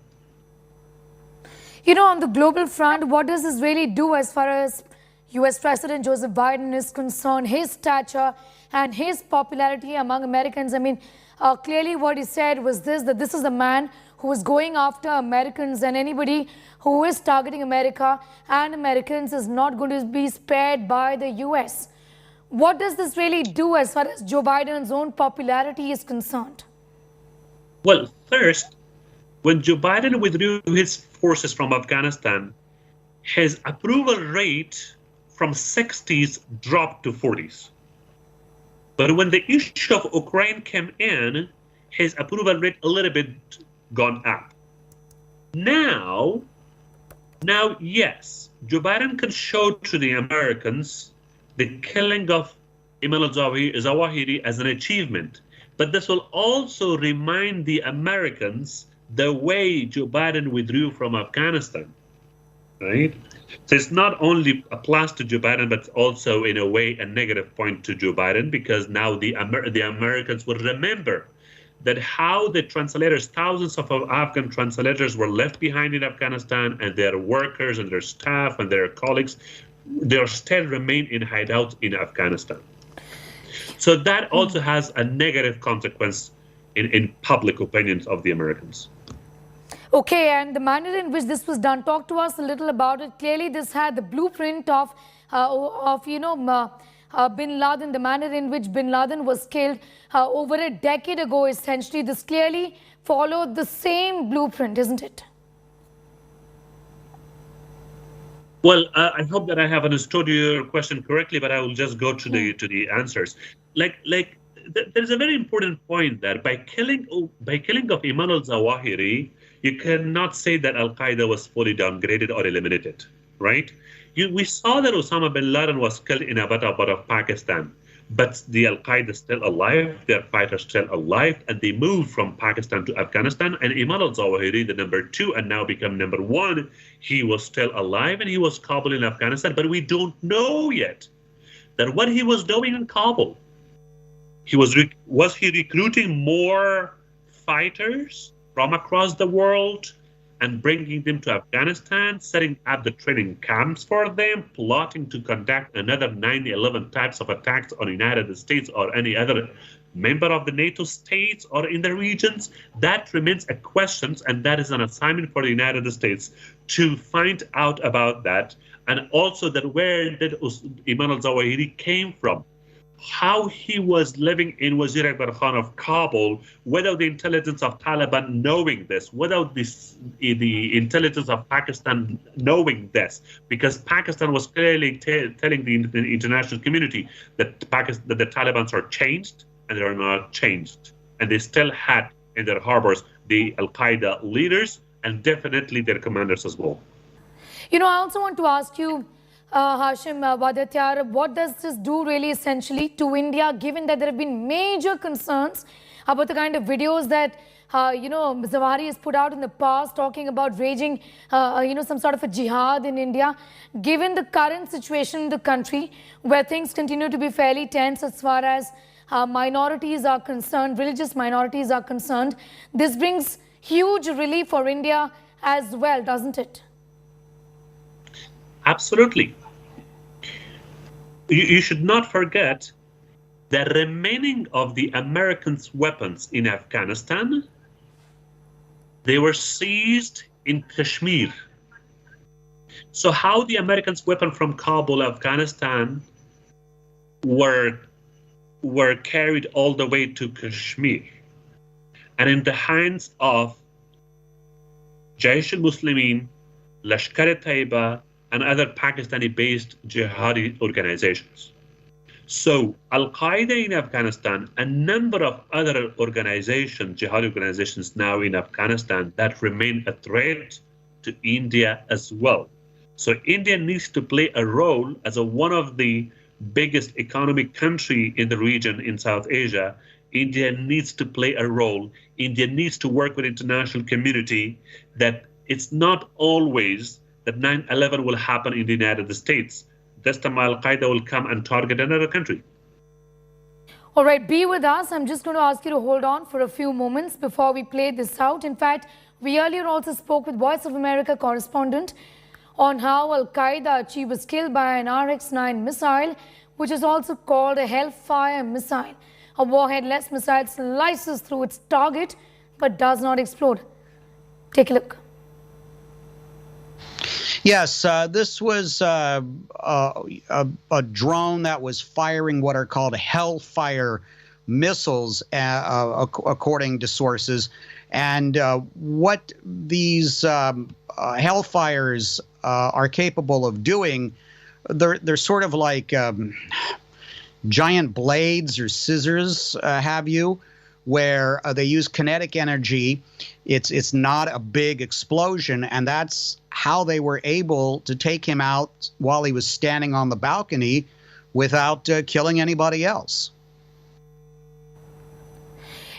You know, on the global front, what does this really do as far as US President Joseph Biden is concerned, his stature and his popularity among Americans? I mean, clearly what he said was this, that this is a man who is going after Americans, and anybody who is targeting America and Americans is not going to be spared by the US. What does this really do as far as Joe Biden's own popularity is concerned? Well, first, when Joe Biden withdrew his forces from Afghanistan, his approval rate from 60s dropped to 40s. But when the issue of Ukraine came in, his approval rate a little bit gone up. Now, yes, Joe Biden can show to the Americans the killing of Ayman al-Zawahiri as an achievement. But this will also remind the Americans the way Joe Biden withdrew from Afghanistan, right? So it's not only applies to Joe Biden, but also in a way a negative point to Joe Biden, because now the Americans will remember that how the translators, thousands of Afghan translators were left behind in Afghanistan, and their workers and their staff and their colleagues, they still remain in hideouts in Afghanistan. So that also has a negative consequence in public opinions of the Americans. Okay, and the manner in which this was done, talk to us a little about it. Clearly, this had the blueprint of Bin Laden, the manner in which Bin Laden was killed over a decade ago, essentially. This clearly followed the same blueprint, isn't it? Well, I hope that I have understood your question correctly, but I will just go to the answers. There's a very important point that by killing of Ayman al-Zawahiri, you cannot say that Al-Qaeda was fully downgraded or eliminated, right? We saw that Osama bin Laden was killed in Abbottabad of Pakistan, but the Al-Qaeda is still alive, their fighters still alive, and they moved from Pakistan to Afghanistan. And Ayman al-Zawahiri, the number 2 and now become number 1, he was still alive and he was Kabul in Afghanistan, but we don't know yet that what he was doing in Kabul. Was he recruiting more fighters from across the world and bringing them to Afghanistan, setting up the training camps for them, plotting to conduct another 9/11 types of attacks on the United States or any other member of the NATO states or in the regions? That remains a question, and that is an assignment for the United States to find out about that, and also that where did Ayman al-Zawahiri came from. how he was living in Wazir Akbar Khan of Kabul without the intelligence of Taliban knowing this, without the intelligence of Pakistan knowing this, because Pakistan was clearly telling the international community that that the Taliban are changed, and they are not changed. And they still had in their harbors the Al-Qaeda leaders and definitely their commanders as well. You know, I also want to ask you, Hashim Vadatyar, what does this do really essentially to India, given that there have been major concerns about the kind of videos that, Zawahiri has put out in the past, talking about raging, some sort of a jihad in India. Given the current situation in the country, where things continue to be fairly tense as far as minorities are concerned, religious minorities are concerned, this brings huge relief for India as well, doesn't it? Absolutely. You should not forget the remaining of the Americans' weapons in Afghanistan, they were seized in Kashmir. So how the Americans' weapons from Kabul, Afghanistan were carried all the way to Kashmir and in the hands of Jaish al-Muslimin, Lashkar-e-Taiba, and other Pakistani-based jihadi organizations. So Al-Qaeda in Afghanistan, a number of other organizations, jihadi organizations now in Afghanistan that remain a threat to India as well. So India needs to play a role as one of the biggest economic country in the region in South Asia. India needs to play a role. India needs to work with international community that it's not always that 9/11 will happen in the United States. This time Al-Qaeda will come and target another country. All right, be with us. I'm just going to ask you to hold on for a few moments before we play this out. In fact, we earlier also spoke with Voice of America correspondent on how Al-Qaeda chief was killed by an RX-9 missile, which is also called a Hellfire missile. A warhead-less missile slices through its target but does not explode. Take a look. Yes, this was a drone that was firing what are called Hellfire missiles, according to sources. And what these Hellfires are capable of doing, they're sort of like giant blades or scissors, where they use kinetic energy. It's not a big explosion, and that's how they were able to take him out while he was standing on the balcony without killing anybody else.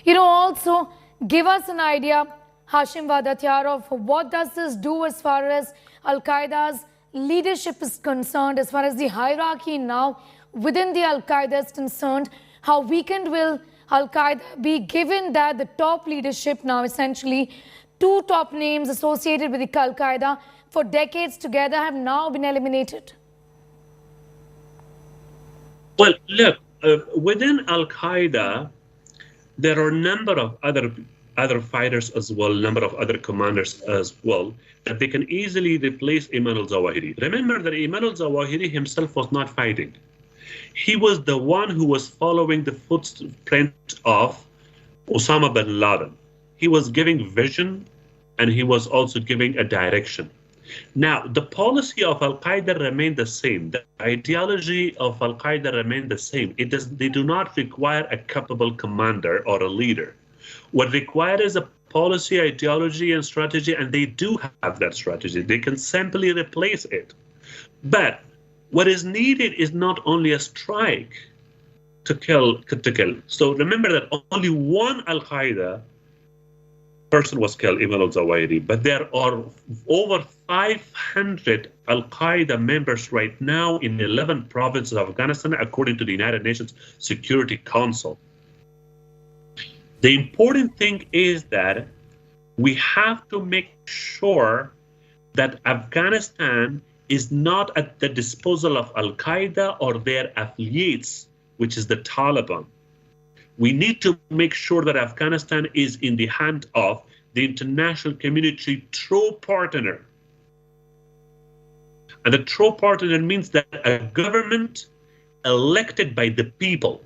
You know, also give us an idea, Hashim Vadatyar, of what does this do as far as Al-Qaeda's leadership is concerned, as far as the hierarchy now within the Al-Qaeda is concerned. How weakened will Al-Qaeda be, given that the top leadership now, essentially two top names associated with the Al-Qaeda for decades together, have now been eliminated? Well, look, within Al-Qaeda, there are a number of other fighters as well, a number of other commanders as well, that they can easily replace Ayman al-Zawahiri. Remember that Ayman al-Zawahiri himself was not fighting. He was the one who was following the footprints of Osama bin Laden. He was giving vision, and he was also giving a direction. Now, the policy of Al-Qaeda remained the same. The ideology of Al-Qaeda remained the same. They do not require a capable commander or a leader. What required is a policy, ideology, and strategy, and they do have that strategy. They can simply replace it. But what is needed is not only a strike to kill. So remember that only one Al-Qaeda person was killed, Ayman al-Zawahiri, but there are over 500 Al-Qaeda members right now in 11 provinces of Afghanistan, according to the United Nations Security Council. The important thing is that we have to make sure that Afghanistan is not at the disposal of Al-Qaeda or their affiliates, which is the Taliban. We need to make sure that Afghanistan is in the hand of the international community true partner. And the true partner means that a government elected by the people.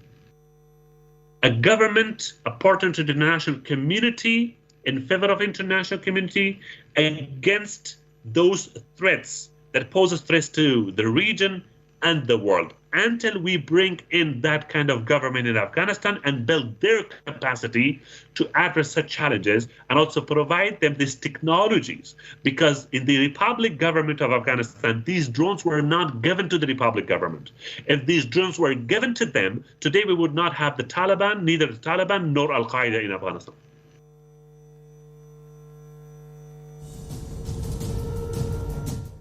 A government apportioned to the international community in favor of international community against those threats that poses threats to the region and the world, until we bring in that kind of government in Afghanistan and build their capacity to address such challenges and also provide them these technologies. Because in the Republic government of Afghanistan, these drones were not given to the Republic government. If these drones were given to them, today we would not have the Taliban, neither the Taliban nor Al-Qaeda in Afghanistan.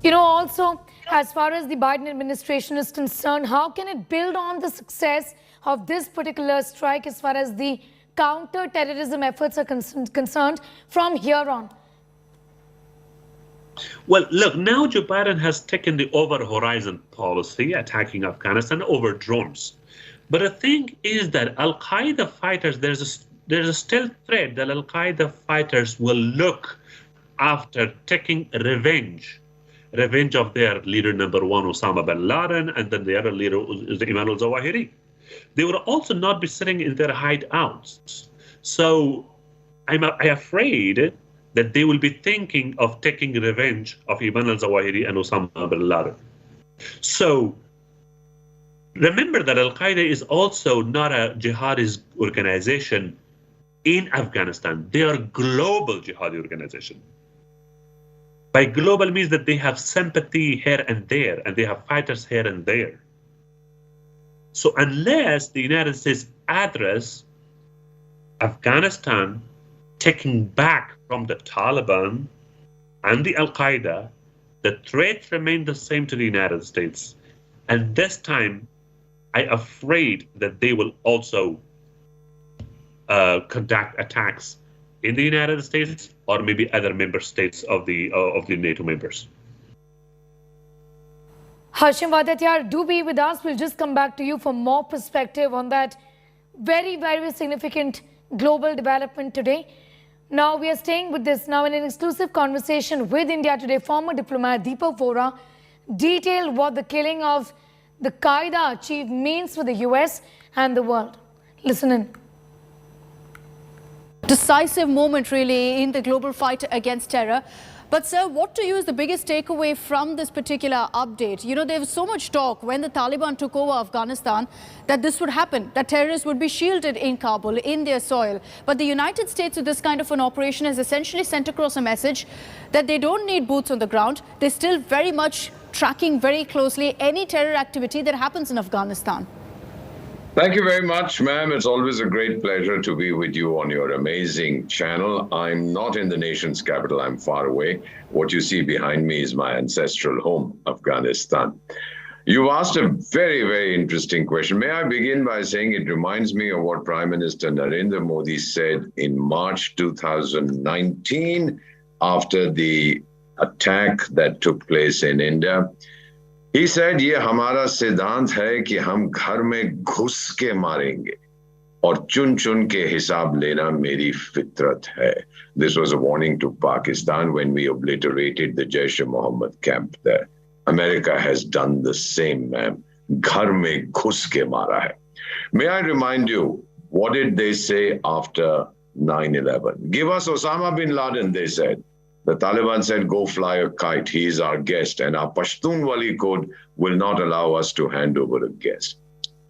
You know, also, as far as the Biden administration is concerned, how can it build on the success of this particular strike as far as the counter-terrorism efforts are concerned from here on? Well, look, now Joe Biden has taken the over-horizon policy, attacking Afghanistan over drones. But the thing is that Al-Qaeda fighters, there's a stealth threat that Al-Qaeda fighters will look after taking revenge of their leader number one, Osama bin Laden, and then the other leader is Ayman al-Zawahiri. They will also not be sitting in their hideouts. So I'm afraid that they will be thinking of taking revenge of Ayman al-Zawahiri and Osama bin Laden. So remember that Al-Qaeda is also not a jihadist organization in Afghanistan. They are a global jihadi organization. By global means that they have sympathy here and there, and they have fighters here and there. So unless the United States address Afghanistan taking back from the Taliban and the Al-Qaeda, the threats remain the same to the United States. And this time, I'm afraid that they will also conduct attacks in the United States or maybe other member states of the NATO members. Hashim Vadatyar, do be with us. We'll just come back to you for more perspective on that very, very significant global development today. Now, we are staying with this now in an exclusive conversation with India Today. Former diplomat Deepak Vora detailed what the killing of the Qaeda chief means for the US and the world. Listen in. Decisive moment really in the global fight against terror. But sir, what to you is the biggest takeaway from this particular update? You know, there was so much talk when the Taliban took over Afghanistan that this would happen, that terrorists would be shielded in Kabul, in their soil. But the United States with this kind of an operation has essentially sent across a message that they don't need boots on the ground. They're still very much tracking very closely any terror activity that happens in Afghanistan. Thank you very much, ma'am. It's always a great pleasure to be with you on your amazing channel. I'm not in the nation's capital. I'm far away. What you see behind me is my ancestral home, Afghanistan. You asked a very, very interesting question. May I begin by saying it reminds me of what Prime Minister Narendra Modi said in March 2019 after the attack that took place in India. He said, ये हमारा सिद्धांत है कि हम घर में घुस के मारेंगे और चुन चुन के हिसाब लेना मेरी फितरत है. This was a warning to Pakistan when we obliterated the Jaish-e-Mohammed camp there. America has done the same, ma'am. घर में घुस के मारा है. May I remind you, what did they say after 9/11? Give us Osama bin Laden, they said. The Taliban said, go fly a kite. He is our guest. And our Pashtunwali code will not allow us to hand over a guest.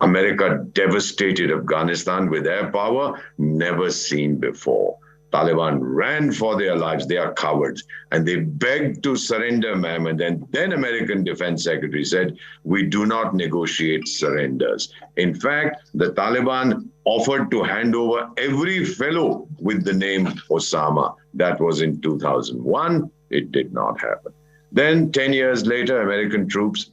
America devastated Afghanistan with air power never seen before. Taliban ran for their lives. They are cowards. And they begged to surrender, ma'am. And then American Defense Secretary said, we do not negotiate surrenders. In fact, the Taliban offered to hand over every fellow with the name Osama. That was in 2001. It did not happen. Then 10 years later, American troops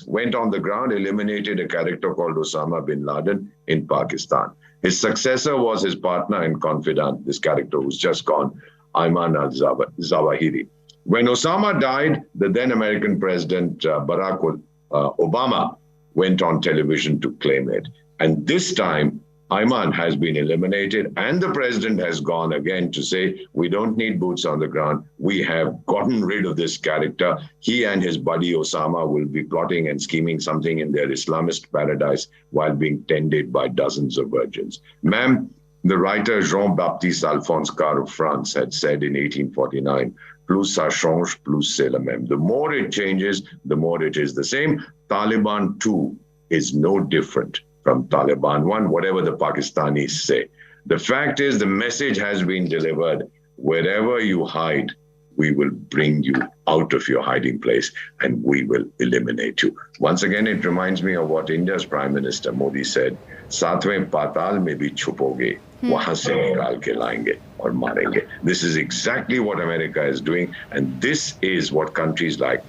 went on the ground, eliminated a character called Osama bin Laden in Pakistan. His successor was his partner and confidant, this character who's just gone, Ayman al-Zawahiri. When Osama died, the then American President Barack Obama went on television to claim it. And this time, Ayman has been eliminated, and the president has gone again to say, we don't need boots on the ground. We have gotten rid of this character. He and his buddy Osama will be plotting and scheming something in their Islamist paradise while being tended by dozens of virgins. Ma'am, the writer Jean-Baptiste Alphonse Carre of France had said in 1849, plus ça change, plus c'est le même. The more it changes, the more it is the same. Taliban 2 is no different from Taliban 1, whatever the Pakistanis say. The fact is, the message has been delivered. Wherever you hide, we will bring you out of your hiding place and we will eliminate you. Once again, it reminds me of what India's Prime Minister Modi said, Satveं patal mein bhi chupoge, wahan se nikal ke laenge aur marenge. This is exactly what America is doing, and this is what countries like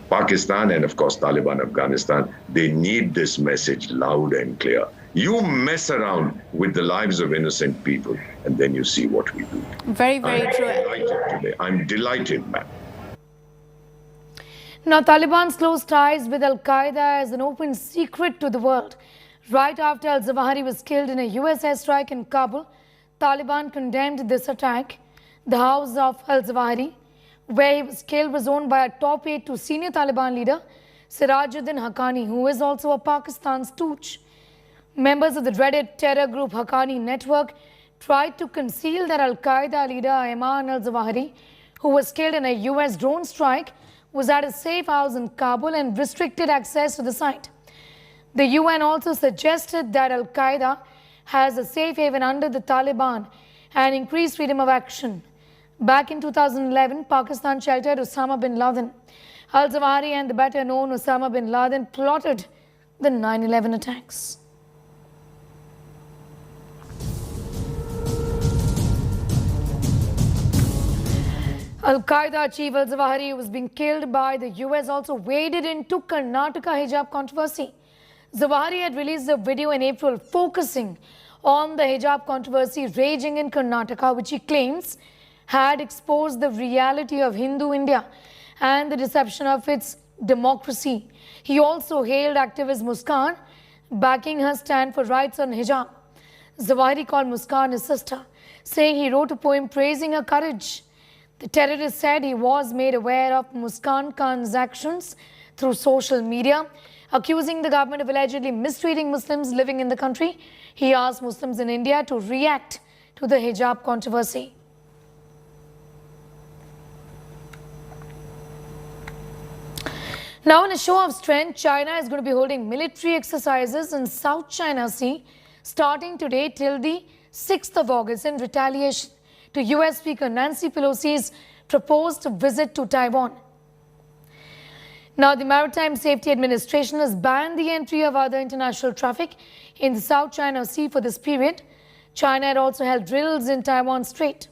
Pakistan and, of course, Taliban Afghanistan, they need this message loud and clear. You mess around with the lives of innocent people, and then you see what we do. Very, very true. I'm delighted, ma'am. Now, Taliban's close ties with Al-Qaeda is an open secret to the world. Right after al-Zawahiri was killed in a US airstrike in Kabul, Taliban condemned this attack. The house of al-Zawahiri, where he was killed, was owned by a top aide to senior Taliban leader Sirajuddin Haqqani, who is also a Pakistan stooge. Members of the dreaded terror group Haqqani network tried to conceal that Al-Qaeda leader Ayman al-Zawahiri, who was killed in a US drone strike, was at a safe house in Kabul and restricted access to the site. The UN also suggested that Al-Qaeda has a safe haven under the Taliban and increased freedom of action. Back in 2011, Pakistan sheltered Osama bin Laden. Al-Zawahiri and the better-known Osama bin Laden plotted the 9/11 attacks. Al-Qaeda chief al-Zawahiri, who was being killed by the US, also waded into Karnataka hijab controversy. Zawahiri had released a video in April focusing on the hijab controversy raging in Karnataka, which he claims had exposed the reality of Hindu India and the deception of its democracy. He also hailed activist Muskan, backing her stand for rights on hijab. Zawahiri called Muskan his sister, saying he wrote a poem praising her courage. The terrorist said he was made aware of Muskan Khan's actions through social media, accusing the government of allegedly mistreating Muslims living in the country. He asked Muslims in India to react to the hijab controversy. Now, in a show of strength, China is going to be holding military exercises in South China Sea starting today till the 6th of August in retaliation to US Speaker Nancy Pelosi's proposed visit to Taiwan. Now, the Maritime Safety Administration has banned the entry of other international traffic in the South China Sea for this period. China had also held drills in Taiwan Strait.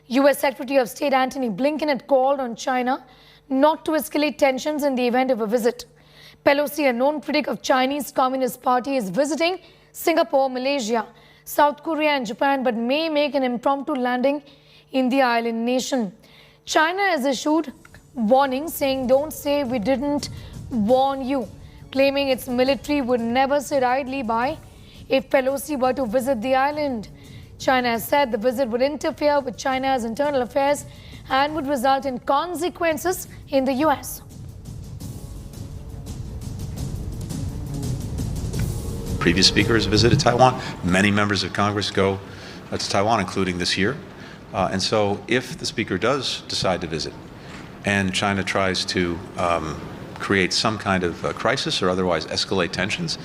US Secretary of State Antony Blinken had called on China not to escalate tensions in the event of a visit. Pelosi, a known critic of Chinese Communist Party, is visiting Singapore, Malaysia, South Korea and Japan, but may make an impromptu landing in the island nation. China has issued warnings saying, "Don't say we didn't warn you," claiming its military would never sit idly by if Pelosi were to visit the island. China has said the visit would interfere with China's internal affairs and would result in consequences in the US. Previous speakers visited Taiwan. Many members of Congress go to Taiwan, including this year. And so if the speaker does decide to visit and China tries to create some kind of crisis or otherwise escalate tensions,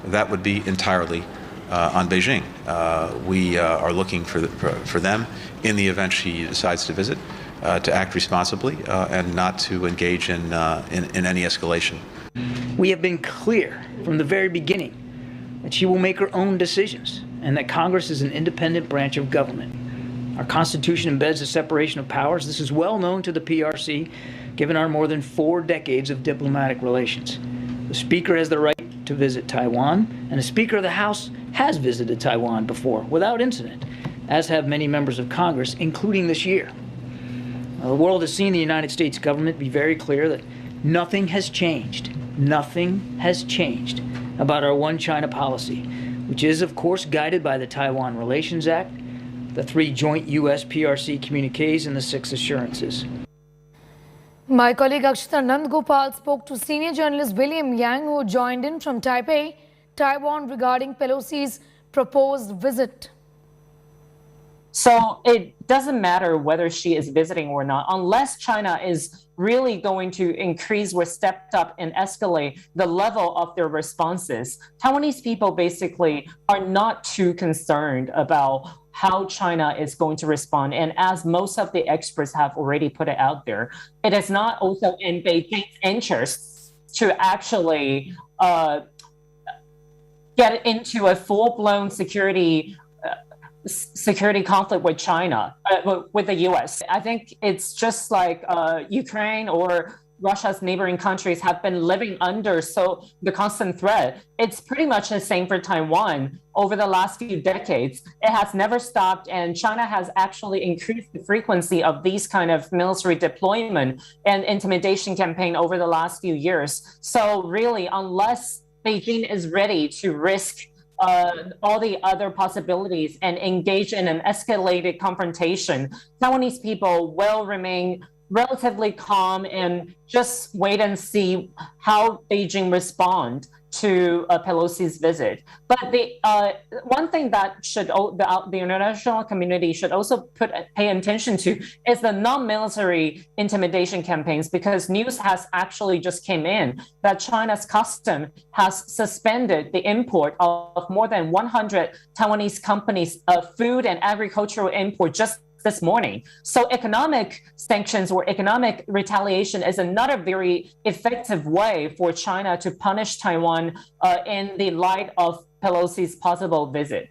that would be entirely on Beijing. We are looking for them, in the event she decides to visit, to act responsibly and not to engage in any escalation. We have been clear from the very beginning that she will make her own decisions and that Congress is an independent branch of government. Our Constitution embeds a separation of powers. This is well known to the PRC, given our more than 4 decades of diplomatic relations. The Speaker has the right to visit Taiwan, and the Speaker of the House has visited Taiwan before without incident, as have many members of Congress, including this year. Now, the world has seen the United States government be very clear that nothing has changed. Nothing has changed about our one China policy. which is, of course, guided by the Taiwan Relations Act, the 3 joint U.S. PRC communiques, and the 6 assurances. My colleague Akshita Nandgopal spoke to senior journalist William Yang, who joined in from Taipei, Taiwan, regarding Pelosi's proposed visit. So it doesn't matter whether she is visiting or not, unless China is really going to increase or step up and escalate the level of their responses. Taiwanese people basically are not too concerned about how China is going to respond. And as most of the experts have already put it out there, it is not also in Beijing's interests to actually get into a full-blown security conflict with China, with the US. I think it's just like Ukraine or Russia's neighboring countries have been living under the constant threat. It's pretty much the same for Taiwan over the last few decades. It has never stopped, and China has actually increased the frequency of these kind of military deployment and intimidation campaign over the last few years. So really, unless Beijing is ready to risk all the other possibilities and engage in an escalated confrontation, Taiwanese people will remain relatively calm and just wait and see how Beijing respond to Pelosi's visit. But the one thing that the international community should also pay attention to is the non-military intimidation campaigns, because news has actually just came in that China's custom has suspended the import of more than 100 Taiwanese companies' food and agricultural import just this morning. So economic sanctions or economic retaliation is another very effective way for China to punish Taiwan in the light of Pelosi's possible visit.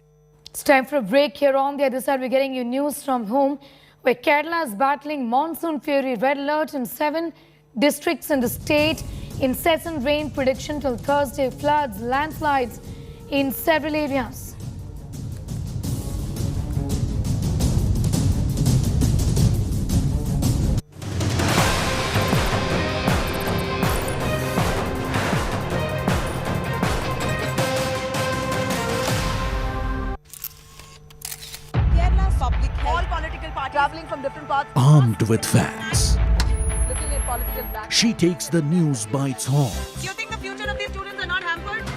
It's time for a break. Here on the other side, we're getting you news from home, where Kerala is battling monsoon fury. Red alert in 7 districts in the state. Incessant rain prediction till Thursday. Floods, landslides in several areas. Traveling from different parts. Armed with facts, she takes the news by its horns. Do you think the future of these students are not hampered?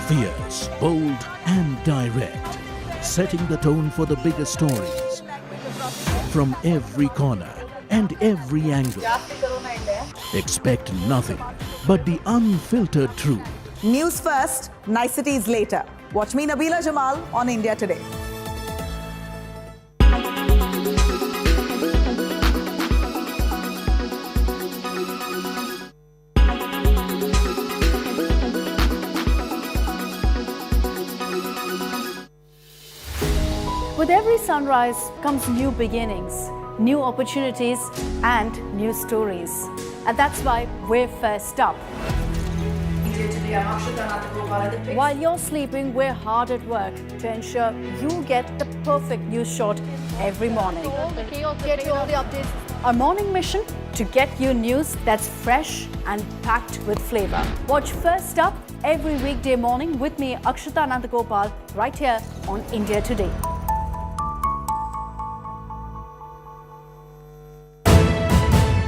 Fierce, bold and direct, setting the tone for the biggest stories. From every corner and every angle. Expect nothing but the unfiltered truth. News first, niceties later. Watch me, Nabila Jamal, on India Today. With every sunrise comes new beginnings, new opportunities and new stories. And that's why we're first up. While you're sleeping, we're hard at work to ensure you get the perfect news shot every morning. Get you all the updates. Our morning mission, to get you news that's fresh and packed with flavor. Watch First Up every weekday morning with me, Akshita Nandagopal, right here on India Today.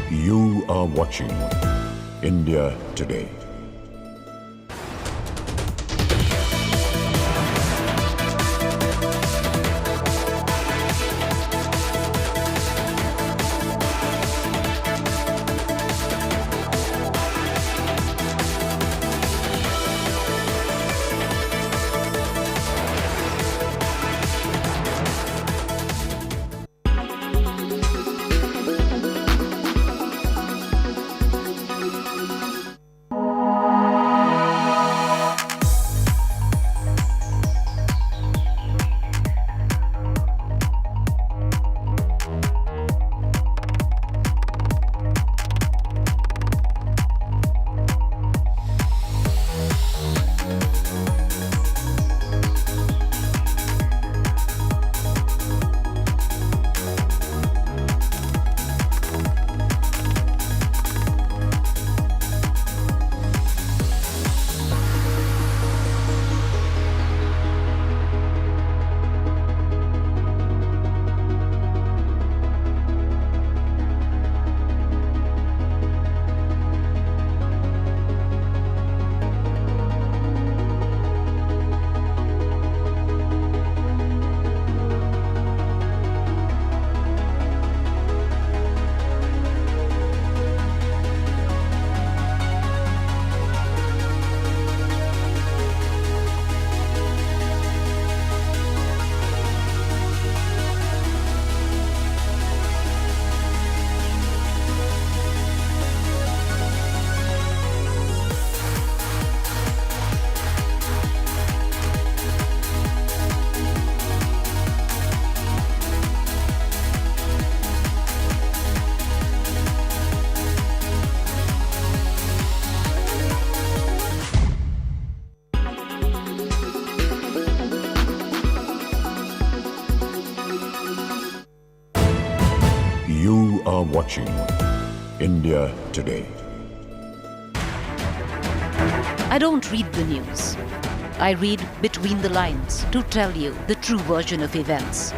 You are watching India Today. You are watching India Today. I don't read the news. I read between the lines to tell you the true version of events.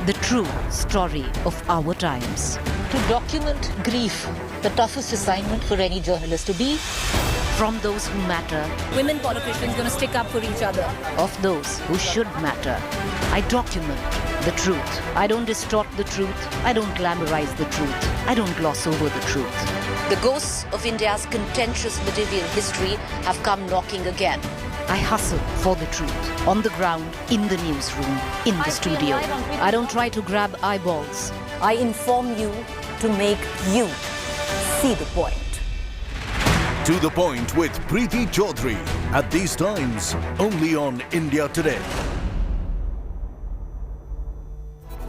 The true story of our times. To document grief, the toughest assignment for any journalist to be. From those who matter. Women politicians going to stick up for each other. Of those who should matter. I document the truth. I don't distort the truth. I don't glamorize the truth. I don't gloss over the truth. The ghosts of India's contentious medieval history have come knocking again. I hustle for the truth. On the ground, in the newsroom, in the studio. I don't try to grab eyeballs. I inform you to make you see the point. To the Point with Preeti Chaudhry. At these times, only on India Today.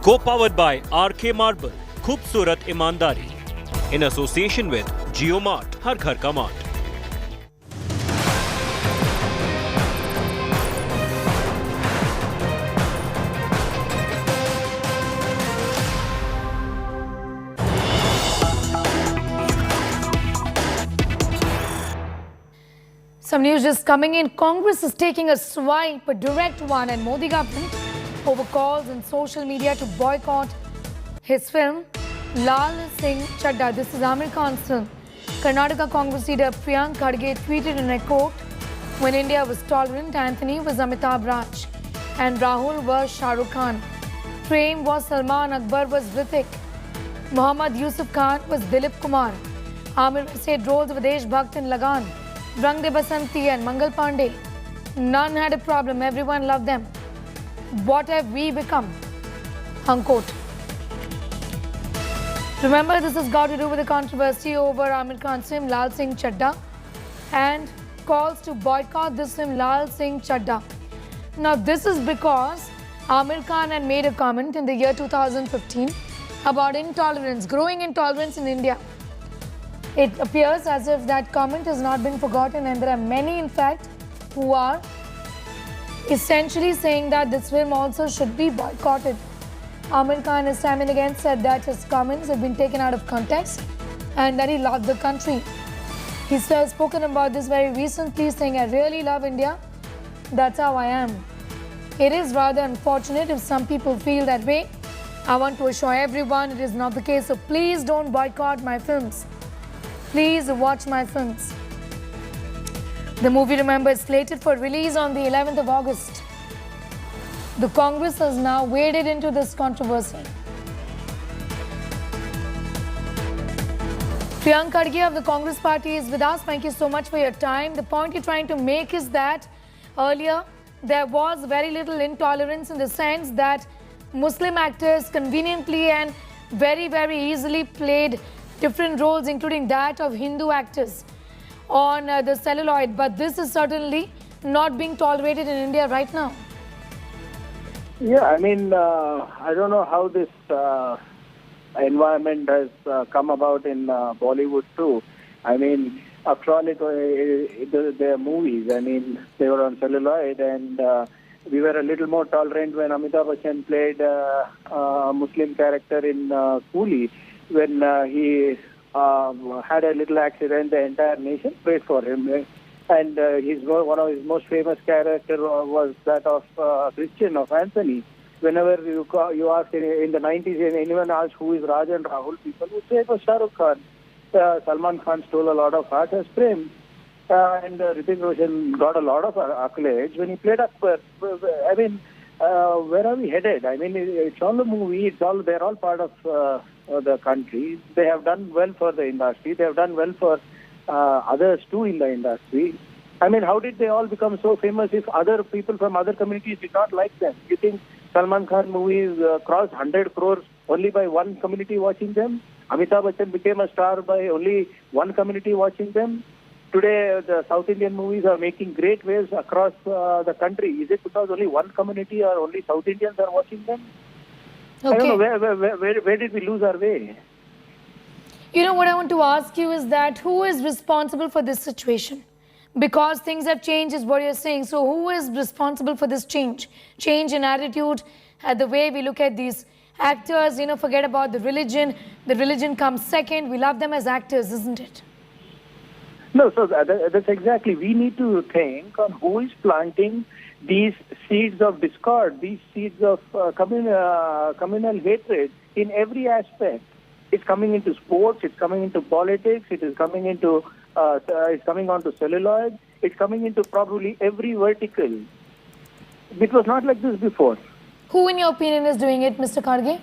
Co-powered by RK Marble, Khoobsurat Imandari. In association with JioMart, Har Ghar Ka Mart. Some news just coming in. Congress is taking a swipe, a direct one, at Modi government over calls on social media to boycott his film Lal Singh Chadda. This is Amir Khan's film. Karnataka Congress leader Priyank Khadge tweeted in a quote, "When India was tolerant, Anthony was Amitabh Raj and Rahul was Shah Rukh Khan. Prem was Salman, Akbar was Hrithik. Muhammad Yusuf Khan was Dilip Kumar. Aamir said roles of Desh Bhakt in Lagan. Rang De Basanti and Mangal Pandey. None had a problem. Everyone loved them. What have we become?" Unquote. Remember, this has got to do with the controversy over Amir Khan's film Lal Singh Chadda and calls to boycott this film Lal Singh Chadda. Now, this is because Amir Khan had made a comment in the year 2015 about intolerance, growing intolerance in India. It appears as if that comment has not been forgotten, and there are many, in fact, who are essentially saying that this film also should be boycotted. Amir Khan has time and again said that his comments have been taken out of context and that he loved the country. He has spoken about this very recently, saying, "I really love India. That's how I am." It is rather unfortunate if some people feel that way. I want to assure everyone it is not the case, so please don't boycott my films. Please watch my films. The movie, remember, is slated for release on the 11th of August. The Congress has now waded into this controversy. Priyank Khadge of the Congress Party is with us. Thank you so much for your time. The point you're trying to make is that earlier there was very little intolerance in the sense that Muslim actors conveniently and very, very easily played different roles, including that of Hindu actors on the celluloid. But this is certainly not being tolerated in India right now. Yeah, I mean, I don't know how this environment has come about in Bollywood too. I mean, after all, they're movies. I mean, they were on celluloid, and we were a little more tolerant when Amitabh Bachchan played a Muslim character in Coolie. When he had a little accident, the entire nation prayed for him. And one of his most famous character was that of Christian, of Anthony. Whenever you ask in the 90s, anyone asked who is Raj and Rahul, people would say it was Shah Rukh Khan. Salman Khan stole a lot of heart as Prem. And Hrithik Roshan got a lot of accolades when he played Akbar. I mean, where are we headed? I mean, it's all a movie. They're all part of the country. They have done well for the industry. They have done well for others too in the industry. I mean, how did they all become so famous if other people from other communities did not like them? You think Salman Khan movies crossed 100 crores only by one community watching them? Amitabh Bachchan became a star by only one community watching them? Today, the South Indian movies are making great waves across the country. Is it because only one community or only South Indians are watching them? Okay. I don't know, where did we lose our way? You know, what I want to ask you is that who is responsible for this situation? Because things have changed is what you're saying. So who is responsible for this change? Change in attitude, the way we look at these. actors, forget about the religion. The religion comes second. We love them as actors, isn't it? No, so that's exactly. We need to think on who is planting these seeds of discord, these seeds of communal hatred in every aspect. It's coming into sports, it's coming into politics, it is coming into, it's coming onto celluloid, it's coming into probably every vertical. It was not like this before. Who, in your opinion, is doing it, Mr. Kharge?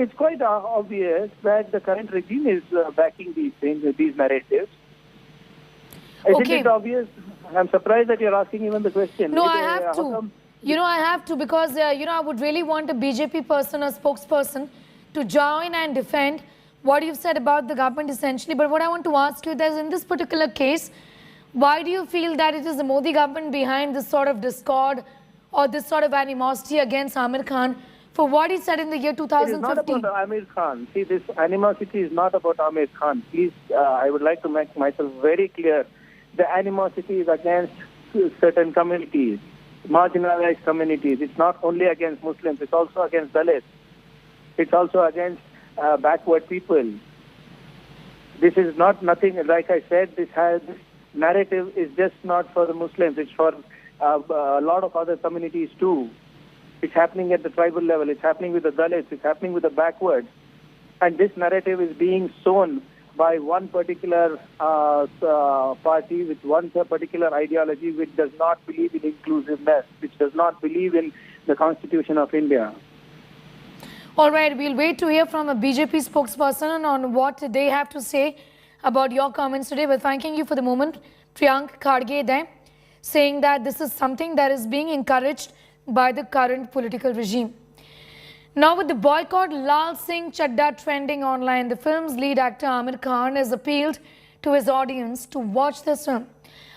It's quite obvious that the current regime is backing these things, these narratives. Isn't it obvious? I'm surprised that you're asking even the question. No, I have to. I have to because, I would really want a BJP person or spokesperson to join and defend what you've said about the government essentially. But what I want to ask you is, in this particular case, why do you feel that it is the Modi government behind this sort of discord or this sort of animosity against Amir Khan for what he said in the year 2015? It is not about Amir Khan. See, this animosity is not about Amir Khan. Please, I would like to make myself very clear. The animosity is against certain communities, marginalized communities. It's not only against Muslims, it's also against Dalits. It's also against backward people. This is not nothing, like I said, this narrative is just not for the Muslims, it's for a lot of other communities too. It's happening at the tribal level, it's happening with the Dalits, it's happening with the backwards. And this narrative is being sown by one particular party with one particular ideology which does not believe in inclusiveness, which does not believe in the Constitution of India. All right, we'll wait to hear from a BJP spokesperson on what they have to say about your comments today. We're thanking you for the moment, Priyank Kharge there, saying that this is something that is being encouraged by the current political regime. Now, with the boycott Lal Singh Chadda trending online, the film's lead actor Amir Khan has appealed to his audience to watch this film.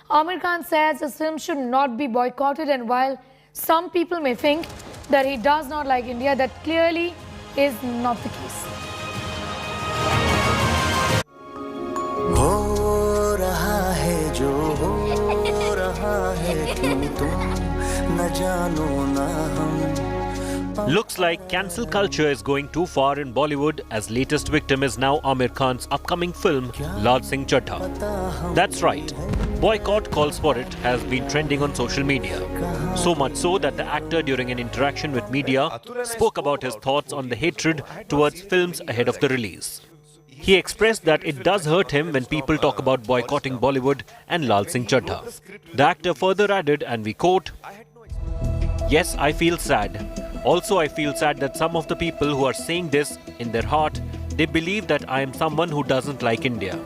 Amir Khan says the film should not be boycotted, and while some people may think that he does not like India, that clearly is not the case. हो रहा है जो हो रहा है क्यों तुम न जानो ना हम. Looks like cancel culture is going too far in Bollywood, as latest victim is now Amir Khan's upcoming film Lal Singh Chadha. That's right. Boycott calls for it has been trending on social media. So much so that the actor, during an interaction with media, spoke about his thoughts on the hatred towards films ahead of the release. He expressed that it does hurt him when people talk about boycotting Bollywood and Lal Singh Chadha. The actor further added, and we quote, "Yes, I feel sad. Also, I feel sad that some of the people who are saying this in their heart, they believe that I am someone who doesn't like India.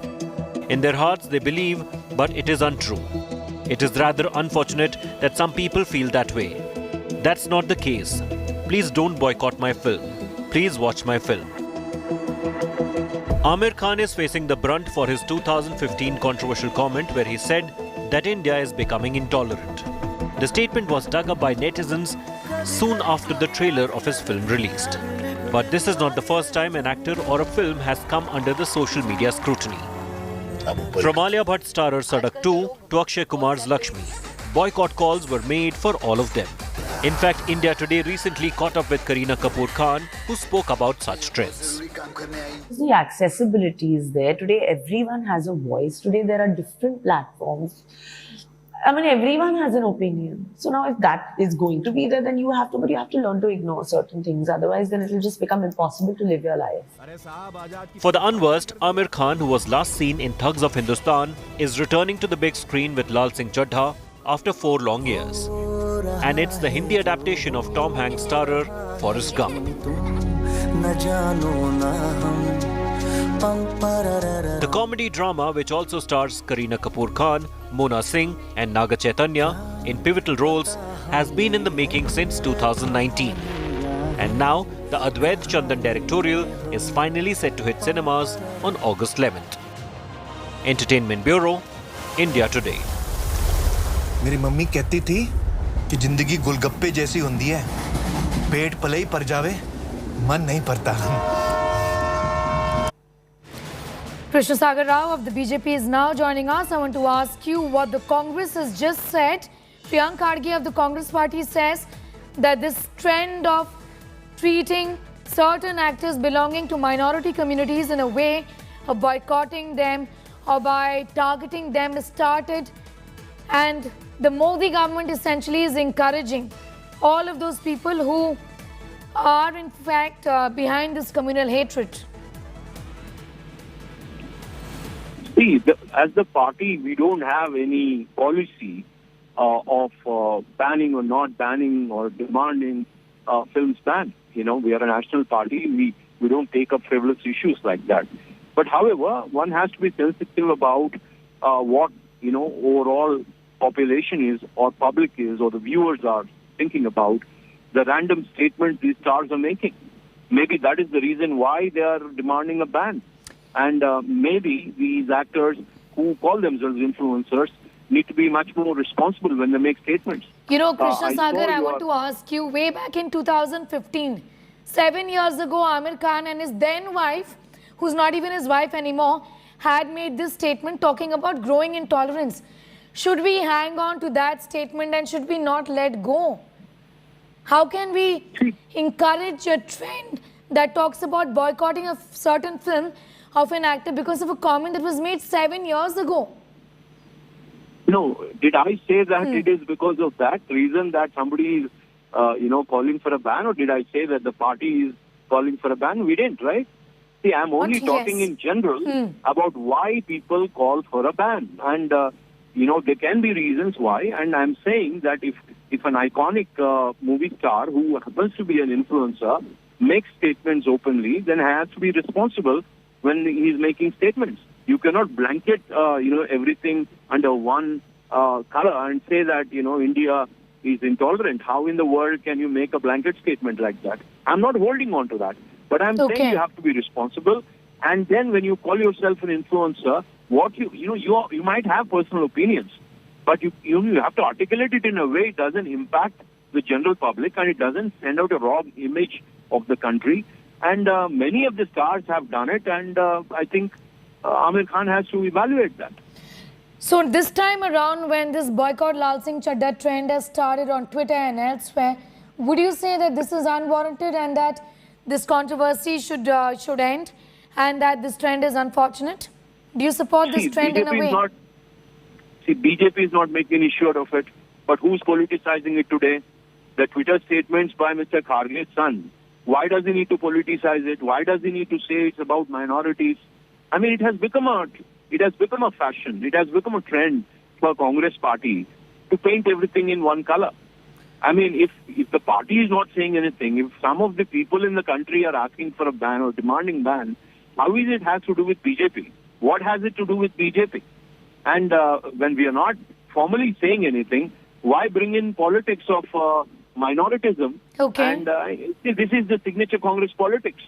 In their hearts, they believe, but it is untrue. It is rather unfortunate that some people feel that way. That's not the case. Please don't boycott my film. Please watch my film." Amir Khan is facing the brunt for his 2015 controversial comment where he said that India is becoming intolerant. The statement was dug up by netizens soon after the trailer of his film released. But this is not the first time an actor or a film has come under the social media scrutiny. From Alia Bhatt starrer Sadak 2 to Akshay Kumar's Lakshmi, boycott calls were made for all of them. In fact, India Today recently caught up with Kareena Kapoor Khan, who spoke about such trends. The accessibility is there. Today, everyone has a voice. Today, there are different platforms. I mean, everyone has an opinion. So now if that is going to be there, then you have to learn to ignore certain things. Otherwise, then it will just become impossible to live your life. For the unversed, Amir Khan, who was last seen in Thugs of Hindustan, is returning to the big screen with Lal Singh Chadha after 4 long years. And it's the Hindi adaptation of Tom Hanks' starrer Forrest Gump. The comedy drama, which also stars Kareena Kapoor Khan, Mona Singh and Naga Chaitanya in pivotal roles, has been in the making since 2019. And now, the Advait Chandan directorial is finally set to hit cinemas on August 11th. Entertainment Bureau, India Today. मेरी mummy कहती थी कि जिंदगी गुलगप्पे जैसी होती है, पेट पले ही पर जावे, मन नहीं परता. Krishna Sagar Rao of the BJP is now joining us. I want to ask you what the Congress has just said. Priyank Kharge of the Congress party says that this trend of treating certain actors belonging to minority communities in a way of boycotting them or by targeting them is started, and the Modi government essentially is encouraging all of those people who are in fact behind this communal hatred. See, as the party, we don't have any policy of banning or not banning or demanding films ban. You know, we are a national party. We don't take up frivolous issues like that. But however, one has to be sensitive about what, you know, overall population is or public is or the viewers are thinking about the random statements these stars are making. Maybe that is the reason why they are demanding a ban. And maybe these actors who call themselves influencers need to be much more responsible when they make statements. You know, Krishna Sagar, I want to ask you, way back in 2015, 7 years ago, Amir Khan and his then wife, who's not even his wife anymore, had made this statement talking about growing intolerance. Should we hang on to that statement and should we not let go? How can we encourage a trend that talks about boycotting a certain film of an actor because of a comment that was made 7 years ago? No, did I say that it is because of that reason that somebody is, calling for a ban, or did I say that the party is calling for a ban? We didn't, right? See, I'm only talking in general about why people call for a ban. And, there can be reasons why. And I'm saying that if an iconic movie star who happens to be an influencer makes statements openly, then has to be responsible when he's making statements. You cannot blanket, everything under one color and say that, India is intolerant. How in the world can you make a blanket statement like that? I'm not holding on to that. But I'm saying you have to be responsible. And then when you call yourself an influencer, you might have personal opinions, but you have to articulate it in a way it doesn't impact the general public and it doesn't send out a wrong image of the country. And many of the stars have done it, and I think Amir Khan has to evaluate that. So this time around, when this boycott Lal Singh Chadda trend has started on Twitter and elsewhere, would you say that this is unwarranted and that this controversy should end and that this trend is unfortunate? Do you support this trend in a way? BJP is not making an issue out of it, but who's politicizing it today? The Twitter statements by Mr. Kharge's son. Why does he need to politicize it? Why does he need to say it's about minorities? I mean, it has become a fashion. It has become a trend for Congress party to paint everything in one color. I mean, if the party is not saying anything, if some of the people in the country are asking for a ban or demanding ban, how is it has to do with BJP? What has it to do with BJP? And when we are not formally saying anything, why bring in politics of minoritism? Okay. And this is the signature Congress politics.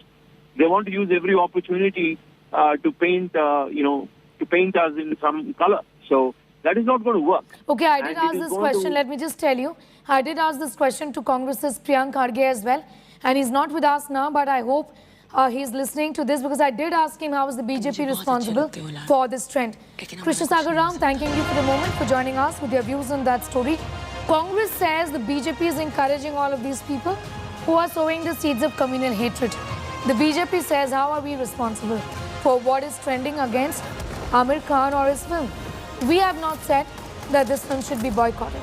They want to use every opportunity to paint, to paint us in some color. So that is not going to work. Okay, I did ask this question. Let me just tell you. I did ask this question to Congress's Priyank Kharge as well. And he's not with us now, but I hope he's listening to this because I did ask him how is the BJP responsible for this trend. Krishna Sagar Ram, thanking you for the moment for joining us with your views on that story. Congress says the BJP is encouraging all of these people who are sowing the seeds of communal hatred. The BJP says, how are we responsible for what is trending against Amir Khan or his film? We have not said that this film should be boycotted.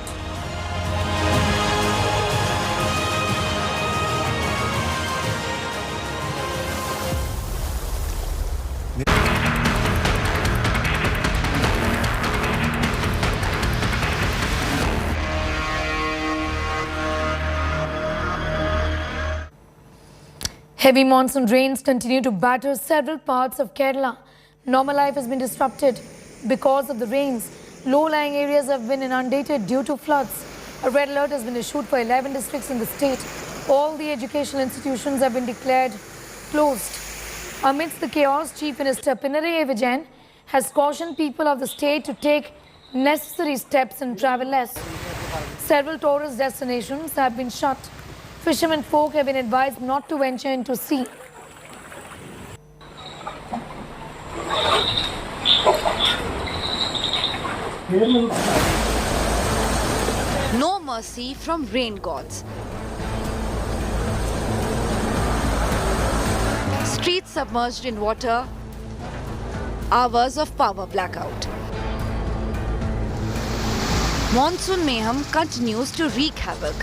Heavy monsoon rains continue to batter several parts of Kerala. Normal life has been disrupted because of the rains. Low-lying areas have been inundated due to floods. A red alert has been issued for 11 districts in the state. All the educational institutions have been declared closed. Amidst the chaos, Chief Minister Pinarayi Vijayan has cautioned people of the state to take necessary steps and travel less. Several tourist destinations have been shut. Fishermen folk have been advised not to venture into sea. No mercy from rain gods. submerged in water. Hours of power blackout. Monsoon mayhem continues to wreak havoc.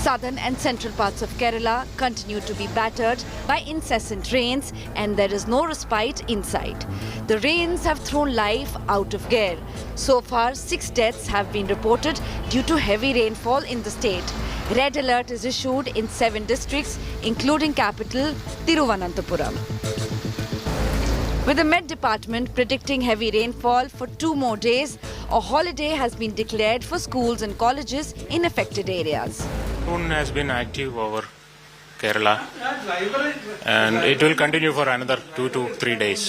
Southern and central parts of Kerala continue to be battered by incessant rains, and there is no respite in sight. The rains have thrown life out of gear. So far, 6 deaths have been reported due to heavy rainfall in the state. Red alert is issued in 7 districts, including capital Thiruvananthapuram. With the Met Department predicting heavy rainfall for 2 more days, a holiday has been declared for schools and colleges in affected areas. Monsoon has been active over Kerala, and it will continue for another 2 to 3 days.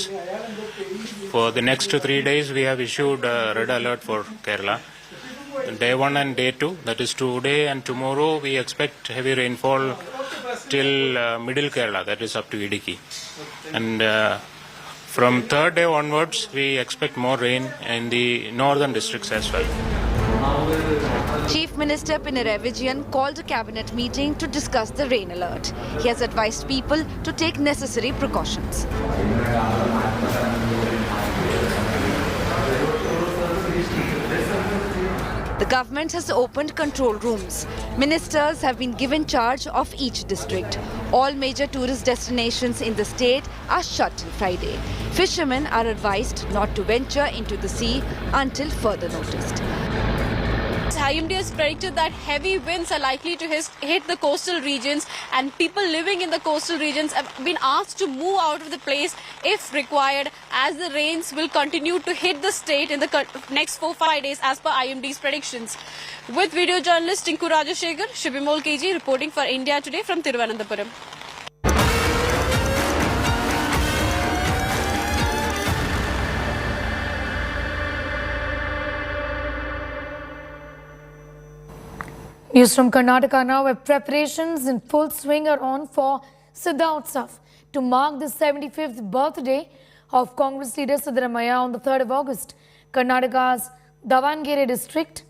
For the next 3 days, we have issued a red alert for Kerala. Day 1 and day 2, that is today and tomorrow, we expect heavy rainfall till middle Kerala, that is up to Idiki. And from 3rd day onwards, we expect more rain in the northern districts as well. Chief Minister Pinarayi Vijayan called a cabinet meeting to discuss the rain alert. He has advised people to take necessary precautions. The government has opened control rooms. Ministers have been given charge of each district. All major tourist destinations in the state are shut till Friday. Fishermen are advised not to venture into the sea until further notice. IMD has predicted that heavy winds are likely to hit the coastal regions, and people living in the coastal regions have been asked to move out of the place if required, as the rains will continue to hit the state in the next 4-5 days as per IMD's predictions. With video journalist Tinku Rajashekhar, Shibimol KG reporting for India Today from Thiruvananthapuram. News from Karnataka now, where preparations in full swing are on for Siddha Utsav to mark the 75th birthday of Congress leader Siddaramaiah on the 3rd of August. Karnataka's Davangere district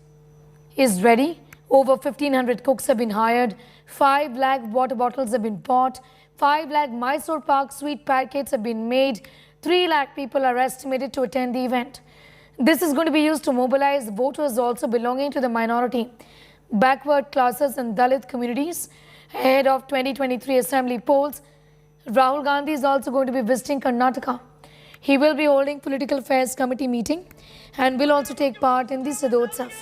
is ready. Over 1,500 cooks have been hired. 5 lakh water bottles have been bought. 5 lakh Mysore Pak sweet packets have been made. 3 lakh people are estimated to attend the event. This is going to be used to mobilize voters also belonging to the minority, backward classes and Dalit communities ahead of 2023 assembly polls. Rahul Gandhi is also going to be visiting Karnataka. He will be holding political affairs committee meeting and will also take part in the Siddha Utsav.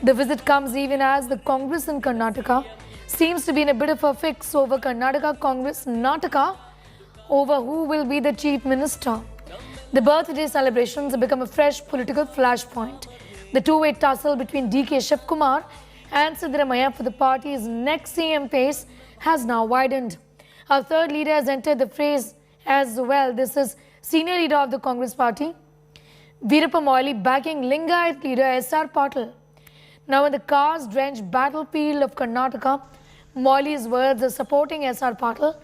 The visit comes even as the Congress in Karnataka seems to be in a bit of a fix over Karnataka Congress Nataka over who will be the chief minister. The birthday celebrations have become a fresh political flashpoint. The two-way tussle between DK Shivkumar and Siddaramaiah for the party's next CM pace has now widened. Our third leader has entered the phrase as well. This is senior leader of the Congress party, Veerappa Moily, backing Lingayat leader S.R. Patil. Now in the cars-drenched battlefield of Karnataka, Moily's words of supporting S.R. Patil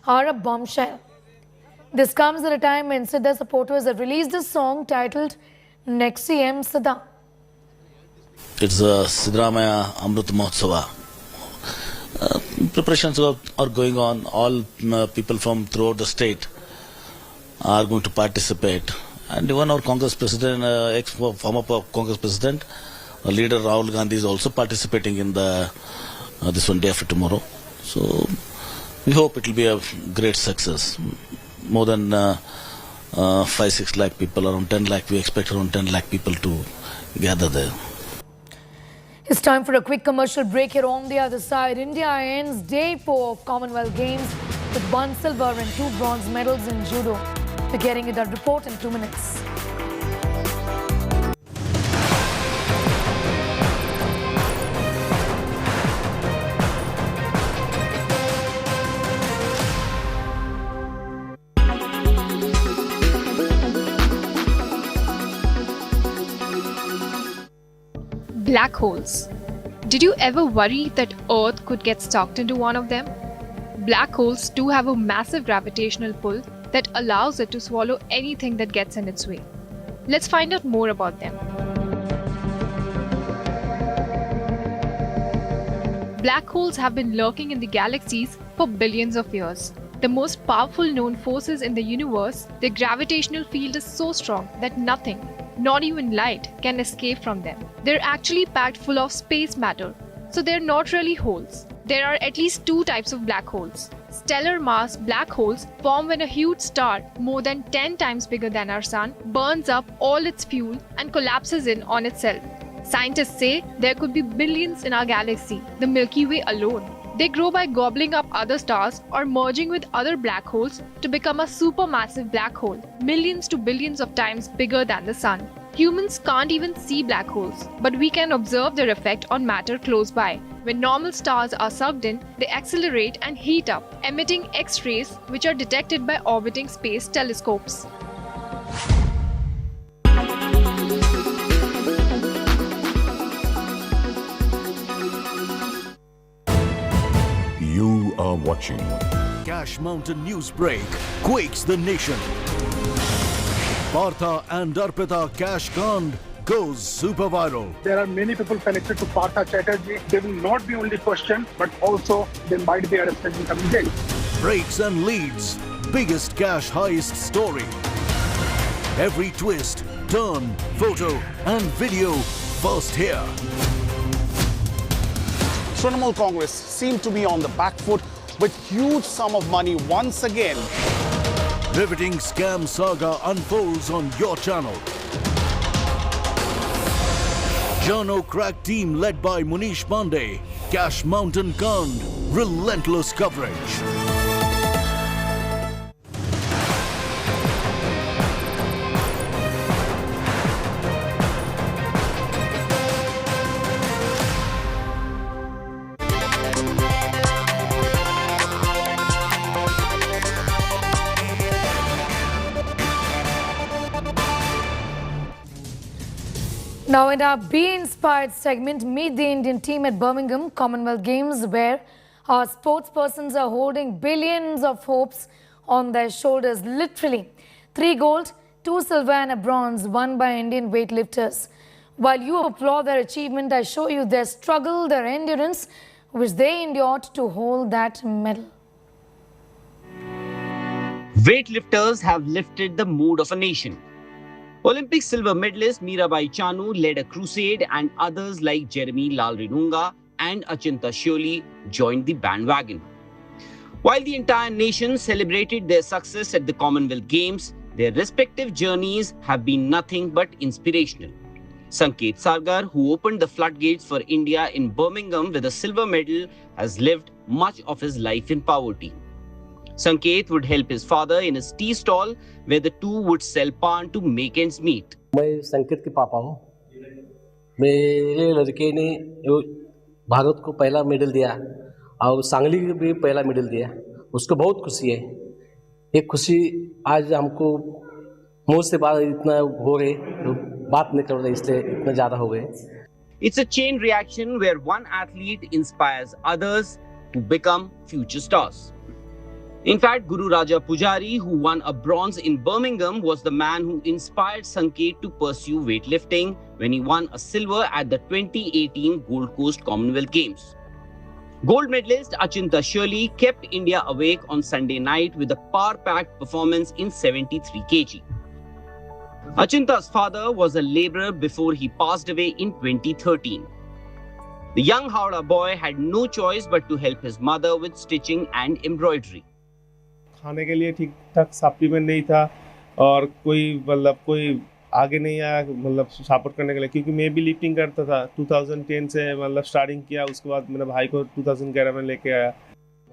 are a bombshell. This comes at a time when Siddha supporters have released a song titled Next CM Siddha. It's a Siddaramaiah Amrit Mahotsava. Preparations are going on. All people from throughout the state are going to participate. And even our Congress president, former Congress president, leader Rahul Gandhi is also participating in the this one day after tomorrow. So we hope it will be a great success. More than 5-6 lakh people, around 10 lakh. We expect around 10 lakh people to gather there. It's time for a quick commercial break. Here on the other side, India ends day 4 of Commonwealth Games with 1 silver and 2 bronze medals in judo. We're getting you that report in 2 minutes. Black holes. Did you ever worry that Earth could get sucked into one of them? Black holes do have a massive gravitational pull that allows it to swallow anything that gets in its way. Let's find out more about them. Black holes have been lurking in the galaxies for billions of years. the most powerful known forces in the universe, their gravitational field is so strong that nothing, not even light, can escape from them. They're actually packed full of space matter, so they're not really holes. There are at least two types of black holes. Stellar mass black holes form when a huge star, more than 10 times bigger than our sun, burns up all its fuel and collapses in on itself. Scientists say there could be billions in our galaxy, the Milky Way alone. They grow by gobbling up other stars or merging with other black holes to become a supermassive black hole, millions to billions of times bigger than the sun. Humans can't even see black holes, but we can observe their effect on matter close by. When normal stars are sucked in, they accelerate and heat up, emitting X-rays which are detected by orbiting space telescopes. You are watching Cash Mountain News Break quakes the nation. Partha and Arpita Cash Kand goes super viral. There are many people connected to Partha Chatterjee. They will not be only questioned, but also they might be arrested and come in jail. Breaks and leads, biggest cash heist story. Every twist, turn, photo and video first here. Trinamool Congress seemed to be on the back foot with huge sum of money once again. Riveting scam saga unfolds on your channel. Journo crack team led by Munish Pandey, Cash Mountain Kand, relentless coverage. Now in our Be-Inspired segment, meet the Indian team at Birmingham Commonwealth Games, where our sportspersons are holding billions of hopes on their shoulders, literally. 3 gold, 2 silver and a bronze won by Indian weightlifters. While you applaud their achievement, I show you their struggle, their endurance, which they endured to hold that medal. Weightlifters have lifted the mood of a nation. Olympic silver medalist Mirabai Chanu led a crusade, and others like Jeremy Lal Rinunga and Achinta Sholay joined the bandwagon. While the entire nation celebrated their success at the Commonwealth Games, their respective journeys have been nothing but inspirational. Sanket Sargar, who opened the floodgates for India in Birmingham with a silver medal, has lived much of his life in poverty. Sanket would help his father in his tea stall, where the two would sell pan to make ends meet. मैं संकेत के पापा हूँ। मेरे लड़के ने भारत को पहला मेडल दिया और सांगली को भी पहला मेडल दिया। उसको बहुत खुशी है। एक खुशी आज हमको मुंह से बात इतना हो गई, बात नहीं कर रहे इसलिए इतना ज़्यादा हो गए। It's a chain reaction where one athlete inspires others to become future stars. In fact, Guru Raja Pujari, who won a bronze in Birmingham, was the man who inspired Sanket to pursue weightlifting when he won a silver at the 2018 Gold Coast Commonwealth Games. Gold medalist Achinta Sholay kept India awake on Sunday night with a power-packed performance in 73 kg. Achinta's father was a labourer before he passed away in 2013. The young Howrah boy had no choice but to help his mother with stitching and embroidery. खाने के लिए ठीक ठाक supplement नहीं था और कोई आगे नहीं आया सपोर्ट करने के लिए, क्योंकि मैं भी लिफ्टिंग करता था। 2010 से स्टार्टिंग किया, उसके बाद मेरे भाई को 2011 में लेके आया।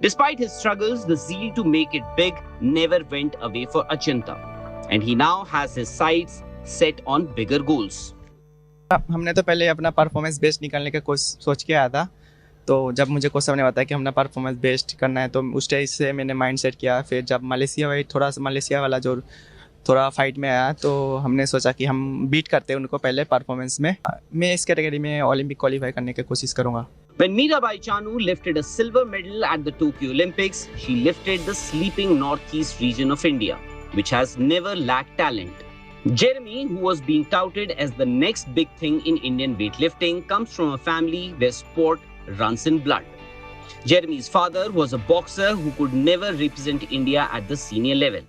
Despite his struggles, the zeal to make it big never went away for Achinta, and he now has his sights set on bigger goals. हमने तो पहले अपना परफॉर्मेंस बेस्ट निकालने का सोच के आया था, तो जब मुझे कोच साहब ने बताया कि हमने परफॉर्मेंस बेस्ट करना है, तो उस स्टेज से मैंने माइंड सेट किया। फिर जब मलेशिया वाला जो थोड़ा फाइट में आया, तो हमने सोचा कि हम बीट करते हैं उनको पहले परफॉर्मेंस में। मैं इस कैटेगरी में ओलंपिक क्वालिफाई करने की कोशिश करूँगा। When Mirabai Chanu lifted a silver medal at the Tokyo Olympics, she lifted the sleeping northeast region of India, which has never lacked talent. Jeremy, who was being touted as the next big thing in Indian weightlifting, comes from a family where sport runs in blood. Jeremy's father was a boxer who could never represent India at the senior level.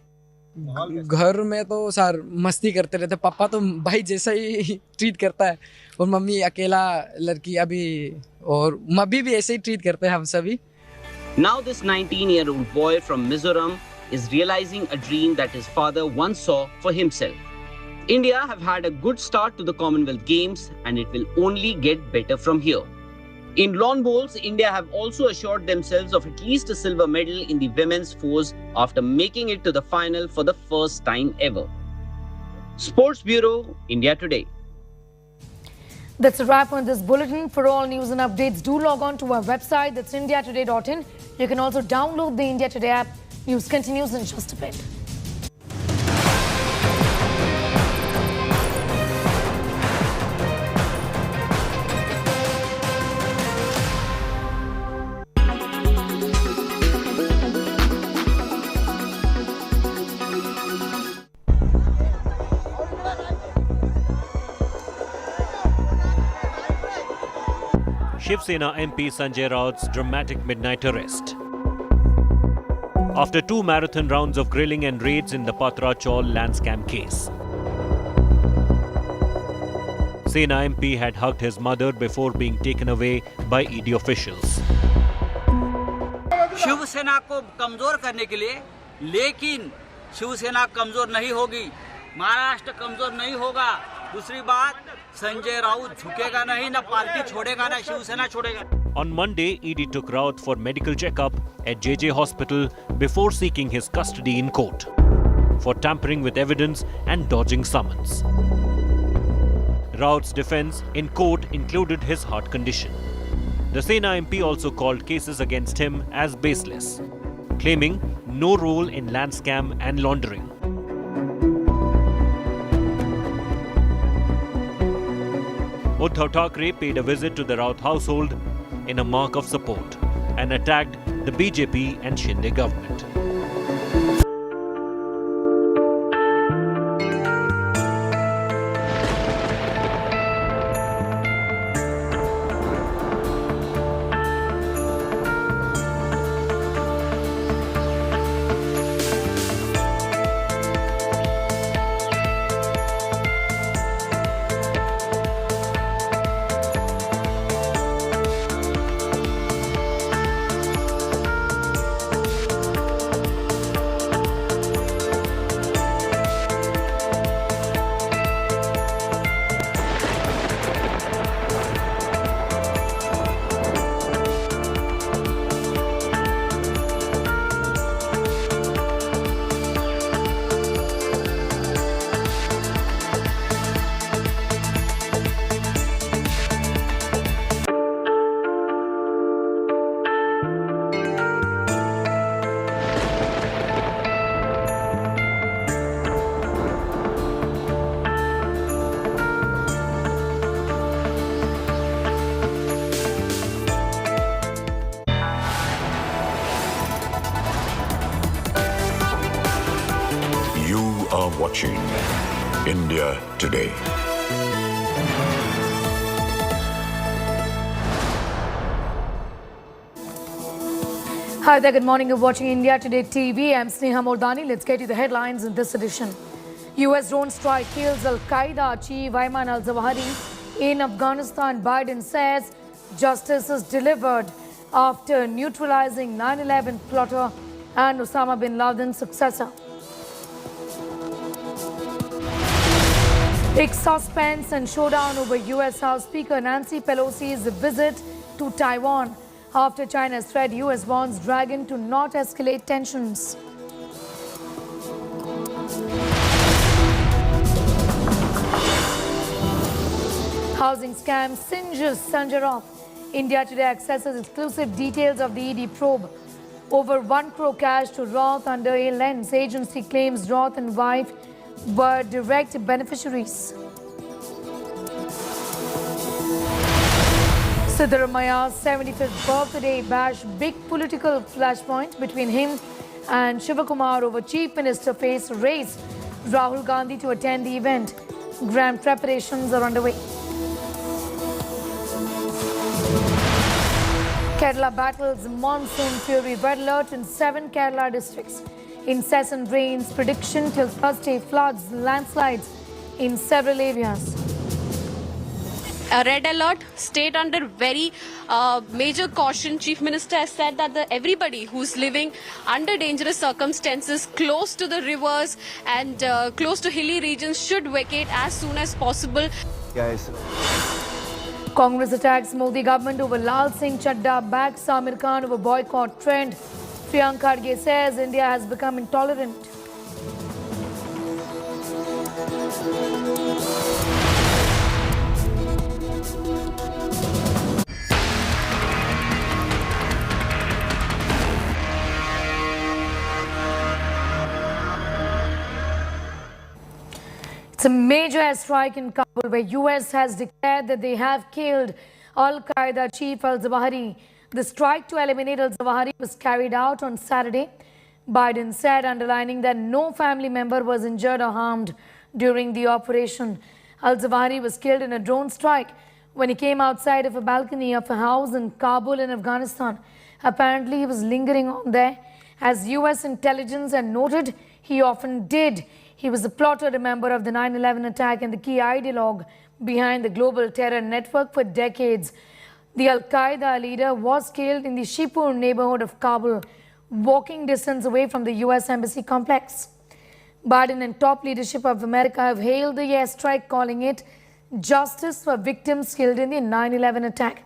घर में तो sir मस्ती करते रहते, पापा तो भाई जैसा ही ट्रीट करता है और मम्मी अकेला लड़की अभी, और मम्मी भी ऐसे ही ट्रीट करते हैं हम सभी. Now this 19-year-old boy from Mizoram is realizing a dream that his father once saw for himself. India have had a good start to the Commonwealth Games and it will only get better from here. In lawn bowls, India have also assured themselves of at least a silver medal in the women's fours after making it to the final for the first time ever. Sports Bureau, India Today. That's a wrap on this bulletin. For all news and updates, do log on to our website, that's indiatoday.in. You can also download the India Today app. News continues in just a bit. Shiv Sena MP Sanjay Raut's dramatic midnight arrest. After 2 marathon rounds of grilling and raids in the Patra Chaul land scam case. Sena MP had hugged his mother before being taken away by ED officials. Shiv Sena को कमजोर करने के लिए, लेकिन शिवसेना कमजोर नहीं होगी, महाराष्ट्र कमजोर नहीं होगा. दूसरी बात, संजय राउत झुकेगा नहीं, ना पार्टी छोड़ेगा, ना शिवसेना छोड़ेगा. On Monday, ED took Raut for medical checkup at JJ Hospital before seeking his custody in court for tampering with evidence and dodging summons. Raut's defense in court included his heart condition. The Sena MP also called cases against him as baseless, claiming no role in land scam and laundering. Uddhav Thackeray paid a visit to the Raut household in a mark of support and attacked the BJP and Shinde government. Watching India Today. Hi there, good morning. You're watching India Today TV. I'm Sneha Mordani. Let's get you the headlines in this edition. US drone strike kills Al-Qaeda chief Ayman al-Zawahiri in Afghanistan. Biden says justice is delivered after neutralizing 9/11 plotter and Osama bin Laden's successor. Big suspense and showdown over US House Speaker Nancy Pelosi's visit to Taiwan after China's threat. US warns Dragon to not escalate tensions. Housing scam singes Sanjay Raut. India Today accesses exclusive details of the ED probe. Over 1 crore cash to Raut under a lens. Agency claims Raut and wife were direct beneficiaries. Siddaramaya's 75th birthday bash, big political flashpoint between him and Shivakumar over Chief Minister face race. Rahul Gandhi to attend the event. Grand preparations are underway. Kerala battles monsoon fury, red alert in 7 Kerala districts. Incessant rains, prediction till Thursday, floods, landslides in several areas. A red alert, state under very major caution. Chief Minister has said that everybody who's living under dangerous circumstances close to the rivers and close to hilly regions should vacate as soon as possible. Guys. Congress attacks Modi government over Lal Singh Chadda, backs Amir Khan over boycott trend. Priyanka Kharge says India has become intolerant. It's a major airstrike in Kabul where US has declared that they have killed Al-Qaeda chief al-Zawahiri. The strike to eliminate al-Zawahiri was carried out on Saturday. Biden said, underlining that no family member was injured or harmed during the operation. Al-Zawahiri was killed in a drone strike when he came outside of a balcony of a house in Kabul in Afghanistan. Apparently, he was lingering on there. As US intelligence had noted, he often did. He was a plotter, a member of the 9/11 attack and the key ideologue behind the global terror network for decades. The Al-Qaeda leader was killed in the Shipur neighborhood of Kabul, walking distance away from the US Embassy complex. Biden and top leadership of America have hailed the airstrike, calling it justice for victims killed in the 9/11 attack.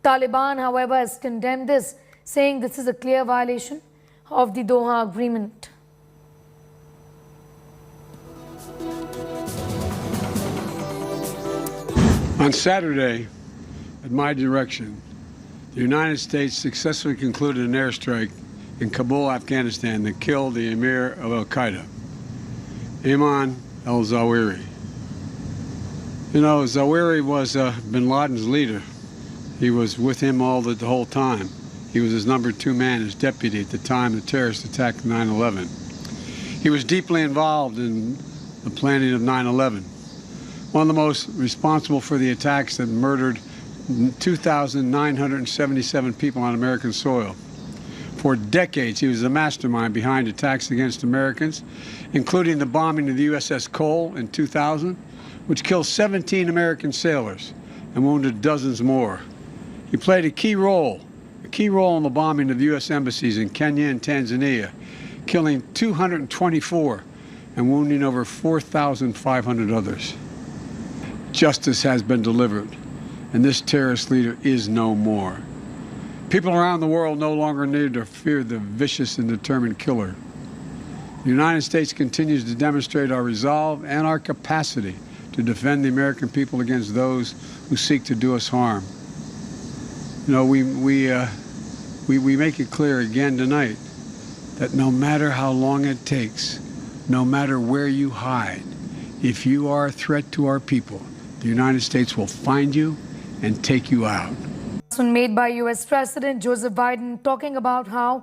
Taliban, however, has condemned this, saying this is a clear violation of the Doha Agreement. On Saturday, at my direction, the United States successfully concluded an airstrike in Kabul, Afghanistan that killed the Amir of Al-Qaeda, Ayman al-Zawahiri. You know, Zawahiri was bin Laden's leader. He was with him the whole time. He was his number 2 man, his deputy at the time the terrorist attack of 9/11. He was deeply involved in the planning of 9/11. One of the most responsible for the attacks that murdered 2,977 people on American soil. For decades, he was the mastermind behind attacks against Americans, including the bombing of the USS Cole in 2000, which killed 17 American sailors and wounded dozens more. He played a key role in the bombing of U.S. embassies in Kenya and Tanzania, killing 224 and wounding over 4,500 others. Justice has been delivered, and this terrorist leader is no more. People around the world no longer need to fear the vicious and determined killer. The United States continues to demonstrate our resolve and our capacity to defend the American people against those who seek to do us harm. You know, we make it clear again tonight that no matter how long it takes, no matter where you hide, if you are a threat to our people, the United States will find you and take you out. Announcement made by US President Joseph Biden talking about how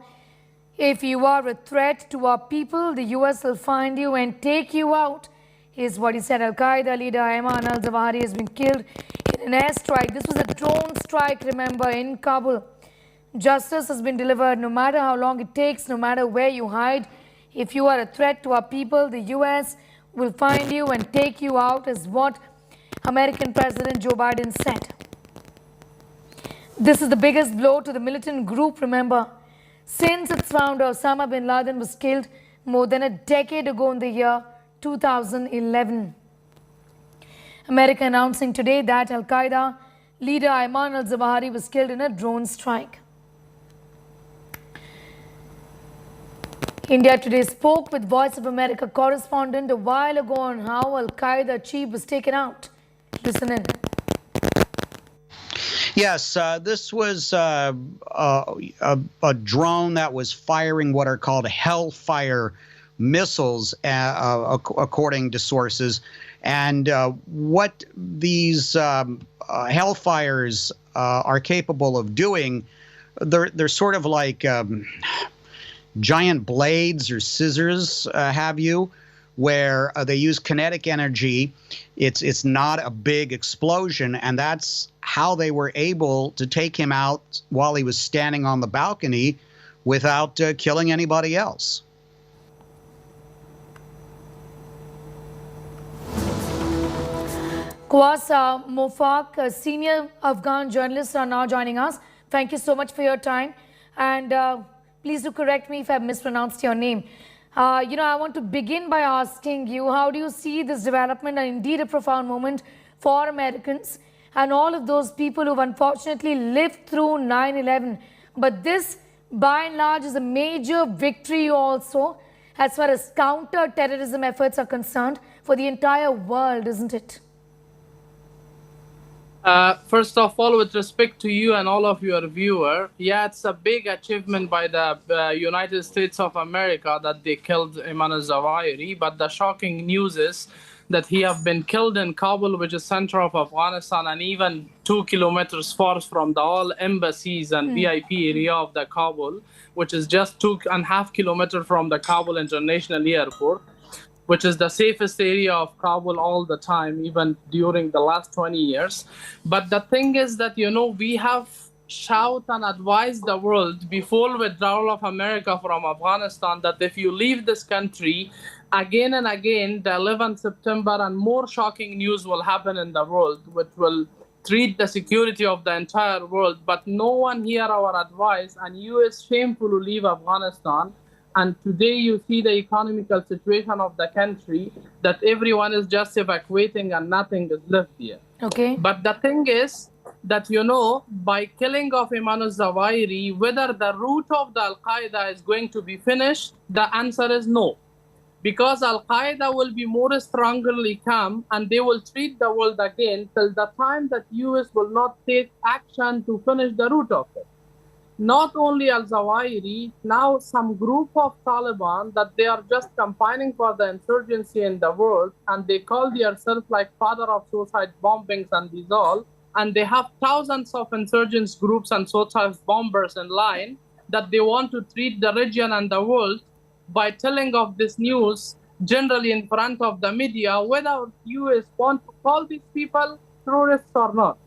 if you are a threat to our people, the US will find you and take you out. Here's what he said. Al-Qaeda leader Ayman al-Zawahiri has been killed in an airstrike. This was a drone strike, remember, in Kabul. Justice has been delivered no matter how long it takes, no matter where you hide. If you are a threat to our people, the US will find you and take you out, is what American President Joe Biden said. This is the biggest blow to the militant group, remember. Since its founder, Osama bin Laden, was killed more than a decade ago in the year 2011. America announcing today that Al-Qaeda leader Ayman al-Zawahiri was killed in a drone strike. India Today spoke with Voice of America correspondent a while ago on how Al-Qaeda chief was taken out. Listen in. Yes, this was a drone that was firing what are called Hellfire missiles, according to sources. And what these Hellfires are capable of doing, they're sort of like giant blades or scissors, have you, where they use kinetic energy. It's not a big explosion, and that's how they were able to take him out while he was standing on the balcony without killing anybody else. Quas Mofak, senior Afghan journalists, are now joining us. Thank you so much for your time. And please do correct me if I've mispronounced your name. I want to begin by asking you, how do you see this development, and indeed a profound moment for Americans and all of those people who've unfortunately lived through 9/11? But this, by and large, is a major victory also as far as counter-terrorism efforts are concerned for the entire world, isn't it? First of all, with respect to you and all of your viewers, yeah, it's a big achievement by the United States of America that they killed Ayman al-Zawahiri, but the shocking news is that he have been killed in Kabul, which is center of Afghanistan, and even 2 kilometers far from the all embassies and VIP area of the Kabul, which is just 2.5 kilometers from the Kabul International Airport, which is the safest area of Kabul all the time, even during the last 20 years. But the thing is that, we have shout and advised the world before withdrawal of America from Afghanistan that if you leave this country, again and again, the 11th September and more shocking news will happen in the world, which will treat the security of the entire world. But no one hear our advice, and US shameful to leave Afghanistan. And today you see the economical situation of the country, that everyone is just evacuating and nothing is left here. Okay. But the thing is that, by killing of Ayman al-Zawahiri, whether the root of the Al-Qaeda is going to be finished, the answer is no. Because Al-Qaeda will be more strongly come, and they will treat the world again till the time that US will not take action to finish the root of it. Not only al-Zawahiri, now some group of Taliban that they are just campaigning for the insurgency in the world, and they call themselves like father of suicide bombings and these all, and they have thousands of insurgents groups and suicide bombers in line that they want to treat the region and the world by telling of this news generally in front of the media, whether US want to call these people terrorists or not.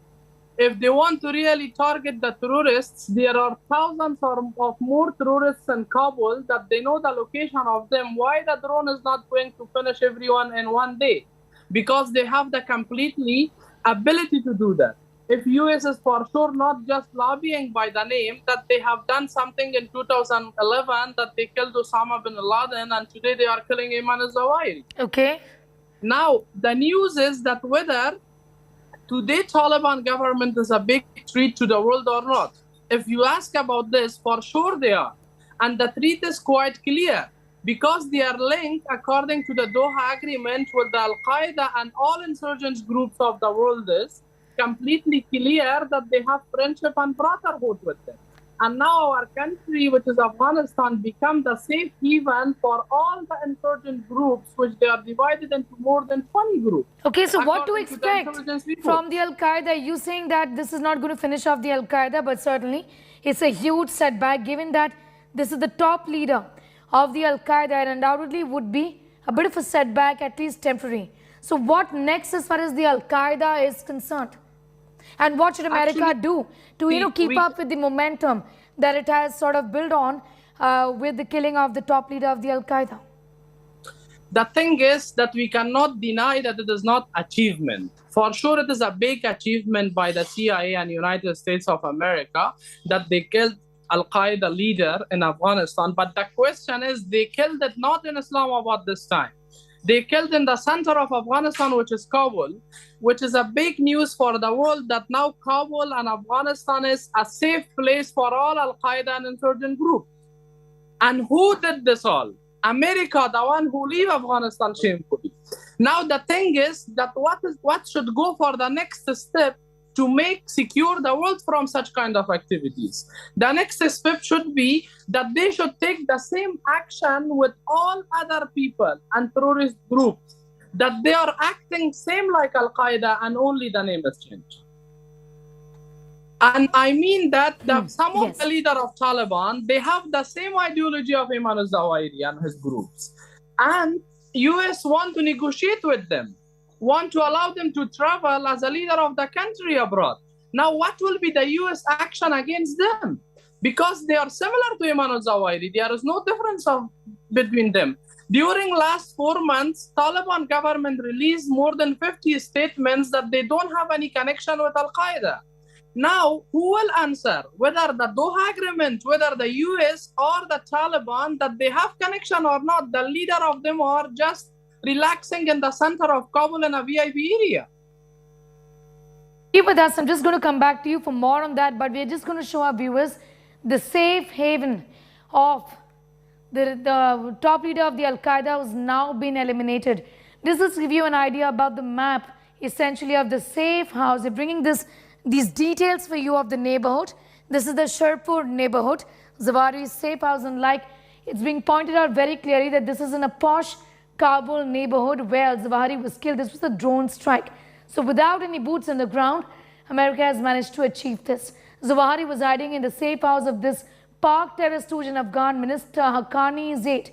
If they want to really target the terrorists, there are thousands of more terrorists in Kabul that they know the location of them. Why the drone is not going to finish everyone in one day? Because they have the completely ability to do that. If US is for sure not just lobbying by the name, that they have done something in 2011, that they killed Osama bin Laden, and today they are killing Ayman al-Zawahiri. Okay. Now, the news is that whether today Taliban government is a big threat to the world or not. If you ask about this, for sure they are. And the threat is quite clear, because they are linked, according to the Doha Agreement, with the Al-Qaeda and all insurgents groups of the world. Is completely clear that they have friendship and brotherhood with them. And now our country, which is Afghanistan, become the safe haven for all the insurgent groups, which they are divided into more than 20 groups. Okay, so what to expect from the Al-Qaeda? You saying that this is not going to finish off the Al-Qaeda, but certainly it's a huge setback, given that this is the top leader of the Al-Qaeda, and undoubtedly would be a bit of a setback, at least temporary. So what next as far as the Al-Qaeda is concerned? And what should America do to keep up with the momentum that it has sort of built on with the killing of the top leader of the Al-Qaeda? The thing is that we cannot deny that it is not achievement. For sure, it is a big achievement by the CIA and United States of America that they killed Al-Qaeda leader in Afghanistan. But the question is, they killed it not in Islamabad this time. They killed in the center of Afghanistan, which is Kabul, which is a big news for the world that now Kabul and Afghanistan is a safe place for all Al-Qaeda and insurgent groups. And who did this all? America, the one who leave Afghanistan shamefully. Now the thing is that what should go for the next step to make secure the world from such kind of activities? The next step should be that they should take the same action with all other people and terrorist groups, that they are acting same like Al-Qaeda and only the name is changed. And I mean that some of the leader of Taliban, they have the same ideology of Ayman al-Zawahiri and his groups. And US want to negotiate with them, want to allow them to travel as a leader of the country abroad. Now, what will be the US action against them? Because they are similar to Emmanuel Zawahiri. There is no difference between them. During last 4 months, Taliban government released more than 50 statements that they don't have any connection with Al-Qaeda. Now, who will answer whether the Doha Agreement, whether the US or the Taliban, that they have connection or not? The leader of them are just relaxing in the center of Kabul in a VIP area. Keep with us. I'm just going to come back to you for more on that, but we're just going to show our viewers the safe haven of the top leader of the Al-Qaeda who's now been eliminated. This is to give you an idea about the map, essentially, of the safe house. They're bringing these details for you of the neighborhood. This is the Sherpur neighborhood, Zawahiri's safe house, and like it's being pointed out very clearly that this is in a posh Kabul neighborhood where Zawahiri was killed. This was a drone strike. So without any boots on the ground, America has managed to achieve this. Zawahiri was hiding in the safe house of this Pak terror stooge and Afghan minister Haqqani Zaid.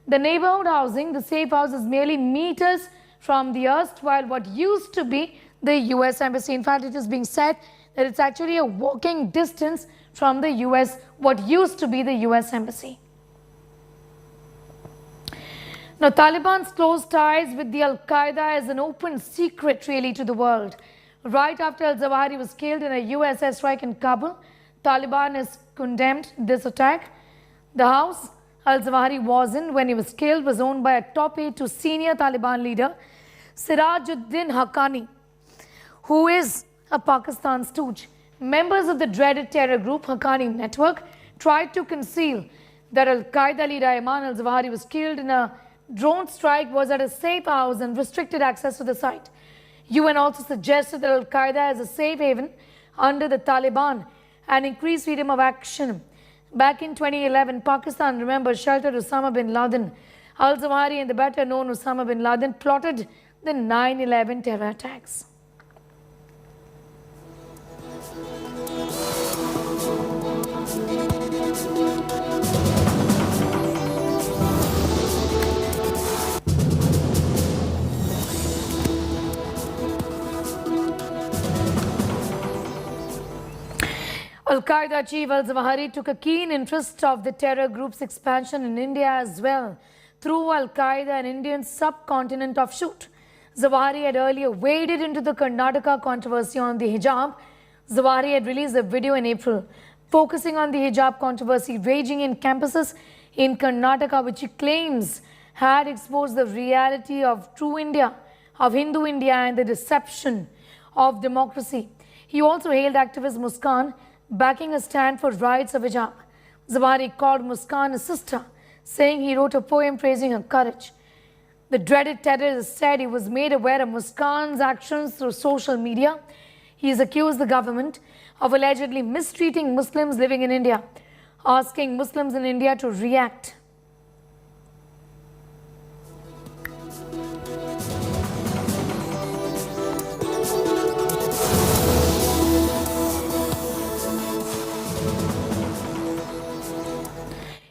The neighborhood housing, the safe house, is merely meters from the erstwhile what used to be the US Embassy. In fact, it is being said that it's actually a walking distance from the US, what used to be the US Embassy. Now, Taliban's close ties with the Al-Qaeda is an open secret really to the world. Right after al-Zawahiri was killed in a US airstrike in Kabul, Taliban has condemned this attack. The house al-Zawahiri was in when he was killed was owned by a top aide to senior Taliban leader Sirajuddin Haqqani, who is a Pakistan stooge. Members of the dreaded terror group Haqqani network tried to conceal that Al-Qaeda leader Ayman al-Zawahiri was killed in a drone strike was at a safe house and restricted access to the site. UN also suggested that Al-Qaeda has a safe haven under the Taliban and increased freedom of action. Back in 2011, Pakistan, remember, sheltered Osama bin Laden. Al-Zawahiri and the better known Osama bin Laden plotted the 9/11 terror attacks. Al-Qaeda chief al-Zawahiri took a keen interest of the terror group's expansion in India as well through Al-Qaeda and Indian subcontinent offshoot. Zawahiri had earlier waded into the Karnataka controversy on the hijab. Zawahiri had released a video in April focusing on the hijab controversy raging in campuses in Karnataka, which he claims had exposed the reality of true India, of Hindu India and the deception of democracy. He also hailed activist Muskan backing a stand for rights of hijab. Zawahiri called Muskan a sister, saying he wrote a poem praising her courage. The dreaded terrorist said he was made aware of Muskan's actions through social media. He has accused the government of allegedly mistreating Muslims living in India, asking Muslims in India to react.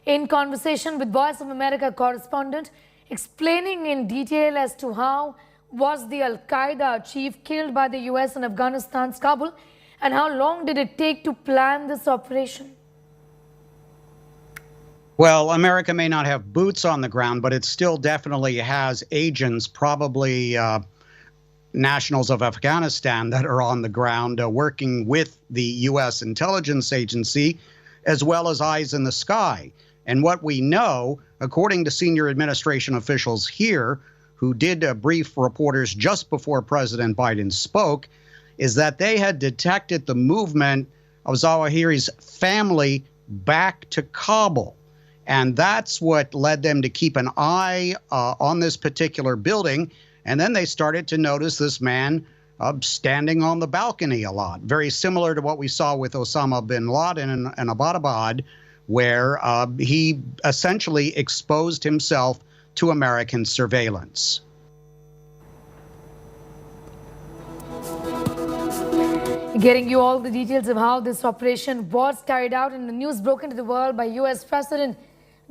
In conversation with Voice of America correspondent, explaining in detail as to how was the Al-Qaeda chief killed by the US in Afghanistan's Kabul and how long did it take to plan this operation? Well, America may not have boots on the ground, but it still definitely has agents, probably nationals of Afghanistan that are on the ground working with the U.S. intelligence agency, as well as eyes in the sky. And what we know, according to senior administration officials here, who did brief reporters just before President Biden spoke, is that they had detected the movement of Zawahiri's family back to Kabul. And that's what led them to keep an eye on this particular building. And then they started to notice this man standing on the balcony a lot, very similar to what we saw with Osama bin Laden in Abbottabad, where he essentially exposed himself to American surveillance. Getting you all the details of how this operation was carried out, and the news broken to the world by US President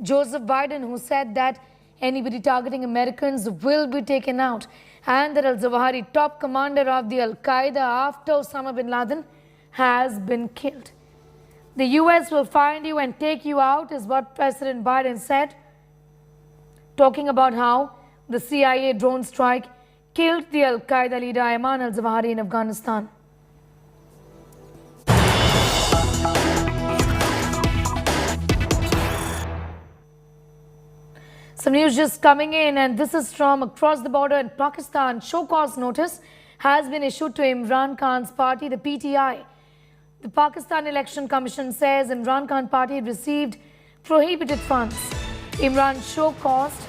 Joseph Biden, who said that Anybody targeting Americans will be taken out. And the Zawahiri, top commander of the Al-Qaeda after Osama bin Laden, has been killed. The US will find you and take you out is what President Biden said, talking about how the CIA drone strike killed the Al-Qaeda leader Ayman al-Zawahiri in Afghanistan. Some news just coming in, and this is from across the border in Pakistan. Show cause notice has been issued to Imran Khan's party, the PTI. The Pakistan Election Commission says Imran Khan party received prohibited funds. Imran show caused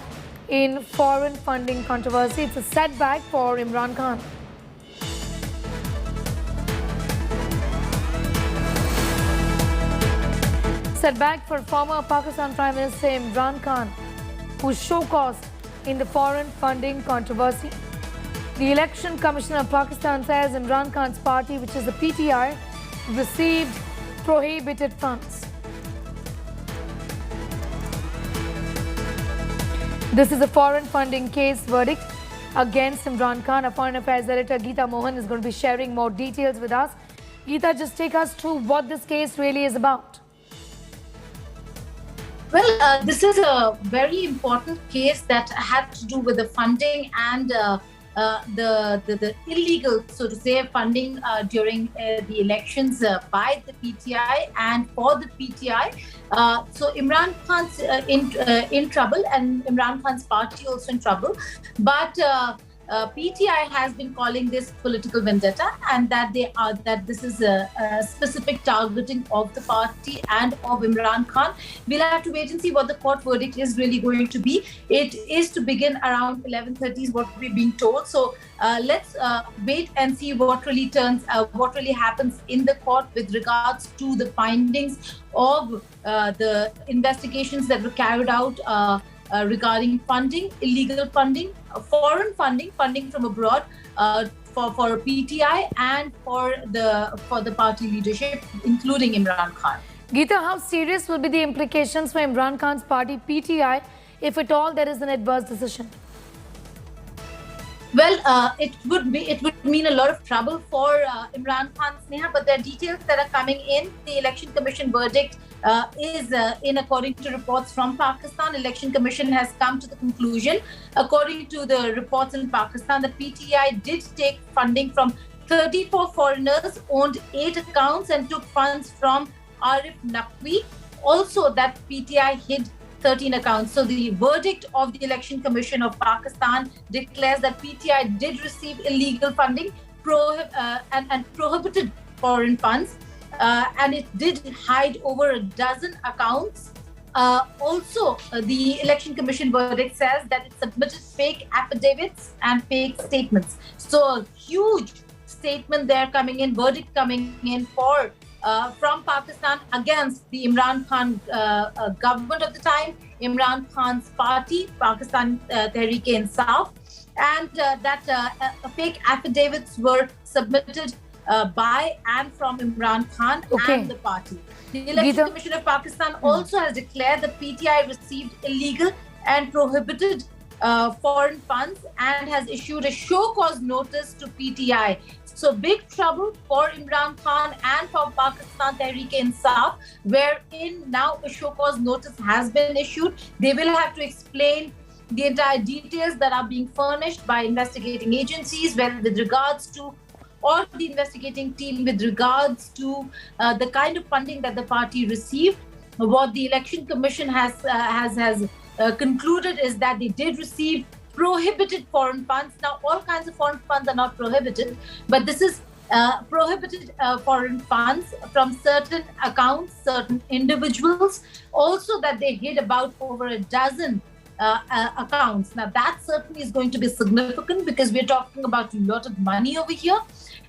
in foreign funding controversy. It's a setback for Imran Khan. Setback for former Pakistan Prime Minister Imran Khan, who show caused in the foreign funding controversy. The Election Commission of Pakistan says Imran Khan's party, which is the PTI, received prohibited funds. This is a foreign funding case verdict against Imran Khan. Our Foreign Affairs Editor Geeta Mohan is going to be sharing more details with us. Geeta, just take us through what this case really is about. Well, this is a very important case that had to do with the funding and the illegal, so to say, funding during the elections by the PTI and for the PTI. So Imran Khan's in trouble, and Imran Khan's party also in trouble. But PTI has been calling this political vendetta, and that this is a specific targeting of the party and of Imran Khan. We'll have to wait and see what the court verdict is really going to be. It is to begin around 11:30 is what we're being told. So let's wait and see what really happens in the court with regards to the findings of the investigations that were carried out regarding funding, illegal funding, foreign funding from abroad for PTI and for the party leadership, including Imran Khan. Geeta, how serious will be the implications for Imran Khan's party PTI if at all there is an adverse decision? Well, it would mean a lot of trouble for Imran Khan, Sneha, but there are details that are coming in. The Election Commission verdict is in according to reports from Pakistan. Election Commission has come to the conclusion, according to the reports in Pakistan, that PTI did take funding from 34 foreigners, owned 8 accounts and took funds from Arif Naqvi. Also, that PTI hid 13 accounts. So the verdict of the Election Commission of Pakistan declares that PTI did receive illegal funding and prohibited foreign funds, and it did hide over a dozen accounts. Also, the Election Commission verdict says that it submitted fake affidavits and fake statements. So a huge statement there coming in, verdict coming in from Pakistan against the Imran Khan government of the time, Imran Khan's party, Pakistan Tehreek-e-Insaf, and that fake affidavits were submitted by and from Imran Khan and the party. The Election Commission of Pakistan also has declared that PTI received illegal and prohibited foreign funds and has issued a show cause notice to PTI. So big trouble for Imran Khan and for Pakistan Tehreek-e-Insaf, wherein now a show cause notice has been issued. They will have to explain the entire details that are being furnished by investigating agencies with regards to, or the investigating team with regards to the kind of funding that the party received. What the Election Commission has concluded is that they did receive prohibited foreign funds. Now, all kinds of foreign funds are not prohibited, but this is prohibited foreign funds from certain accounts, certain individuals. Also, that they hid about over a dozen accounts. Now, that certainly is going to be significant because we're talking about a lot of money over here.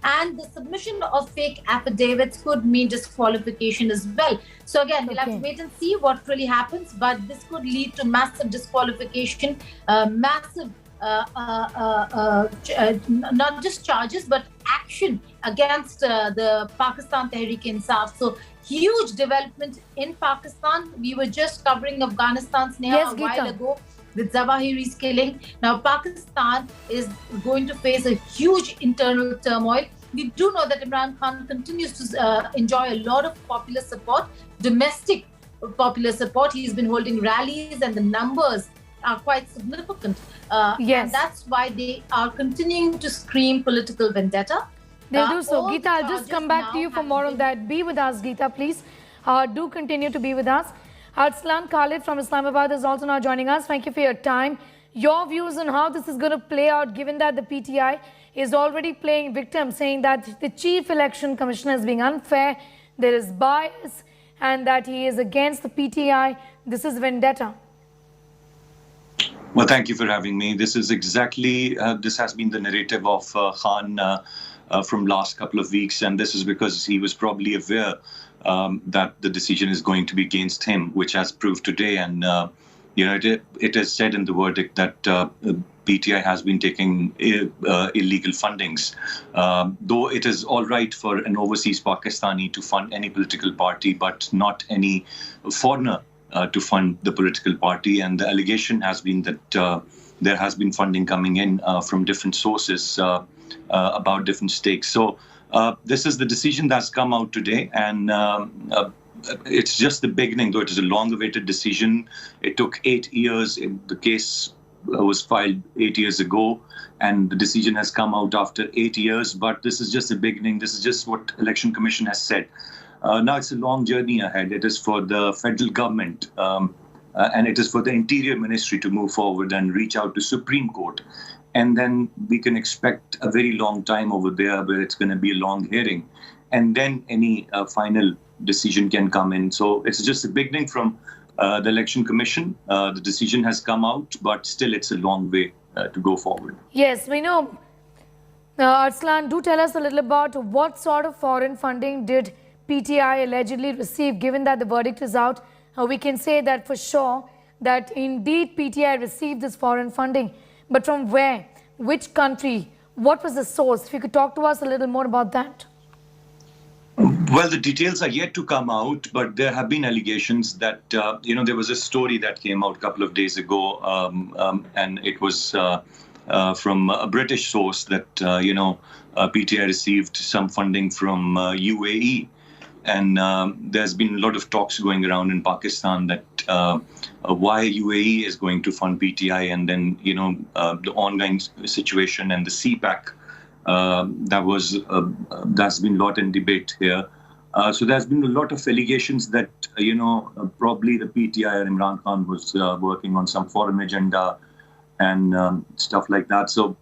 And the submission of fake affidavits could mean disqualification as well. So again, we'll have to wait and see what really happens, but this could lead to massive disqualification, massive, not just charges, but action against the Pakistan Tehreek-e-Insaf. So huge development in Pakistan. We were just covering Afghanistan, Sneha, a while ago. with Zawahiri's killing. Now, Pakistan is going to face a huge internal turmoil. We do know that Imran Khan continues to enjoy a lot of popular support, domestic popular support. He's been holding rallies and the numbers are quite significant. Yes. And that's why they are continuing to scream political vendetta. They'll do so. Geeta, I'll just come back to you for more on that. Be with us, Geeta, please. Do continue to be with us. Arslan Khalid from Islamabad is also now joining us. Thank you for your time. Your views on how this is going to play out, given that the PTI is already playing victim, saying that the Chief Election Commissioner is being unfair, there is bias, and that he is against the PTI. This is vendetta. Well, thank you for having me. This is exactly, this has been the narrative of Khan from last couple of weeks. And this is because he was probably aware that the decision is going to be against him, which has proved today. And, it is said in the verdict that PTI has been taking illegal fundings. Though it is all right for an overseas Pakistani to fund any political party, but not any foreigner to fund the political party. And the allegation has been that there has been funding coming in from different sources about different stakes. So this is the decision that's come out today. And it's just the beginning, though it is a long-awaited decision. It took 8 years. The case was filed 8 years ago, and the decision has come out after 8 years. But this is just the beginning. This is just what Election Commission has said. Now it's a long journey ahead. It is for the federal government and it is for the Interior Ministry to move forward and reach out to Supreme Court. And then we can expect a very long time over there where it's going to be a long hearing. And then any final decision can come in. So it's just the beginning from the Election Commission. The decision has come out, but still it's a long way to go forward. Yes, we know. Arslan, do tell us a little about what sort of foreign funding did PTI allegedly receive, given that the verdict is out. We can say that for sure that indeed PTI received this foreign funding. But from where? Which country? What was the source? If you could talk to us a little more about that. Well, the details are yet to come out, but there have been allegations that, there was a story that came out a couple of days ago, and it was from a British source that, PTI received some funding from UAE. And there's been a lot of talks going around in Pakistan that why UAE is going to fund PTI, and then, the ongoing situation and the CPAC that's been a lot in debate here. So there's been a lot of allegations that, probably the PTI or Imran Khan was working on some foreign agenda and stuff like that. So,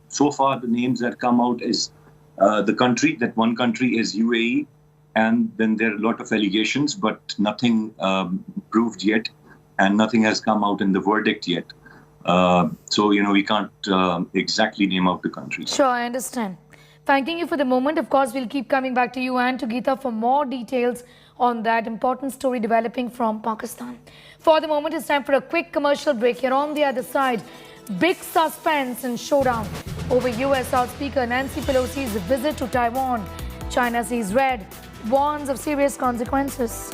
so far the names that come out is that one country is UAE. And then there are a lot of allegations, but nothing proved yet, and nothing has come out in the verdict yet. So, we can't exactly name out the country. Sure, I understand. Thanking you for the moment. Of course, we'll keep coming back to you and to Geeta for more details on that important story developing from Pakistan. For the moment, it's time for a quick commercial break. Here on the other side, big suspense and showdown over US House Speaker Nancy Pelosi's visit to Taiwan. China sees red, warns of serious consequences.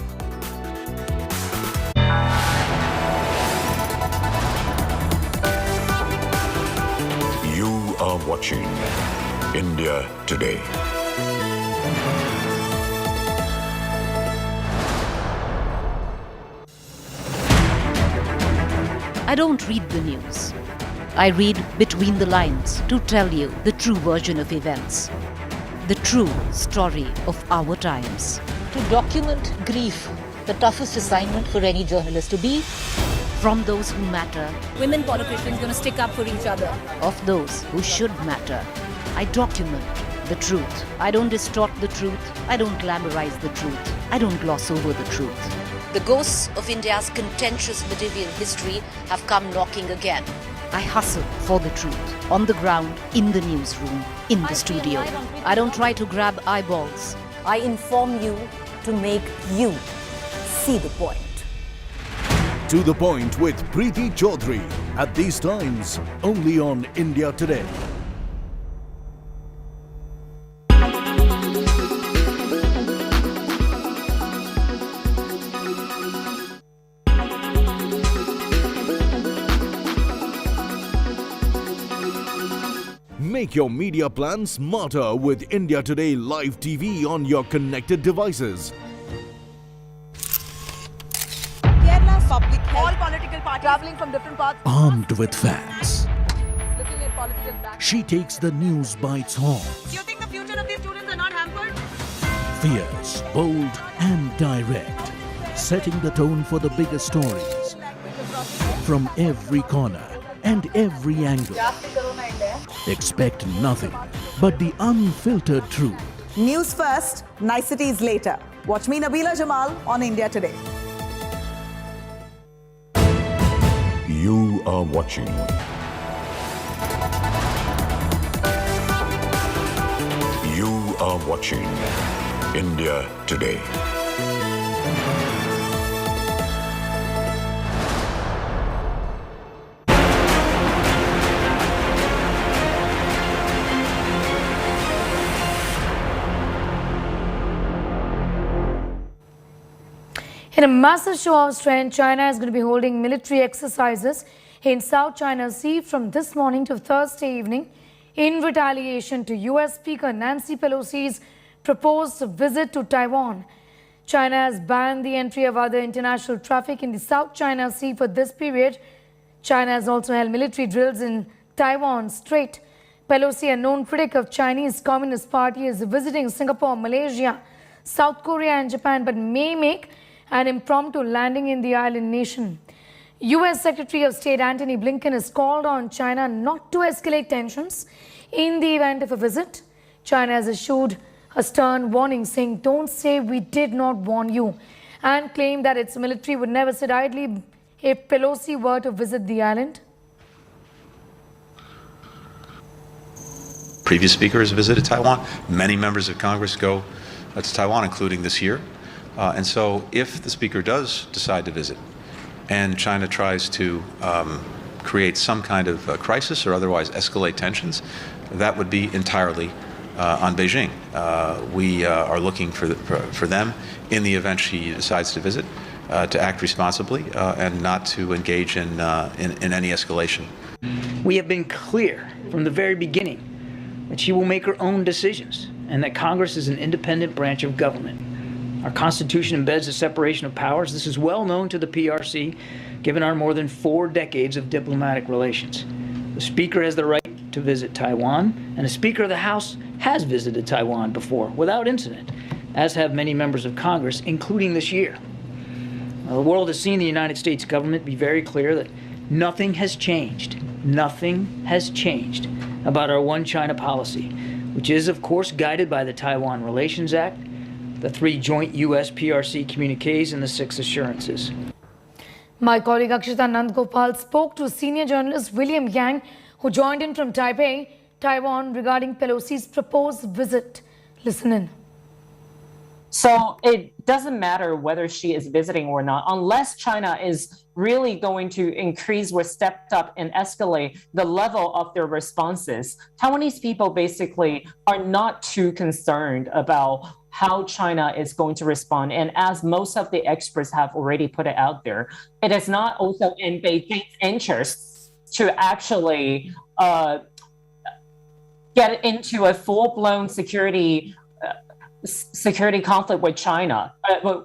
You are watching India Today. I don't read the news. I read between the lines to tell you the true version of events. The true story of our times. To document grief, the toughest assignment for any journalist to be. From those who matter. Women politicians going to stick up for each other. Of those who should matter. I document the truth. I don't distort the truth. I don't glamorize the truth. I don't gloss over the truth. The ghosts of India's contentious medieval history have come knocking again. I hustle for the truth, on the ground, in the newsroom, in the studio. I don't try to grab eyeballs. I inform you to make you see the point. To the Point with Preeti Chaudhry. At these times, only on India Today. Make your media plan smarter with India Today Live TV on your connected devices. Kerala's public health. All political parties traveling from different parts. Armed with facts, Looking at political back. she takes the news by its horns. Do you think the future of these students are not hampered? Fierce, bold, and direct, setting the tone for the biggest stories from every corner and every angle. Expect nothing but the unfiltered truth. News first, niceties later. Watch me, Nabila Jamal, on India Today. You are watching You are watching India Today. In a massive show of strength, China is going to be holding military exercises in South China Sea from this morning to Thursday evening in retaliation to US Speaker Nancy Pelosi's proposed visit to Taiwan. China has banned the entry of other international traffic in the South China Sea for this period. China has also held military drills in Taiwan Strait. Pelosi, a known critic of Chinese Communist Party, is visiting Singapore, Malaysia, South Korea and Japan, but may make an impromptu landing in the island nation. US Secretary of State Antony Blinken has called on China not to escalate tensions in the event of a visit. China has issued a stern warning saying, "Don't say we did not warn you," and claimed that its military would never sit idly if Pelosi were to visit the island. Previous speakers visited Taiwan. Many members of Congress go to Taiwan, including this year. And so if the speaker does decide to visit and China tries to create some kind of crisis or otherwise escalate tensions, that would be entirely on Beijing. We are looking for them, in the event she decides to visit, to act responsibly and not to engage in any escalation. We have been clear from the very beginning that she will make her own decisions and that Congress is an independent branch of government. Our Constitution embeds a separation of powers. This is well known to the PRC, given our more than 4 decades of diplomatic relations. The Speaker has the right to visit Taiwan, and the Speaker of the House has visited Taiwan before without incident, as have many members of Congress, including this year. The world has seen the United States government be very clear that nothing has changed about our One China policy, which is, of course, guided by the Taiwan Relations Act, the 3 joint US-PRC communiques, and the 6 assurances. My colleague Akshita Nandgopal spoke to senior journalist William Yang, who joined in from Taipei, Taiwan, regarding Pelosi's proposed visit. Listen in. So it doesn't matter whether she is visiting or not, unless China is really going to increase or step up and escalate the level of their responses. Taiwanese people basically are not too concerned about how China is going to respond. And as most of the experts have already put it out there, it is not also in Beijing's interest to actually get into a full-blown security conflict with China,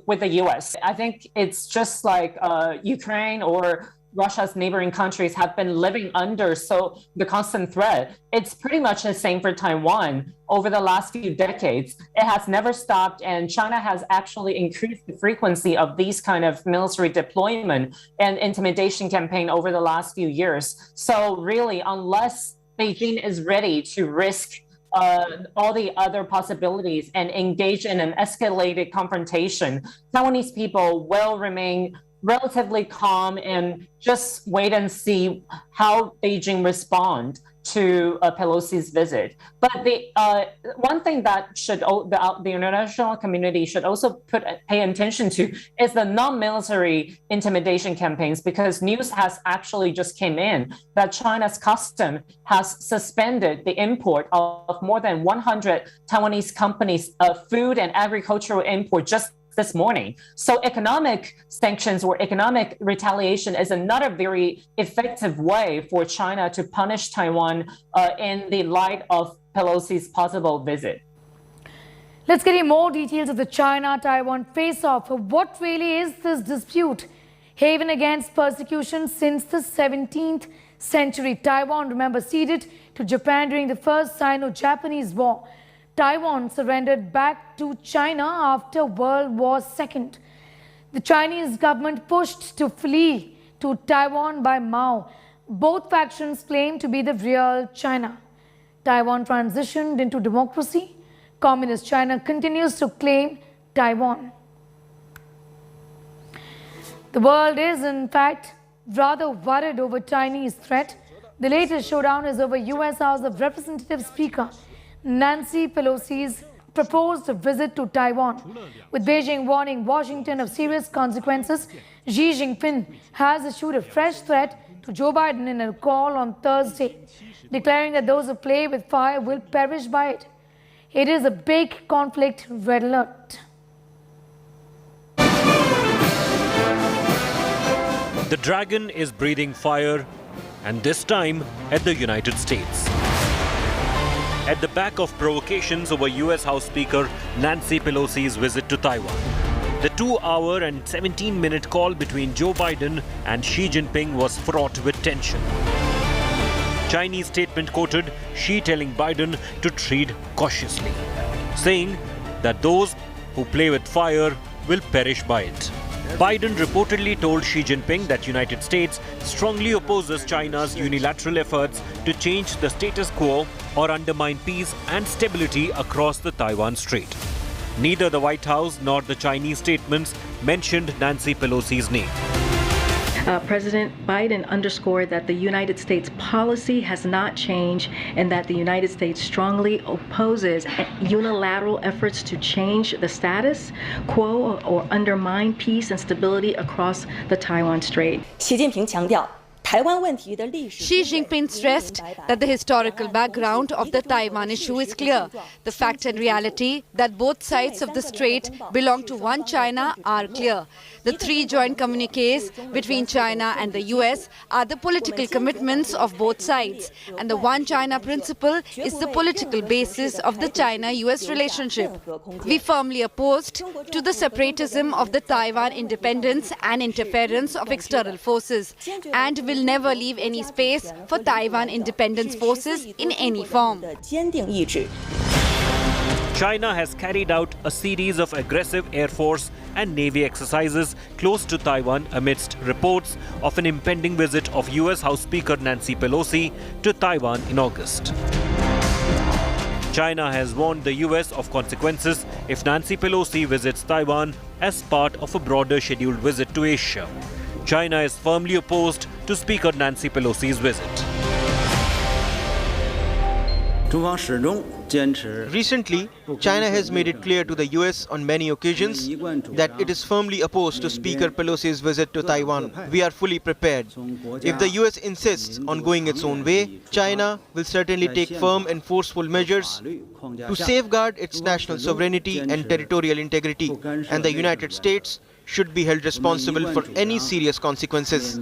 with the US. I think it's just like Ukraine or Russia's neighboring countries have been living under the constant threat. It's pretty much the same for Taiwan over the last few decades. It has never stopped, and China has actually increased the frequency of these kind of military deployment and intimidation campaign over the last few years. So really, unless Beijing is ready to risk all the other possibilities and engage in an escalated confrontation, Taiwanese people will remain relatively calm and just wait and see how Beijing respond to Pelosi's visit. But the one thing that the international community should also pay attention to is the non-military intimidation campaigns, because news has actually just came in that China's custom has suspended the import of more than 100 Taiwanese companies' food and agricultural import just this morning. So economic sanctions or economic retaliation is another very effective way for China to punish Taiwan in the light of Pelosi's possible visit. Let's get you more details of the China-Taiwan face-off. What really is this dispute? Haven against persecution since the 17th century. Taiwan, remember, ceded to Japan during the First Sino-Japanese War. Taiwan surrendered back to China after World War II. The Chinese government pushed to flee to Taiwan by Mao. Both factions claim to be the real China. Taiwan transitioned into democracy. Communist China continues to claim Taiwan. The world is, in fact, rather worried over Chinese threat. The latest showdown is over U.S. House of Representatives Speaker Nancy Pelosi's proposed visit to Taiwan. With Beijing warning Washington of serious consequences, Xi Jinping has issued a fresh threat to Joe Biden in a call on Thursday, declaring that those who play with fire will perish by it. It is a big conflict, red alert. The dragon is breathing fire, and this time at the United States. At the back of provocations over US House Speaker Nancy Pelosi's visit to Taiwan. The 2-hour and 17-minute call between Joe Biden and Xi Jinping was fraught with tension. Chinese statement quoted Xi telling Biden to tread cautiously, saying that those who play with fire will perish by it. Biden reportedly told Xi Jinping that United States strongly opposes China's unilateral efforts to change the status quo or undermine peace and stability across the Taiwan Strait. Neither the White House nor the Chinese statements mentioned Nancy Pelosi's name. President Biden underscored that the United States policy has not changed and that the United States strongly opposes unilateral efforts to change the status quo or undermine peace and stability across the Taiwan Strait. Xi Jinping 强调 Xi Jinping stressed that the historical background of the Taiwan issue is clear. The fact and reality that both sides of the strait belong to one China are clear. The 3 joint communiques between China and the US are the political commitments of both sides, and the one China principle is the political basis of the China-US relationship. We firmly opposed to the separatism of the Taiwan independence and interference of external forces, and will never leave any space for Taiwan independence forces in any form. China has carried out a series of aggressive Air Force and Navy exercises close to Taiwan amidst reports of an impending visit of US House Speaker Nancy Pelosi to Taiwan in August. China has warned the US of consequences if Nancy Pelosi visits Taiwan as part of a broader scheduled visit to Asia. China is firmly opposed to Speaker Nancy Pelosi's visit. Recently, China has made it clear to the US on many occasions that it is firmly opposed to Speaker Pelosi's visit to Taiwan. We are fully prepared. If the US insists on going its own way, China will certainly take firm and forceful measures to safeguard its national sovereignty and territorial integrity, and the United States should be held responsible for any serious consequences.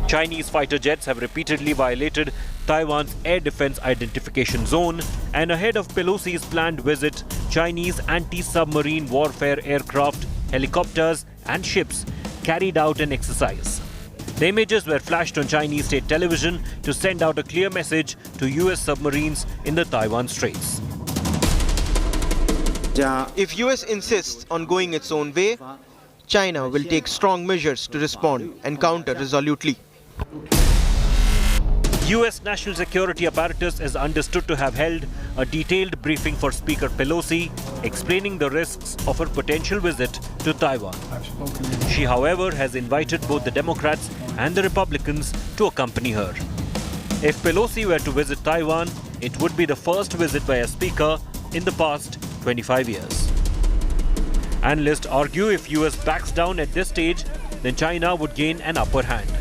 Chinese fighter jets have repeatedly violated Taiwan's air defense identification zone, and ahead of Pelosi's planned visit, Chinese anti-submarine warfare aircraft, helicopters and ships carried out an exercise. The images were flashed on Chinese state television to send out a clear message to US submarines in the Taiwan Straits. If US insists on going its own way, China will take strong measures to respond and counter resolutely. US national security apparatus is understood to have held a detailed briefing for Speaker Pelosi, explaining the risks of her potential visit to Taiwan. She, however, has invited both the Democrats and the Republicans to accompany her. If Pelosi were to visit Taiwan, it would be the first visit by a speaker in the past 25 years. Analysts argue if US backs down at this stage, then China would gain an upper hand.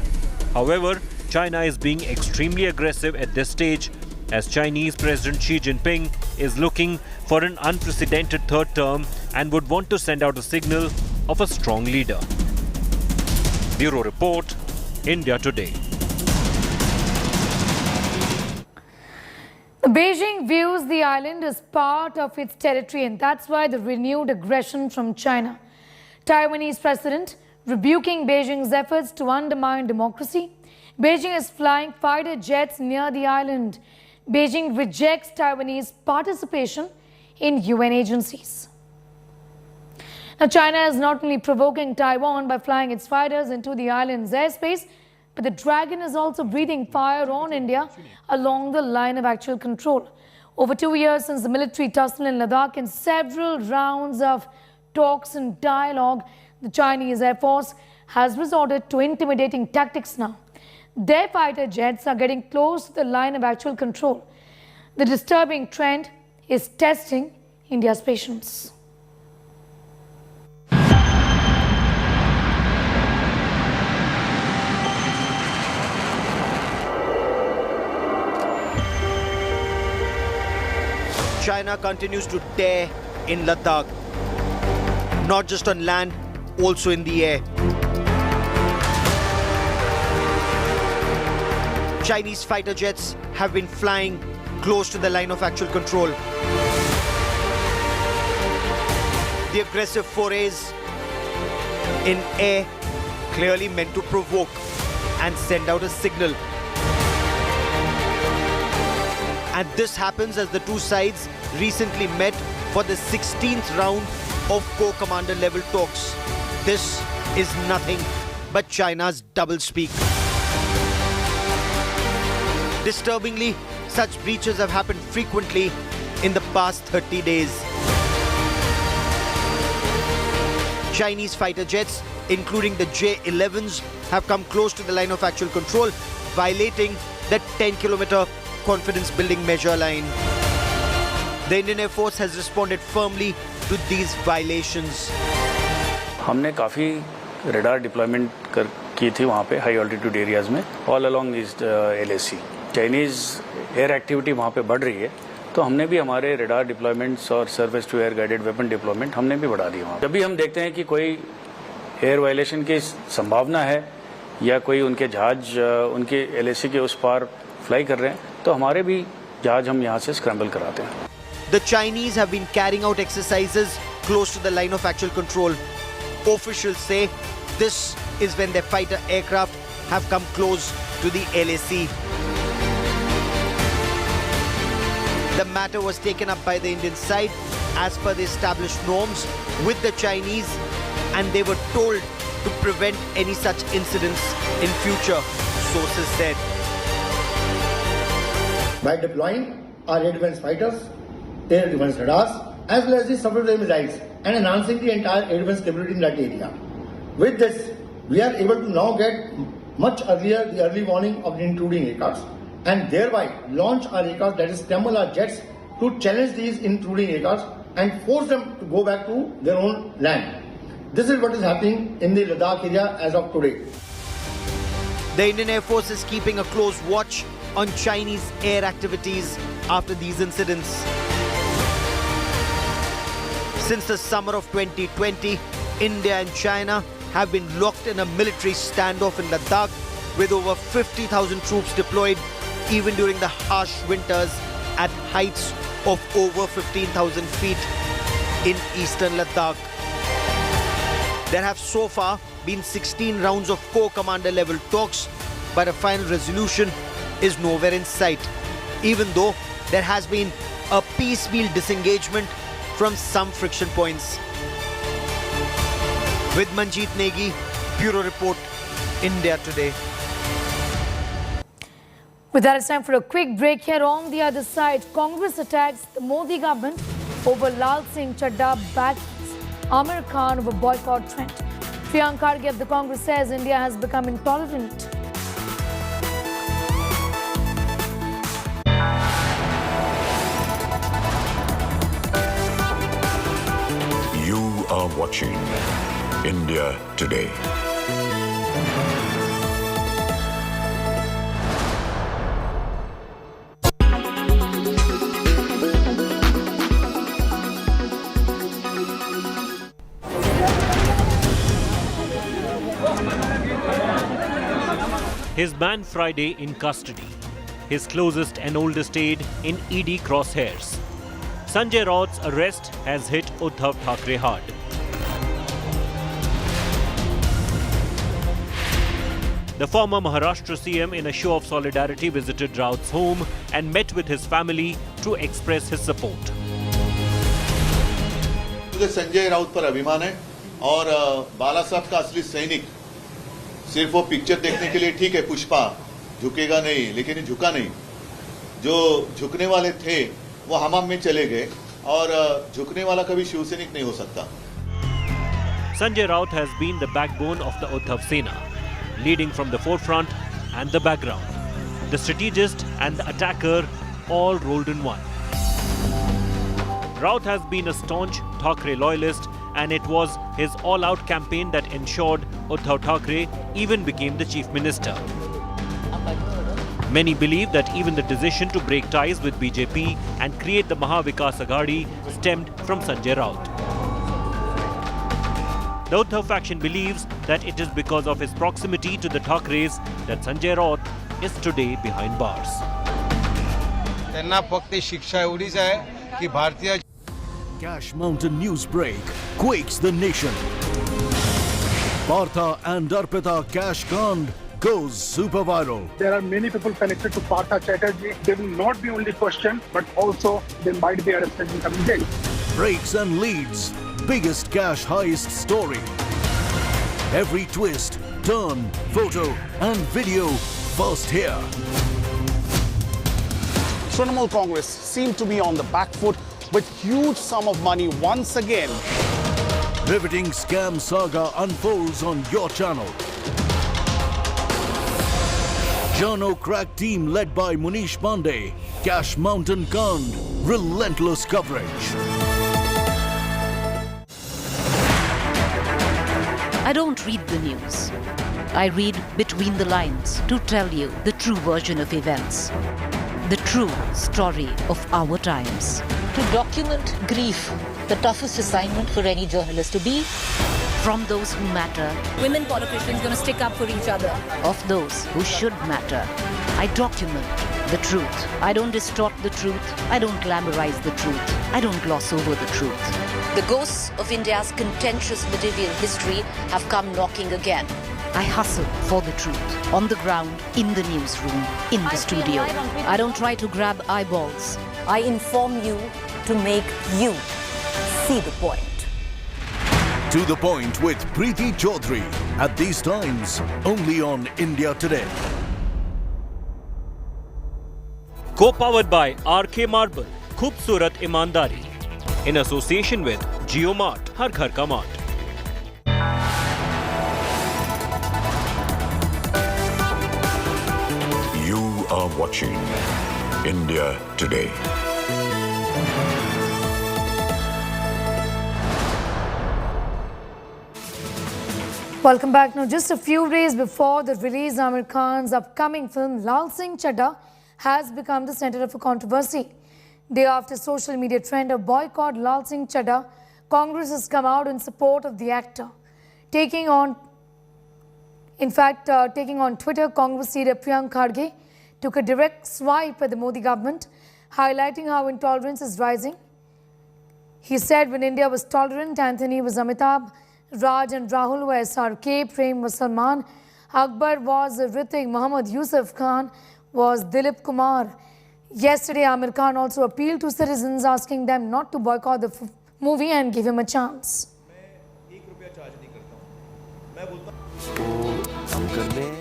However, China is being extremely aggressive at this stage, as Chinese President Xi Jinping is looking for an unprecedented third term and would want to send out a signal of a strong leader. Bureau Report, India Today. Beijing views the island as part of its territory, and that's why the renewed aggression from China. Taiwanese president rebuking Beijing's efforts to undermine democracy. Beijing is flying fighter jets near the island. Beijing rejects Taiwanese participation in UN agencies. Now, China is not only provoking Taiwan by flying its fighters into the island's airspace, but the dragon is also breathing fire on India along the line of actual control. Over 2 years since the military tussle in Ladakh and several rounds of talks and dialogue, the Chinese Air Force has resorted to intimidating tactics now. Their fighter jets are getting close to the line of actual control. The disturbing trend is testing India's patience. China continues to tear in Ladakh, not just on land, also in the air. Chinese fighter jets have been flying close to the line of actual control. The aggressive forays in air clearly meant to provoke and send out a signal. And this happens as the two sides recently met for the 16th round of co-commander level talks. This is nothing but China's doublespeak. Disturbingly, such breaches have happened frequently in the past 30 days. Chinese fighter jets, including the J-11s, have come close to the line of actual control, violating the 10-kilometer confidence-building measure line. The Indian Air Force has responded firmly to these violations. हमने काफ़ी radar deployment की थी वहाँ पे high altitude areas में, all along is LAC. Chinese air activity वहाँ पे बढ़ रही है, तो हमने भी हमारे radar deployments और surface to air guided weapon deployment हमने भी बढ़ा दिया वहाँ. जब भी हम देखते हैं कि कोई air violation की संभावना है या कोई उनके जहाज उनके LAC के उस पार फ्लाई कर रहे हैं, तो हमारे भी जहाज हम यहाँ से स्क्रैम्बल कराते हैं. The Chinese have been carrying out exercises close to the line of actual control. Officials say this is when their fighter aircraft have come close to the LAC. The matter was taken up by the Indian side as per the established norms with the Chinese, and they were told to prevent any such incidents in future, sources said. By deploying our air defense fighters, air defense radars, as well as the surface missiles, and enhancing the entire air defense capability in that area. With this, we are able to now get much earlier the early warning of the intruding aircrafts, and thereby launch our aircraft, that is scramble our jets, to challenge these intruding aircrafts and force them to go back to their own land. This is what is happening in the Ladakh area as of today. The Indian Air Force is keeping a close watch on Chinese air activities after these incidents. Since the summer of 2020, India and China have been locked in a military standoff in Ladakh with over 50,000 troops deployed even during the harsh winters at heights of over 15,000 feet in eastern Ladakh. There have so far been 16 rounds of co-commander level talks, but a final resolution is nowhere in sight, even though there has been a piecemeal disengagement from some friction points. With Manjeet Negi, Bureau Report, India Today. With that, it's time for a quick break. Here on the other side, Congress attacks the Modi government over Lal Singh Chadda backed Amir Khan over boycott trend. Priyanka Kharge of the Congress says India has become intolerant. You are watching India Today. His man Friday in custody. His closest and oldest aide in ED crosshairs. Sanjay Raut's arrest has hit Uddhav Thackeray hard. The former Maharashtra CM, in a show of solidarity, visited Raut's home and met with his family to express his support. मुझे संजय राउत पर अभिमान है और बाला साहब का असली सैनिक सिर्फ वो पिक्चर देखने के लिए ठीक है, पुष्पा झुकेगा नहीं, लेकिन ये झुका नहीं. जो झुकने वाले थे वो हमाम में चले गए और झुकने वाला कभी शिवसैनिक नहीं हो सकता. Sanjay Raut has been the backbone of the Uddhav Sena, leading from the forefront and the background. The strategist and the attacker all rolled in one. Raut has been a staunch Thackeray loyalist, and it was his all-out campaign that ensured Uddhav Thackeray even became the chief minister. Many believe that even the decision to break ties with BJP and create the Maha Vikas Aghadi stemmed from Sanjay Raut. The Uddhav faction believes that it is because of his proximity to the Thackerays that Sanjay Raut is today behind bars. त्यांना फक्त शिक्षा एवढीच आहे की भारतीय Cash Mountain news break quakes the nation. Partha and Arpita Cash Kand goes super viral. There are many people connected to Partha Chatterjee. They will not be only questioned, but also they might be arrested and come in jail. Breaks and leads. Biggest cash heist story. Every twist, turn, photo and video first here. Trinamool Congress seemed to be on the back foot with huge sum of money once again. Riveting scam saga unfolds on your channel. Journo crack team led by Munish Pandey. Cash Mountain Kand. Relentless coverage. I don't read the news. I read between the lines to tell you the true version of events. The true story of our times. To document grief, the toughest assignment for any journalist to be. From those who matter. Women politicians going to stick up for each other. Of those who should matter. I document the truth. I don't distort the truth. I don't glamorize the truth. I don't gloss over the truth. The ghosts of India's contentious medieval history have come knocking again. I hustle for the truth. On the ground, in the newsroom, in the studio. I don't try to grab eyeballs. I inform you to make you see the point. To the point with Preeti Chaudhry. At these times, only on India Today. Co-powered by RK Marble, Khoobsurat Imandari. In association with JioMart, Har Ghar Ka Mart. You are watching India Today. Welcome back. Now, just a few days before the release, Amir Khan's upcoming film Lal Singh Chaddha has become the center of a controversy. Day after social media trend of boycott Lal Singh Chaddha, Congress has come out in support of the actor. Taking on Twitter, Congress leader Priyank Kharge took a direct swipe at the Modi government, highlighting how intolerance is rising. He said when India was tolerant, Anthony was Amitabh, Raj and Rahul were SRK, Prem was Salman, Akbar was Hrithik, Muhammad Yusuf Khan was Dilip Kumar. Yesterday, Amir Khan also appealed to citizens, asking them not to boycott the movie and give him a chance.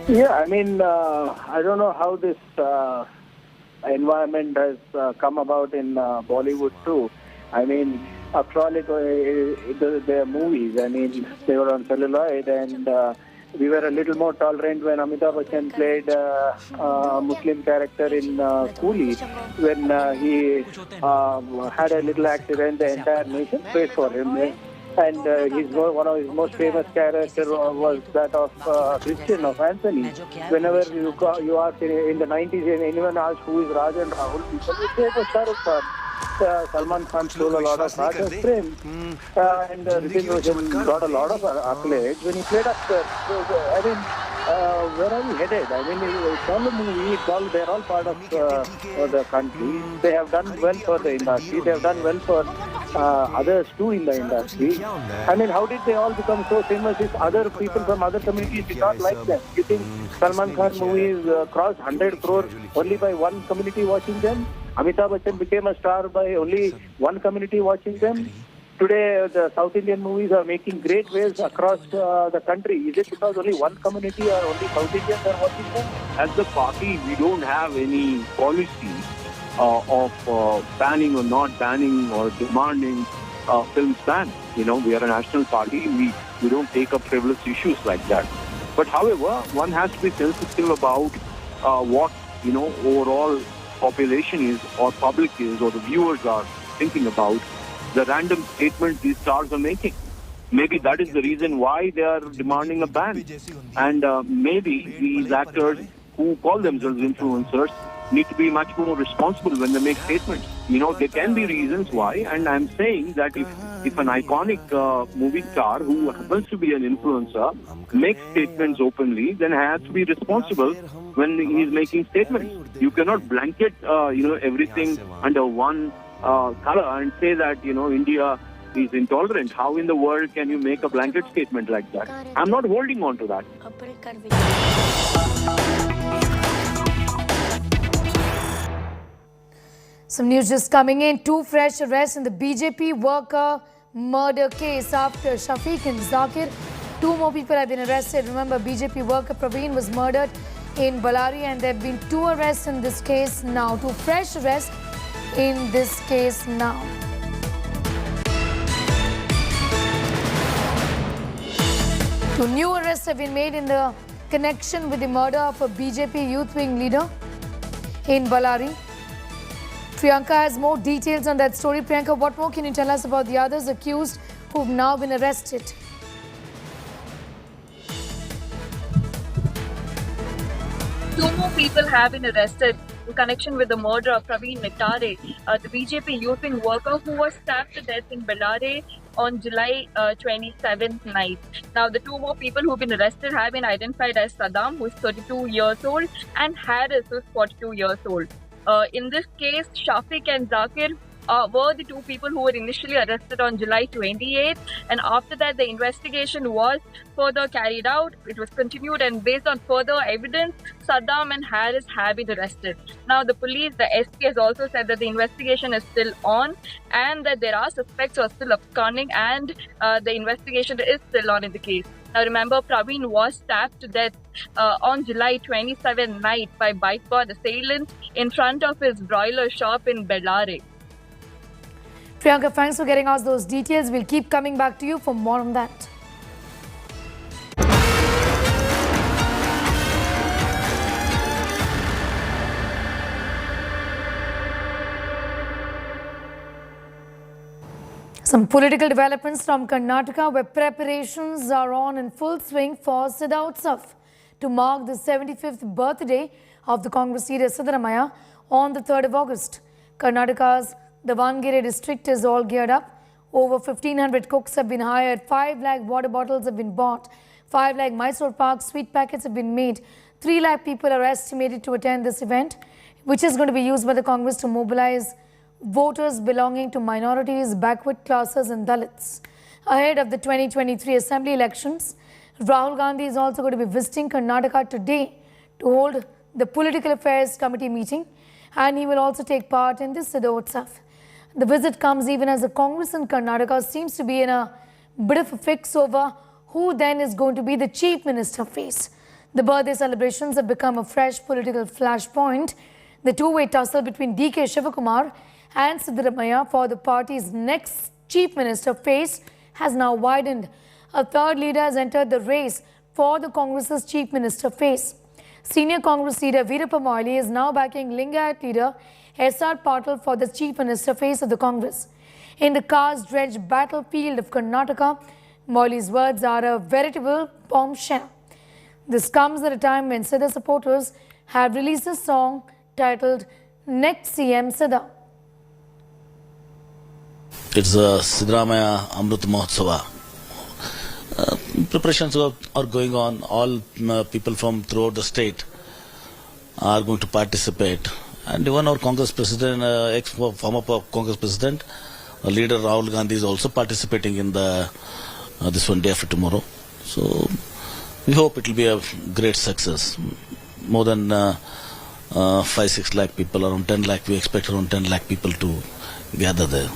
Yeah, I mean, I don't know how this environment has come about in Bollywood too. I mean, after all, they're movies. I mean, they were on celluloid, and we were a little more tolerant when Amitabh Bachchan played a Muslim character in Coolie. When he had a little accident, the entire nation prayed for him. And one of his most famous characters was that of Christian, of Anthony. Whenever you ask in the 90s, and anyone asks who is Raj and Rahul, people will say it was Shah Rukh Khan. Salman Khan stole a lot of heart as Prem, and Hrithik Roshan got a lot of accolades when he played Akbar. I mean, where are we headed? I mean, it's all a movie. They're all part of the country. They have done well for the industry. They have done well for others too in the industry. I mean, how did they all become so famous if other people from other communities did not like them? You think Salman Khan movies crossed 100 crore only by one community watching them? Amitabh Bachchan became a star by only one community watching them? Today, the South Indian movies are making great waves across the country. Is it because only one community or only South Indians are watching them? As the party, we don't have any policy of banning or not banning or demanding films ban. You know, we are a national party. We don't take up frivolous issues like that. But however, one has to be sensitive about what, you know, overall population is or public is or the viewers are thinking about the random statements these stars are making. Maybe that is the reason why they are demanding a ban. And maybe these actors who call themselves influencers need to be much more responsible when they make statements. You know, there can be reasons why, and I'm saying that if an iconic movie star who happens to be an influencer makes statements openly, then has to be responsible when he is making statements. You cannot blanket, everything under one color and say that, you know, India is intolerant. How in the world can you make a blanket statement like that? I'm not holding on to that. Some news just coming in. 2 fresh arrests in the BJP worker murder case after Shafiq and Zakir. 2 more people have been arrested. Remember, BJP worker Praveen was murdered in Ballari and there have been 2 arrests in this case now. 2 fresh arrests in this case now. Two new arrests have been made in the connection with the murder of a BJP youth wing leader in Ballari. Priyanka has more details on that story. Priyanka, what more can you tell us about the others accused who've now been arrested? Two more people have been arrested in connection with the murder of Praveen Mitare, the BJP youth wing worker who was stabbed to death in Ballari on July 27th night. Now, the 2 more people who've been arrested have been identified as Saddam, who is 32 years old, and Harris, who is 42 years old. In this case, Shafiq and Zakir were the 2 people who were initially arrested on July 28th, and after that the investigation was further carried out. It was continued, and based on further evidence, Saddam and Harris have been arrested. Now, the police, the SP, has also said that the investigation is still on and that there are suspects who are still absconding, and the investigation is still on in the case. Now, remember, Praveen was stabbed to death on July 27th night by Boycott assailants in front of his broiler shop in Ballari. Priyanka, thanks for getting us those details. We'll keep coming back to you for more on that. Some political developments from Karnataka, where preparations are on in full swing for Siddha to mark the 75th birthday of the Congress leader Siddaramaiah on the 3rd of August. Karnataka's Davangere district is all geared up. Over 1,500 cooks have been hired, 5 lakh water bottles have been bought, 5 lakh Mysore Pak sweet packets have been made. 3 lakh people are estimated to attend this event, which is going to be used by the Congress to mobilize voters belonging to minorities, backward classes and Dalits. Ahead of the 2023 Assembly elections, Rahul Gandhi is also going to be visiting Karnataka today to hold the Political Affairs Committee meeting, and he will also take part in this Siddha. The visit comes even as the Congress in Karnataka seems to be in a bit of a fix over who then is going to be the Chief Minister face. The birthday celebrations have become a fresh political flashpoint. The two-way tussle between DK Shivakumar and Siddaramaiah for the party's next Chief Minister face has now widened. A third leader has entered the race for the Congress's Chief Minister face. Senior Congress leader Veerappa Moily is now backing Lingayat leader S.R. Patil for the Chief Minister face of the Congress. In the caste-drenched battlefield of Karnataka, Moily's words are a veritable bombshell. This comes at a time when Siddha supporters have released a song titled Next CM Siddha. It's a Siddaramaiah Amrit Mahotsava. Preparations are going on. All people from throughout the state are going to participate. And even our Congress president, former Congress president, leader Rahul Gandhi is also participating in this one day after tomorrow. So we hope it will be a great success. More than 5-6 lakh people, around 10 lakh. We expect around 10 lakh people to gather there.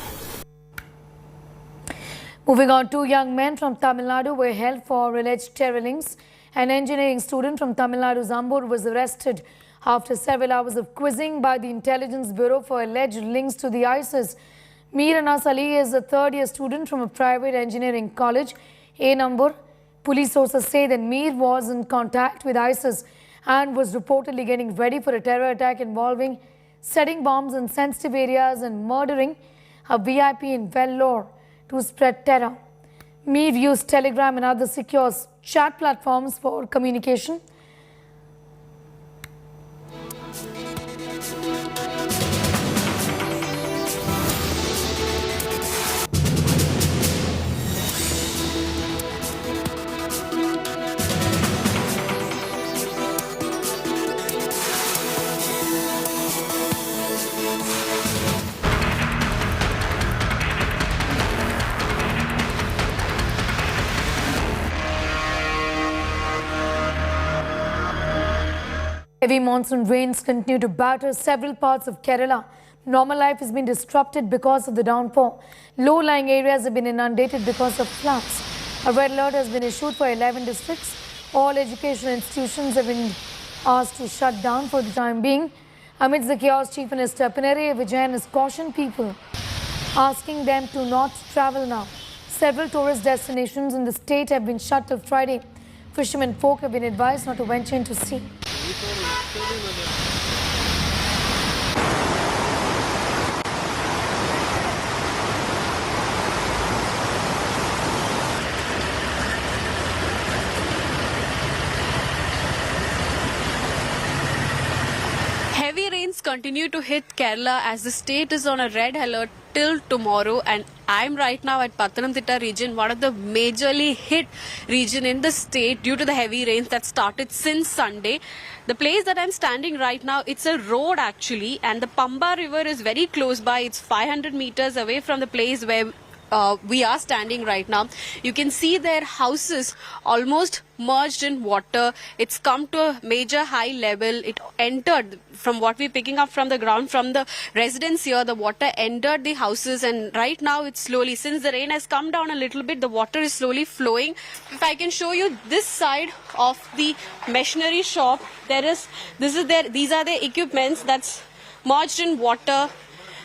Moving on, 2 young men from Tamil Nadu were held for alleged terror links. An engineering student from Tamil Nadu's Ambur was arrested after several hours of quizzing by the Intelligence Bureau for alleged links to the ISIS. Mir Anas Ali is a third-year student from a private engineering college in Ambur. Police sources say that Mir was in contact with ISIS and was reportedly getting ready for a terror attack involving setting bombs in sensitive areas and murdering a VIP in Vellore to spread terror. Mir used Telegram and other secure chat platforms for communication. Heavy monsoon rains continue to batter several parts of Kerala. Normal life has been disrupted because of the downpour. Low-lying areas have been inundated because of floods. A red alert has been issued for 11 districts. All educational institutions have been asked to shut down for the time being. Amidst the chaos, Chief Minister Pinarayi Vijayan has cautioned people, asking them to not travel now. Several tourist destinations in the state have been shut till Friday. Fishermen folk have been advised not to venture into sea. Heavy rains continue to hit Kerala as the state is on a red alert till tomorrow, and I'm right now at Pathanamthitta region, one of the majorly hit region in the state due to the heavy rains that started since Sunday. The place that I'm standing right now, it's a road actually, and the Pamba river is very close by. It's 500 meters away from the place where we are standing right now. You can see their houses almost merged in water. It's come to a major high level. It entered, from what we're picking up from the ground, from the residents here, the water entered the houses, and right now it's slowly, since the rain has come down a little bit, the water is slowly flowing. If I can show you this side of the machinery shop, these are the equipments that's merged in water.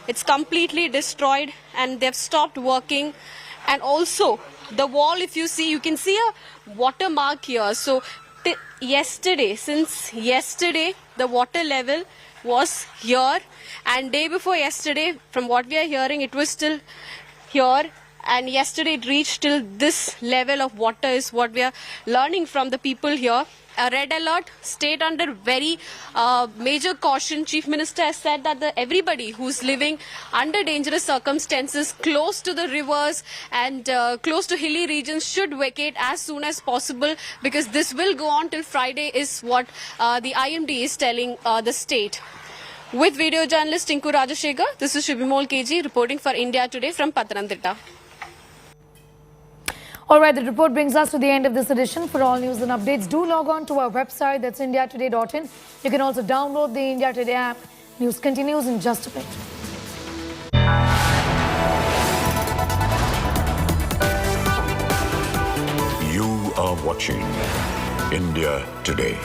It's completely destroyed and they've stopped working. And also the wall, if you see, you can see a watermark here. So since yesterday, the water level was here, and day before yesterday, from what we are hearing, it was still here. And yesterday it reached till this level of water is what we are learning from the people here. A red alert, state under very major caution. Chief Minister has said that everybody who's living under dangerous circumstances close to the rivers and close to hilly regions should vacate as soon as possible, because this will go on till Friday is what the IMD is telling the state. With video journalist Tinku Rajashekar, this is Shubhimol KG reporting for India Today from Pathanamthitta. Alright, the report brings us to the end of this edition. For all news and updates, do log on to our website, that's indiatoday.in. You can also download the India Today app. News continues in just a bit. You are watching India Today.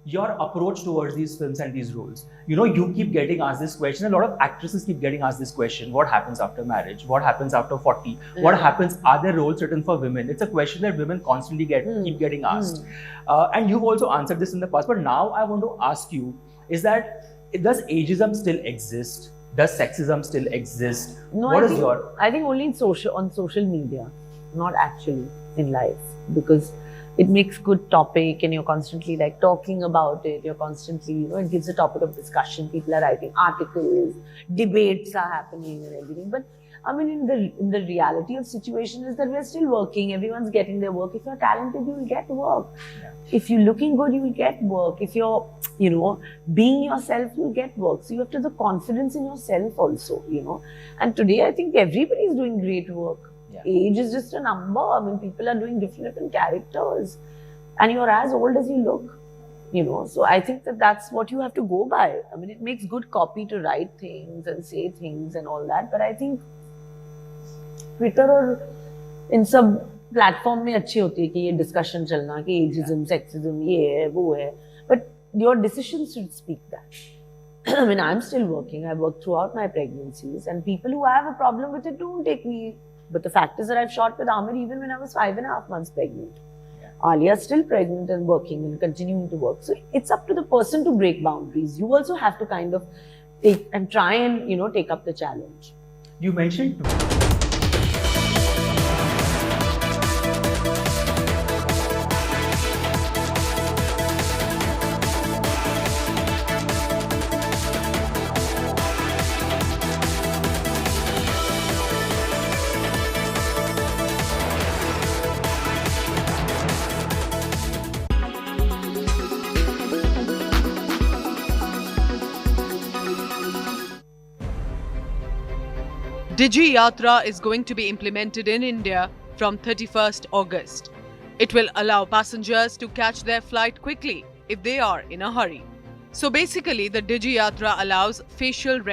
Your approach towards these films and these roles. You know, you keep getting asked this question. A lot of actresses keep getting asked this question. What happens after marriage? What happens after 40? What happens? Are there roles written for women? It's a question that women constantly keep getting asked. And you've also answered this in the past. But now I want to ask you, does ageism still exist? Does sexism still exist? No, I think only on social media, not actually in life. Because it makes good topic, and you're constantly like talking about it. You're constantly, it gives a topic of discussion. People are writing articles, debates are happening and everything. But I mean, in the reality of situation is that we're still working. Everyone's getting their work. If you're talented, you will get work. Yeah. If you're looking good, you will get work. If you're, being yourself, you'll get work. So you have to have the confidence in yourself also, And today, I think everybody is doing great work. Yeah. Age is just a number. I mean, people are doing different characters. And you're as old as you look. So I think that's what you have to go by. I mean, it makes good copy to write things and say things and all that. But I think Twitter और इन सब platform में अच्छी होती है कि ये discussion चलना कि एजिज्म, सेक्सिज्म, ये है, वो है, but your decisions should speak that. I mean, I'm still working. I worked throughout my pregnancies, and people who have a problem with it don't take me. But the fact is that I've shot with Aamir even when I was 5.5 months pregnant. Alia's still pregnant and working and continuing to work. So it's up to the person to break boundaries. You also have to kind of take and try and, take up the challenge. You mentioned Digi Yatra is going to be implemented in India from 31st August. It will allow passengers to catch their flight quickly if they are in a hurry. So basically, the Digi Yatra allows facial recognition